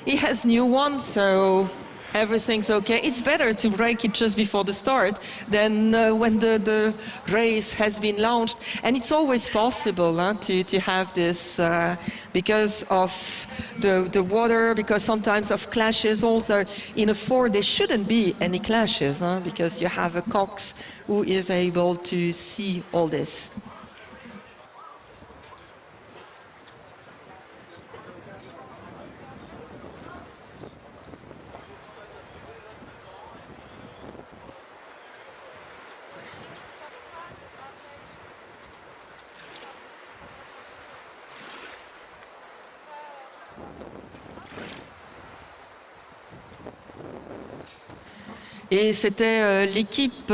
he has new one, so everything's okay. It's better to break it just before the start than when the race has been launched. And it's always possible to have this because of the water, because sometimes of clashes. Also, in a Ford, there shouldn't be any clashes because you have a cox who is able to see all this. Et c'était l'équipe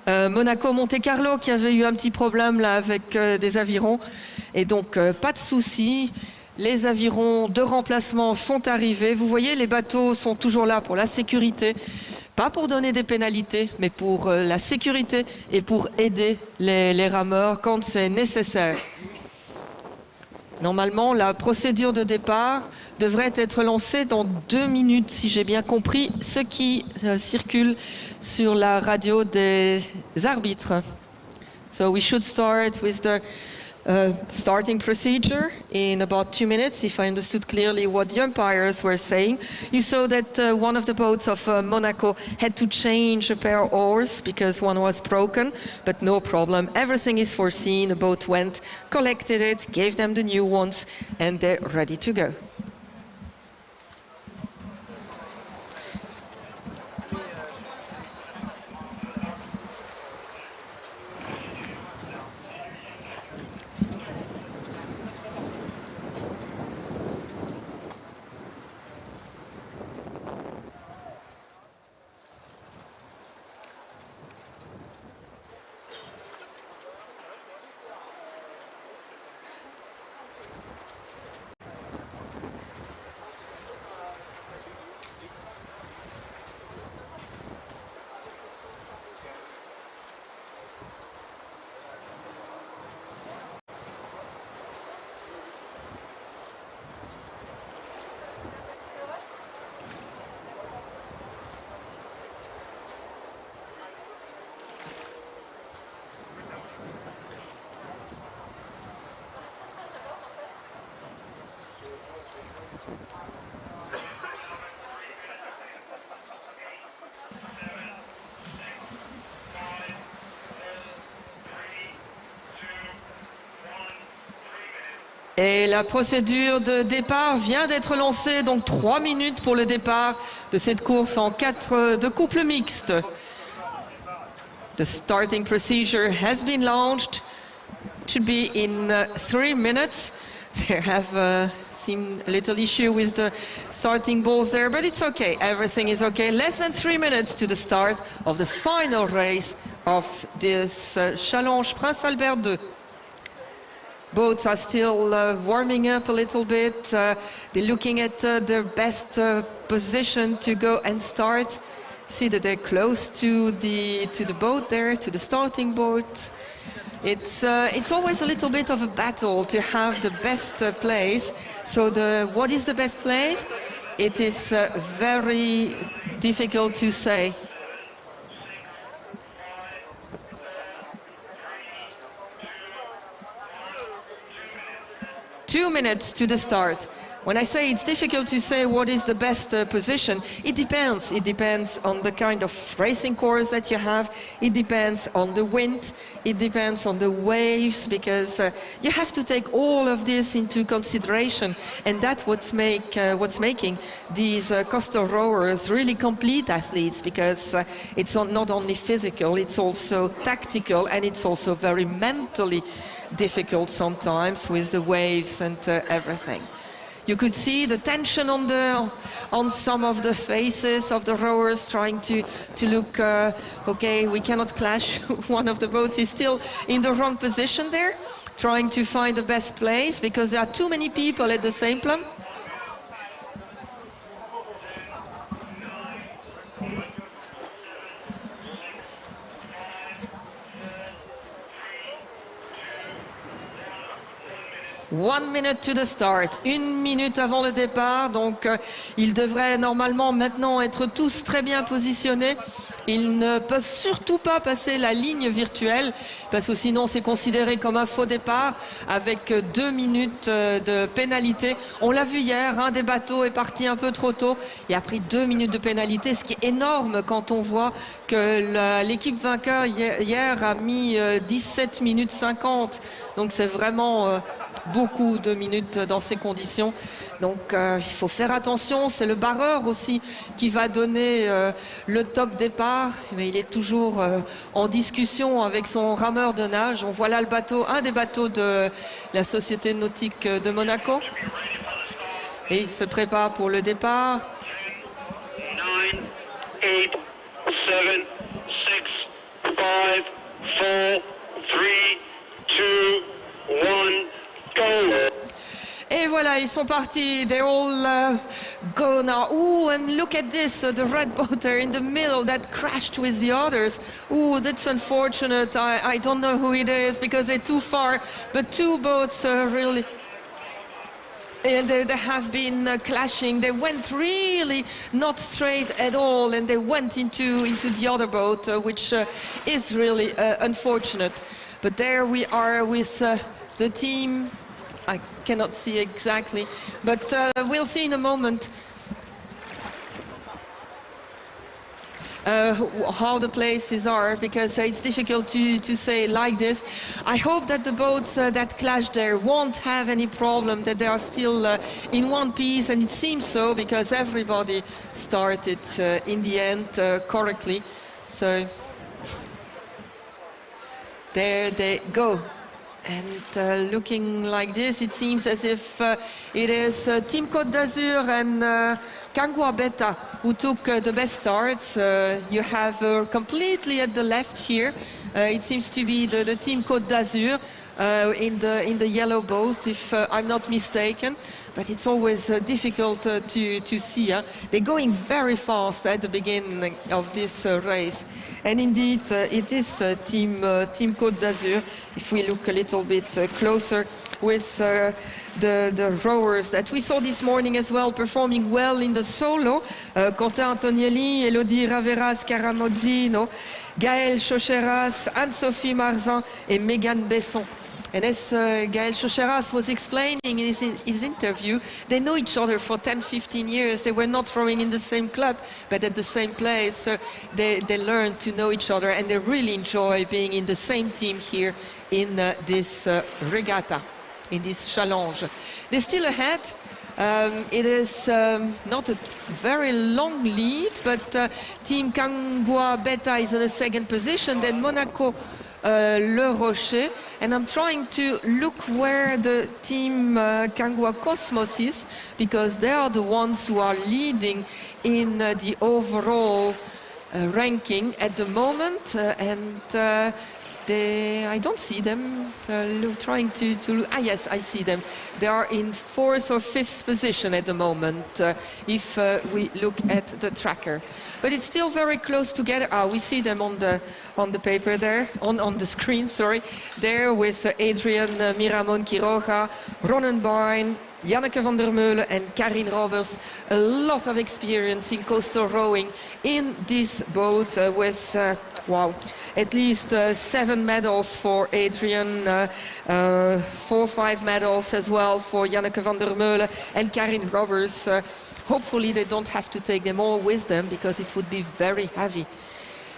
Monaco-Monte Carlo qui avait eu un petit problème là avec des avirons. Et donc, pas de souci. Les avirons de remplacement sont arrivés. Vous voyez, les bateaux sont toujours là pour la sécurité. Pas pour donner des pénalités, mais pour la sécurité et pour aider les rameurs quand c'est nécessaire. Normalement, la procédure de départ devrait être lancée dans 2 minutes, si j'ai bien compris, ce qui circule sur la radio des arbitres. So we should start with the starting procedure in about 2 minutes, if I understood clearly what the umpires were saying. You saw that one of the boats of Monaco had to change a pair of oars because one was broken, but no problem. Everything is foreseen. The boat went, collected it, gave them the new ones, and they're ready to go. Et la procédure de départ vient d'être lancée, donc 3 minutes pour le départ de cette course en 4 de couple mixte. The starting procedure has been launched. It should be in 3 minutes. There have seemed a little issue with the starting balls there, but it's okay. Everything is okay. Less than 3 minutes to the start of the final race of this Challenge Prince Albert II. Boats are still warming up a little bit. They're looking at their best position to go and start. See that they're close to the boat there, to the starting boat. It's always a little bit of a battle to have the best place. So what is the best place? It is very difficult to say. 2 minutes to the start. When I say it's difficult to say what is the best position, it depends. It depends on the kind of racing course that you have. It depends on the wind. It depends on the waves, because you have to take all of this into consideration. And that's what's making these coastal rowers really complete athletes, because it's not only physical, it's also tactical, and it's also very mentally difficult sometimes with the waves and everything. You could see the tension on some of the faces of the rowers, trying to look, okay, we cannot clash. One of the boats is still in the wrong position there, trying to find the best place, because there are too many people at the same plumb. One minute to the start, 1 minute avant le départ, donc ils devraient normalement maintenant être tous très bien positionnés. Ils ne peuvent surtout pas passer la ligne virtuelle, parce que sinon c'est considéré comme un faux départ, avec 2 minutes de pénalité. On l'a vu hier, un des bateaux est parti un peu trop tôt et a pris 2 minutes de pénalité, ce qui est énorme quand on voit que l'équipe vainqueur hier a mis 17 minutes 50. Donc c'est vraiment beaucoup de minutes dans ces conditions. Donc il faut faire attention. C'est le barreur aussi qui va donner le top départ, mais il est toujours en discussion avec son rameur de nage. On voit là le bateau, un des bateaux de la Société nautique de Monaco, et il se prépare pour le départ. 9, 8, 7, 6, 5, 4, 3, 2, 1. Et voilà, ils sont partis. They all go now. Ooh, and look at this, the red boat there in the middle that crashed with the others. Ooh, that's unfortunate. I don't know who it is because they're too far. But 2 boats really, and they have been clashing. They went really not straight at all, and they went into the other boat, which is really unfortunate. But there we are with the team. I cannot see exactly, but we'll see in a moment how the places are, because it's difficult to say like this. I hope that the boats that clashed there won't have any problem, that they are still in one piece, and it seems so, because everybody started in the end correctly. So there they go. And looking like this, it seems as if it is Team Côte d'Azur and Kangwa Beta who took the best starts. You have completely at the left here, it seems to be the Team Côte d'Azur in the yellow boat, if I'm not mistaken. But it's always difficult to see. They're going very fast at the beginning of this race. And indeed, it is Team Côte d'Azur. If we look a little bit closer with the rowers that we saw this morning as well, performing well in the solo. Quentin Antonielli, Elodie Raveras-Caramozzino, Gaël Chocheras, Anne-Sophie Marzan et Megan Besson. And as Gaël Chocheras was explaining in his interview, they know each other for 10-15 years. They were not rowing in the same club, but at the same place. So they learned to know each other, and they really enjoy being in the same team here in this regatta. in this challenge. They're still ahead. It is not a very long lead, but Team Kangwa Beta is in the second position, then Monaco Le Rocher, and I'm trying to look where the Team Kangwa Cosmos is, because they are the ones who are leading in the overall ranking at the moment, and I don't see them. Trying to yes, I see them. They are in 4th or 5th position at the moment, if we look at the tracker. But it's still very close together. We see them on the paper there, on the screen, sorry. There with Adrian Miramon Quiroga, Ronen Byrne, Janneke van der Meulen and Karin Roberts. A lot of experience in coastal rowing in this boat with, wow, at least 7 medals for Adrian, 4 or 5 medals as well for Janneke van der Meulen and Karin Roberts. Hopefully they don't have to take them all with them, because it would be very heavy.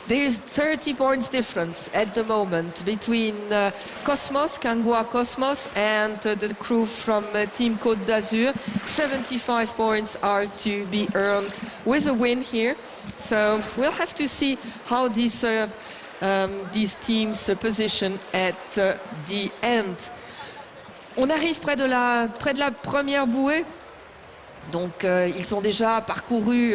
There's 30 points difference at the moment between Cosmos, Kangwa Cosmos, and the crew from Team Côte d'Azur. 75 points are to be earned with a win here. So we'll have to see how these teams position at the end. On arrive près de la première bouée. Donc ils ont déjà parcouru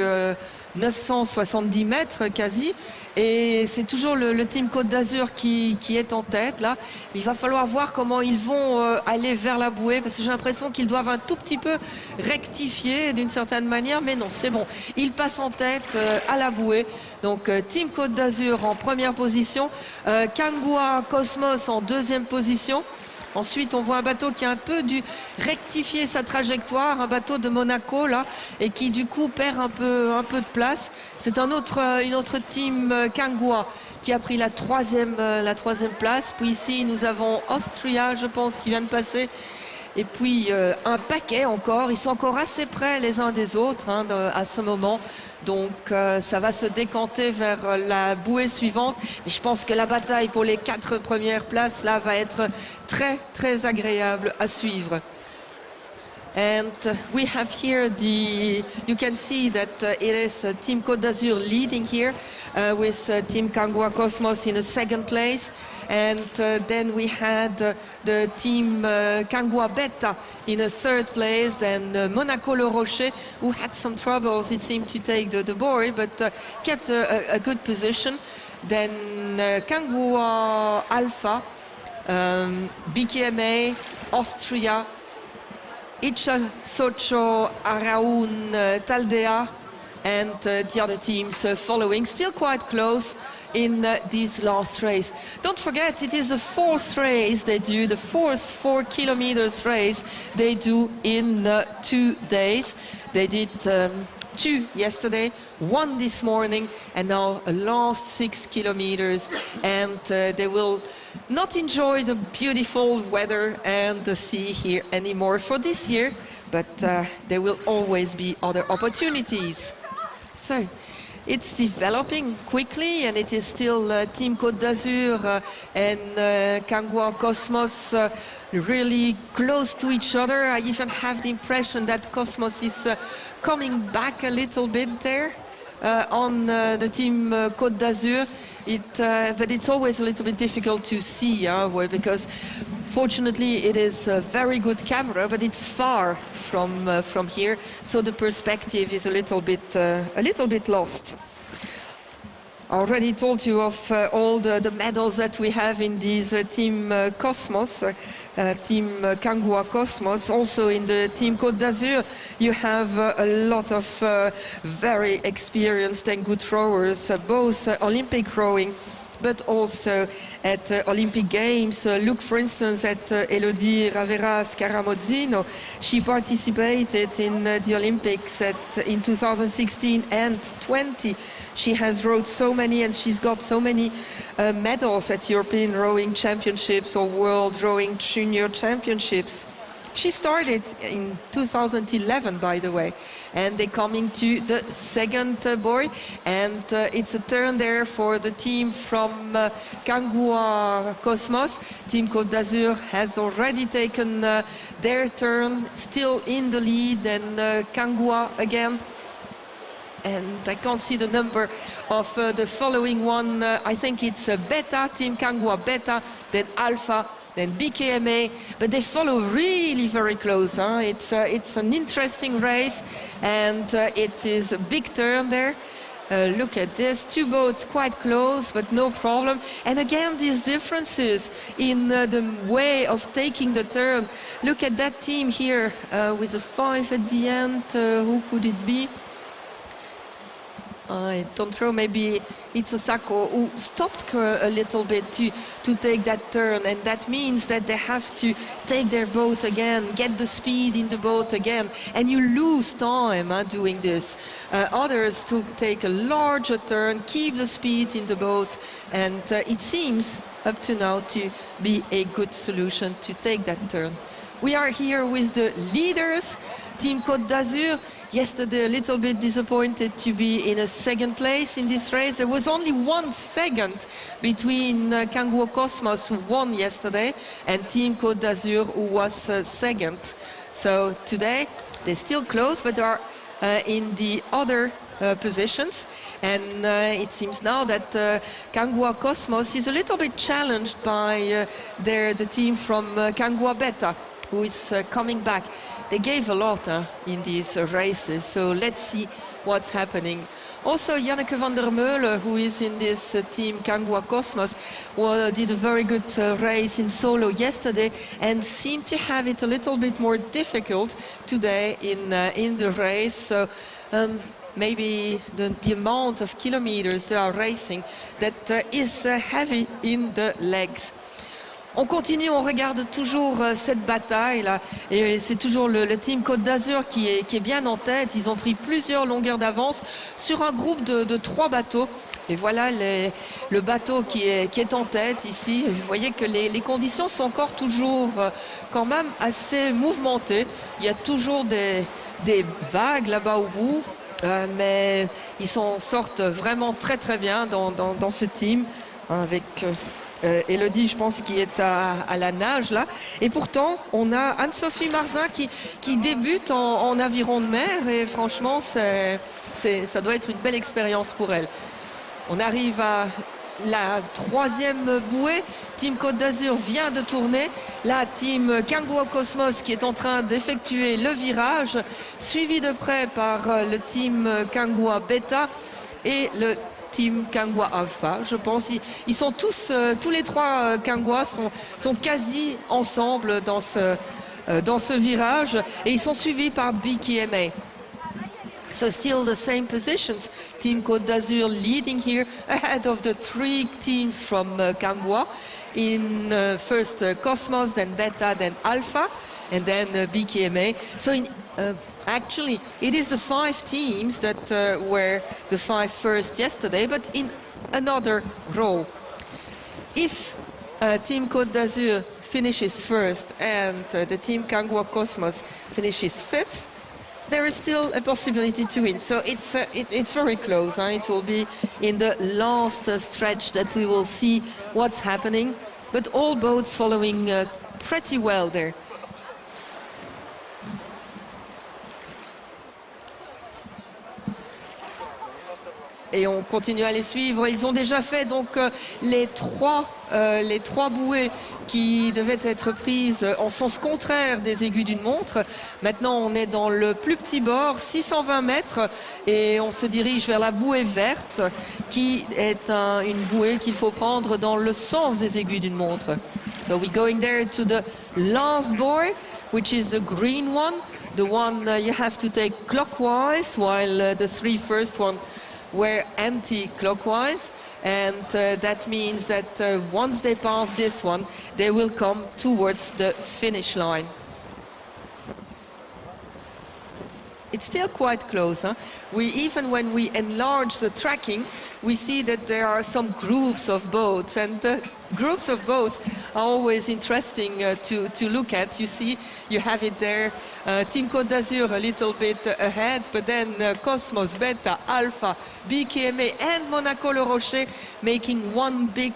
970 mètres quasi, et c'est toujours le Team Côte d'Azur qui est en tête là. Il va falloir voir comment ils vont aller vers la bouée, parce que j'ai l'impression qu'ils doivent un tout petit peu rectifier d'une certaine manière, mais non, c'est bon, ils passent en tête à la bouée. Donc Team Côte d'Azur en première position, Kangwa Cosmos en deuxième position. Ensuite, on voit un bateau qui a un peu dû rectifier sa trajectoire, un bateau de Monaco là, et qui du coup perd un peu de place. C'est une autre team Kangwa qui a pris la troisième place. Puis ici, nous avons Austria, je pense, qui vient de passer. Et puis un paquet encore. Ils sont encore assez près les uns des autres à ce moment. Donc ça va se décanter vers la bouée suivante. Et je pense que la bataille pour les 4 premières places là va être très très agréable à suivre. And we have here you can see that it is Team Côte d'Azur leading here with Team Kangwa Cosmos in the second place. And then we had the Team Kangwa Beta in a third place, then Monaco Le Rocher, who had some troubles, it seemed, to take the buoy, but kept a good position. Then Kangwa Alpha, BKMA, Austria, Icha Socho, Araun, Taldea, and the other teams following, still quite close in this last race. Don't forget, it is the 4th race they do, the 4 kilometers race they do in 2 days. They did 2 yesterday, 1 this morning, and now a last 6 kilometers. And they will not enjoy the beautiful weather and the sea here anymore for this year, but there will always be other opportunities. So it's developing quickly, and it is still Team Côte d'Azur and Kangwa Cosmos really close to each other. I even have the impression that Cosmos is coming back a little bit there on the Team Côte d'Azur. But it's always a little bit difficult to see, because fortunately it is a very good camera, but it's far from here, so the perspective is a little bit lost. I already told you of all the medals that we have in this Team Cosmos, Team Kangwa Cosmos. Also in the Team Côte d'Azur, you have a lot of very experienced and good rowers, both Olympic rowing, but also at Olympic Games. Look, for instance, at Elodie Ravera Scaramozzino. She participated in the Olympics in 2016 and 20. She has rowed so many, and she's got so many medals at European Rowing Championships or World Rowing Junior Championships. She started in 2011, by the way, and they're coming to the second buoy, and it's a turn there for the team from Kangua Cosmos. Team Côte d'Azur has already taken their turn, still in the lead, and Kangua again. And I can't see the number of the following one. I think it's Beta, Team Kangua Beta, then Alpha, then BKMA, but they follow really very close. Huh? It's an interesting race, and it is a big turn there. Look at this, two boats quite close, but no problem. And again, these differences in the way of taking the turn. Look at that team here with a 5 at the end. Who could it be? I don't know, maybe it's Osako who stopped a little bit to take that turn, and that means that they have to take their boat again, get the speed in the boat again, and you lose time doing this. Others to take a larger turn, keep the speed in the boat, and it seems up to now to be a good solution to take that turn. We are here with the leaders, Team Côte d'Azur. Yesterday a little bit disappointed to be in a second place in this race. There was only 1 second between Kangua Cosmos, who won yesterday, and Team Côte d'Azur, who was second. So today they're still close, but they are in the other positions. And it seems now that Kangua Cosmos is a little bit challenged by the team from Kangua Beta, who is coming back. They gave a lot in these races, so let's see what's happening. Also, Janneke van der Meulen, who is in this team Kangua Cosmos, did a very good race in solo yesterday and seemed to have it a little bit more difficult today in the race. So maybe the amount of kilometers they are racing that is heavy in the legs. On continue, on regarde toujours cette bataille là, et c'est toujours le team Côte d'Azur qui est bien en tête. Ils ont pris plusieurs longueurs d'avance sur un groupe de 3 bateaux. Et voilà le bateau qui est en tête ici. Vous voyez que les conditions sont encore toujours quand même assez mouvementées. Il y a toujours des vagues là-bas au bout, mais ils s'en sortent vraiment très très bien dans ce team avec... Elodie, je pense, qui est à la nage là. Et pourtant, on a Anne-Sophie Marzin qui débute en aviron de mer, et franchement, ça doit être une belle expérience pour elle. On arrive à la 3e bouée. Team Côte d'Azur vient de tourner. La team Kangua Cosmos qui est en train d'effectuer le virage, suivi de près par le team Kangua Beta et le Team Kangua Alpha. Je pense ils sont tous les 3 Kangua sont quasi ensemble dans ce virage, et ils sont suivis par BKMA. So still the same positions. Team Côte d'Azur leading here ahead of the 3 teams from Kangua. In first Cosmos, then Beta, then Alpha, and then BKMA. So actually, it is the 5 teams that were the 5 first yesterday, but in another row. If Team Côte d'Azur finishes first and the Team Kangua Cosmos finishes 5th, there is still a possibility to win. So it's very close. It will be in the last stretch that we will see what's happening, but all boats following pretty well there. Et on continue à les suivre. Ils ont déjà fait donc les trois bouées qui devaient être prises en sens contraire des aiguilles d'une montre. Maintenant, on est dans le plus petit bord, 620 mètres, et on se dirige vers la bouée verte, qui est une bouée qu'il faut prendre dans le sens des aiguilles d'une montre. So we're going there to the last buoy, which is the green one, the one you have to take clockwise, while the 3 first one were anti-clockwise, and that means that once they pass this one, they will come towards the finish line. It's still quite close. Even when we enlarge the tracking, we see that there are some groups of boats, and groups of boats are always interesting to look at. You see, you have it there, Team Côte d'Azur a little bit ahead, but then Cosmos, Beta, Alpha, BKMA and Monaco Le Rocher making one big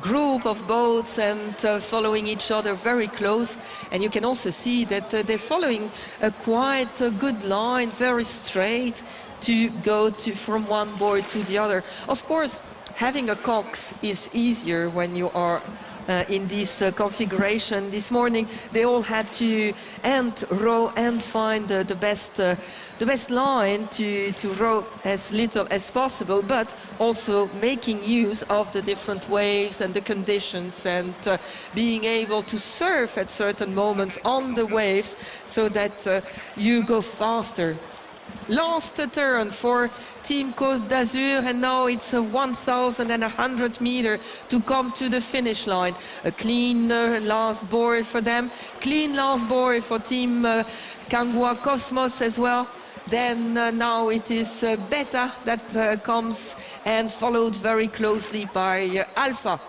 group of boats and following each other very close. And you can also see that they're following a quite good line, very straight, to go from one board to the other. Of course, having a cox is easier when you are in this configuration. This morning they all had to row and find the best line to row as little as possible, but also making use of the different waves and the conditions, and being able to surf at certain moments on the waves so that you go faster. Last turn for Team Côte d'Azur, and now it's 1,100 meters to come to the finish line. A clean last board for them, clean last board for Team Kangwa Cosmos as well. Then now it is Beta that comes, and followed very closely by Alpha.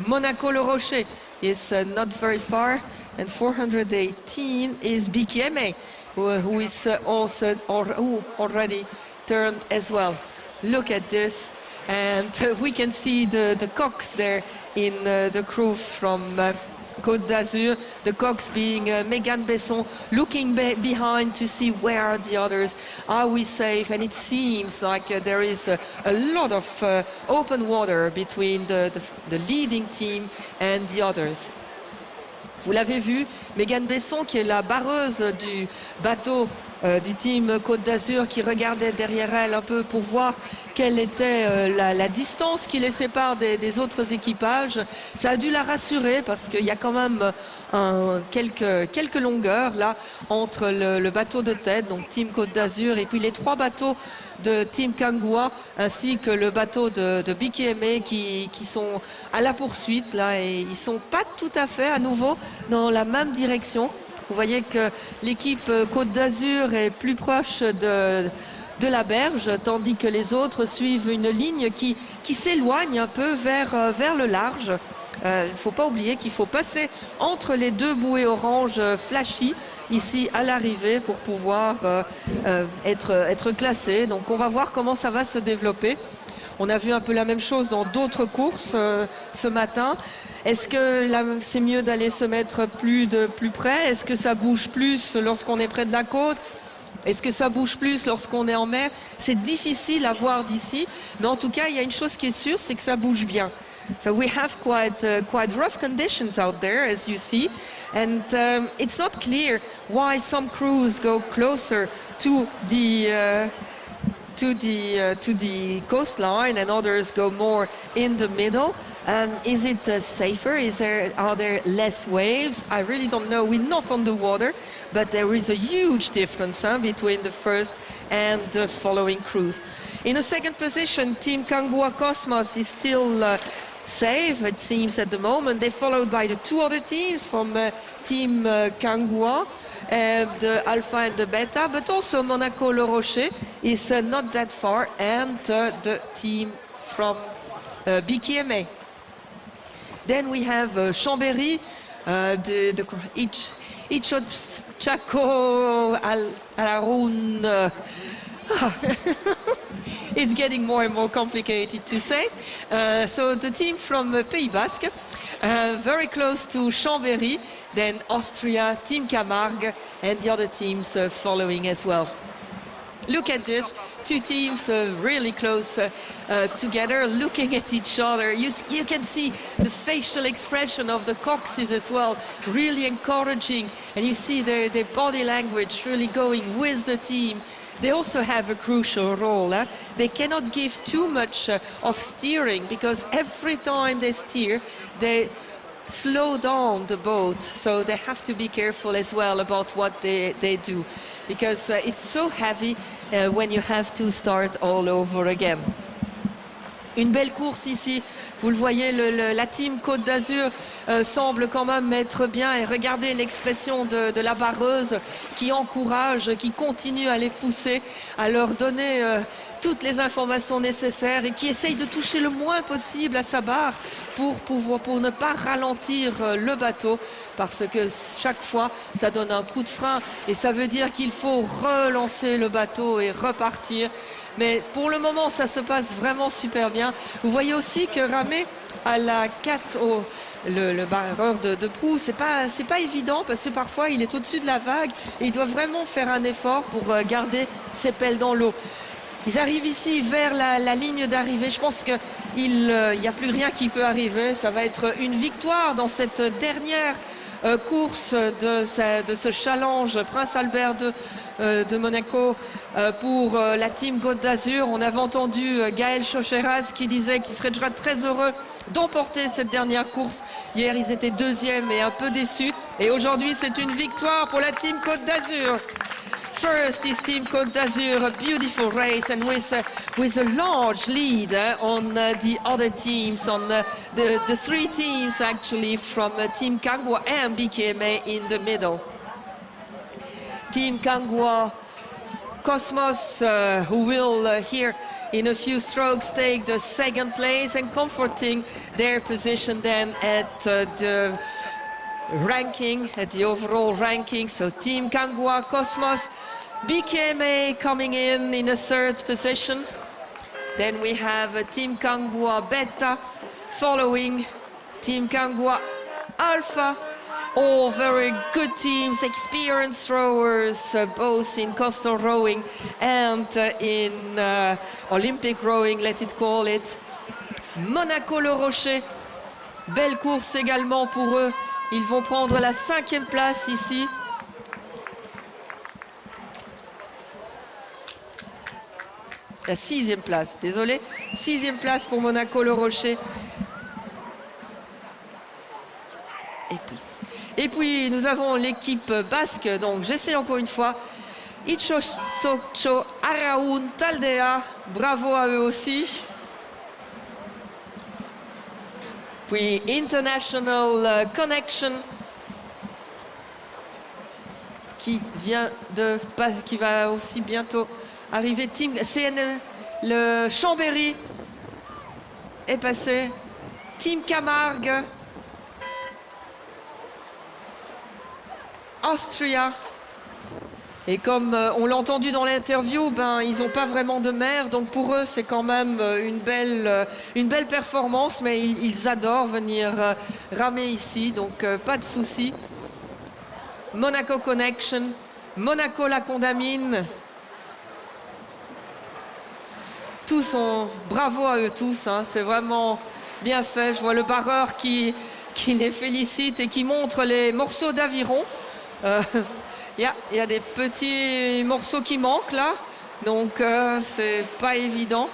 Monaco Le Rocher is not very far, and 418 is BKMA. Who is also who already turned as well. Look at this, and we can see the cox there in the crew from Côte d'Azur. The cox being Megan Besson, looking behind to see where are the others. Are we safe? And it seems like there is a lot of open water between the leading team and the others. Vous l'avez vu, Megan Besson, qui est la barreuse du bateau du team Côte d'Azur, qui regardait derrière elle un peu pour voir quelle était la distance qui les sépare des autres équipages. Ça a dû la rassurer parce qu'il y a quand même quelques longueurs là entre le bateau de tête, donc Team Côte d'Azur, et puis les trois bateaux de Team Kangwa, ainsi que le bateau de BKMA qui sont à la poursuite là, et ils sont pas tout à fait à nouveau dans la même direction. Vous voyez que l'équipe Côte d'Azur est plus proche de la berge, tandis que les autres suivent une ligne qui s'éloigne un peu vers le large. Il ne faut pas oublier qu'il faut passer entre les deux bouées orange flashy ici à l'arrivée pour pouvoir être classé. Donc on va voir comment ça va se développer. On a vu un peu la même chose dans d'autres courses ce matin. Est-ce que c'est mieux d'aller se mettre plus près? Est-ce que ça bouge plus lorsqu'on est près de la côte? Est-ce que ça bouge plus lorsqu'on est en mer? C'est difficile à voir d'ici, mais en tout cas, il y a une chose qui est sûre, c'est que ça bouge bien. So we have quite rough conditions out there, as you see, and it's not clear why some crews go closer to the coastline and others go more in the middle. Is it safer? Are there less waves? I really don't know. We're not on the water, but there is a huge difference between the first and the following crews. In the second position, Team Kangwa Cosmos is still safe, it seems, at the moment. They're followed by the two other teams from Team Kangwa, the Alpha and the Beta, but also Monaco Le Rocher is not that far, and the team from BKMA. Then we have Chambéry, Chaco Alaroun. It's getting more and more complicated to say. So the team from Pays Basque, very close to Chambéry, then Austria, Team Camargue, and the other teams following as well. Look at this, two teams really close together, looking at each other. You can see the facial expression of the coxes as well, really encouraging, and you see their body language really going with the team. They also have a crucial role. They cannot give too much of steering, because every time they steer, they slow down the boat. So they have to be careful as well about what they do, because it's so heavy when you have to start all over again. Une belle course ici. Vous le voyez, la team Côte d'Azur semble quand même être bien. Et regardez l'expression de la barreuse qui encourage, qui continue à les pousser, à leur donner toutes les informations nécessaires et qui essaye de toucher le moins possible à sa barre pour ne pas ralentir le bateau, parce que chaque fois ça donne un coup de frein et ça veut dire qu'il faut relancer le bateau et repartir. Mais pour le moment ça se passe vraiment super bien. Vous voyez aussi que ramer à la 4 le barreur de proue, c'est pas évident, parce que parfois il est au-dessus de la vague et il doit vraiment faire un effort pour garder ses pelles dans l'eau. Ils arrivent ici vers la ligne d'arrivée. Je pense qu'il n'y a plus rien qui peut arriver. Ça va être une victoire dans cette dernière course de ce challenge Prince Albert de Monaco pour la team Côte d'Azur. On avait entendu Gaël Chocheraz qui disait qu'il serait déjà très heureux d'emporter cette dernière course. Hier, ils étaient deuxièmes et un peu déçus. Et aujourd'hui, c'est une victoire pour la team Côte d'Azur. First is Team Côte d'Azur, a beautiful race, and with a large lead on the other teams, on the three teams actually from Team Kangwa and BKMA in the middle. Team Kangwa Cosmos, who will here in a few strokes take the second place and comforting their position then at the ranking, at the overall ranking. So Team Kangwa Cosmos, BKMA coming in a third position. Then we have Team Kangwa Beta following Team Kangwa Alpha. All very good teams, experienced rowers, both in coastal rowing and in Olympic rowing, let it call it. Monaco Le Rocher, belle course également pour eux. Ils vont prendre la 5e place ici. La 6e place, désolé. 6e place pour Monaco Le Rocher. Et puis nous avons l'équipe basque. Donc j'essaie encore une fois. Itxoso Araun Taldea. Bravo à eux aussi. Puis International Connection qui va aussi bientôt arriver. Team CN, le Chambéry est passé. Team Camargue, Austria. Et comme on l'a entendu dans l'interview, ils n'ont pas vraiment de mer, donc pour eux c'est quand même une belle performance, mais ils adorent venir ramer ici, donc pas de souci. Monaco Connection, Monaco La Condamine, tous sont bravo à eux tous, hein, c'est vraiment bien fait. Je vois le barreur qui les félicite et qui montre les morceaux d'aviron. Il y a des petits morceaux qui manquent là, donc c'est pas évident.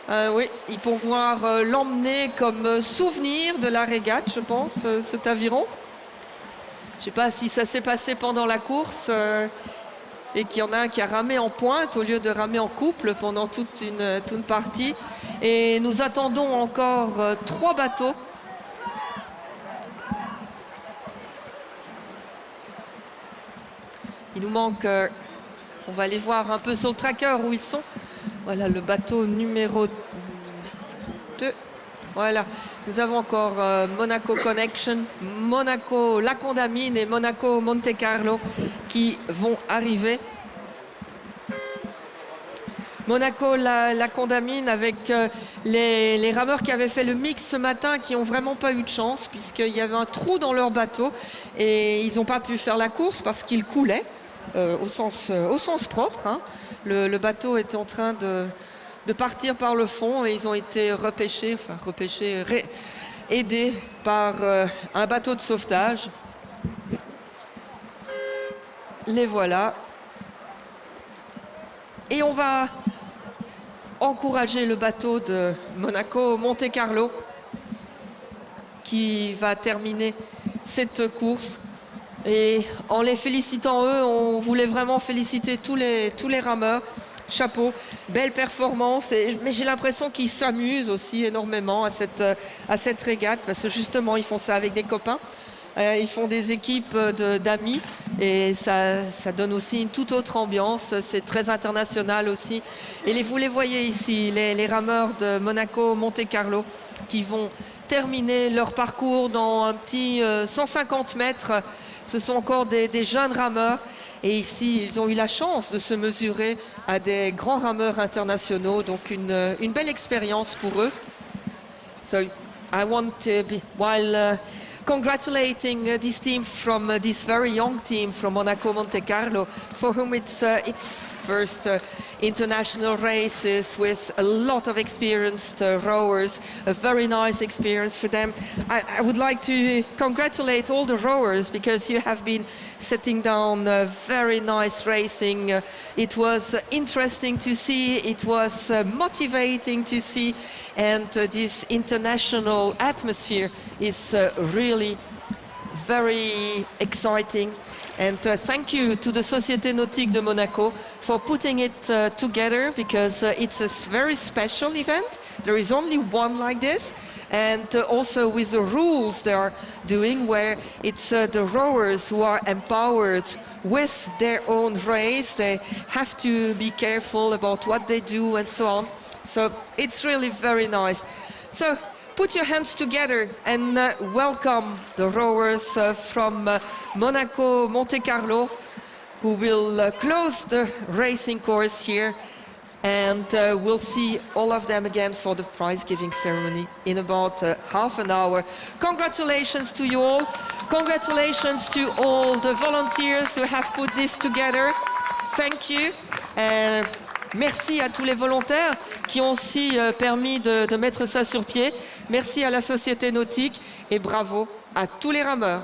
Oui, ils vont pouvoir l'emmener comme souvenir de la régate, je pense, cet aviron. Je sais pas si ça s'est passé pendant la course et qu'il y en a un qui a ramé en pointe au lieu de ramer en couple pendant toute une partie. Et nous attendons encore 3 bateaux. Il nous manque, on va aller voir un peu sur le tracker où ils sont. Voilà le bateau numéro 2. Voilà, nous avons encore Monaco Connection, Monaco La Condamine et Monaco Monte Carlo qui vont arriver. Monaco La Condamine avec les rameurs qui avaient fait le mix ce matin, qui n'ont vraiment pas eu de chance puisqu'il y avait un trou dans leur bateau et ils n'ont pas pu faire la course parce qu'il coulait. Au sens propre, hein. Le bateau était en train de partir par le fond et ils ont été repêchés, aidés par un bateau de sauvetage. Les voilà. Et on va encourager le bateau de Monaco Monte Carlo qui va terminer cette course. Et en les félicitant eux, on voulait vraiment féliciter tous les rameurs chapeau, belle performance. Mais j'ai l'impression qu'ils s'amusent aussi énormément à cette régate, parce que justement, ils font ça avec des copains. Ils font des équipes d'amis et ça donne aussi une toute autre ambiance. C'est très international aussi. Et vous les voyez ici, les rameurs de Monaco, Monte-Carlo, qui vont terminer leur parcours dans un petit 150 mètres. Ce sont encore des jeunes rameurs. Et ici, ils ont eu la chance de se mesurer à des grands rameurs internationaux. Donc une belle expérience pour eux. So I want to be, while congratulating this team from this very young team from Monaco Monte Carlo, for whom it's first international races with a lot of experienced rowers, a very nice experience for them. I would like to congratulate all the rowers because you have been setting down very nice racing. It was interesting to see, it was motivating to see, and this international atmosphere is really very exciting. And thank you to the Société Nautique de Monaco for putting it together, because it's a very special event. There is only one like this. And also with the rules they are doing, where it's the rowers who are empowered with their own race. They have to be careful about what they do and so on. So it's really very nice. So put your hands together and welcome the rowers from Monaco Monte Carlo, who will close the racing course here. And we'll see all of them again for the prize-giving ceremony in about half an hour. Congratulations to you all. Congratulations to all the volunteers who have put this together. Thank you. Merci à tous les volontaires qui ont aussi permis de mettre ça sur pied. Merci à la Société Nautique et bravo à tous les rameurs.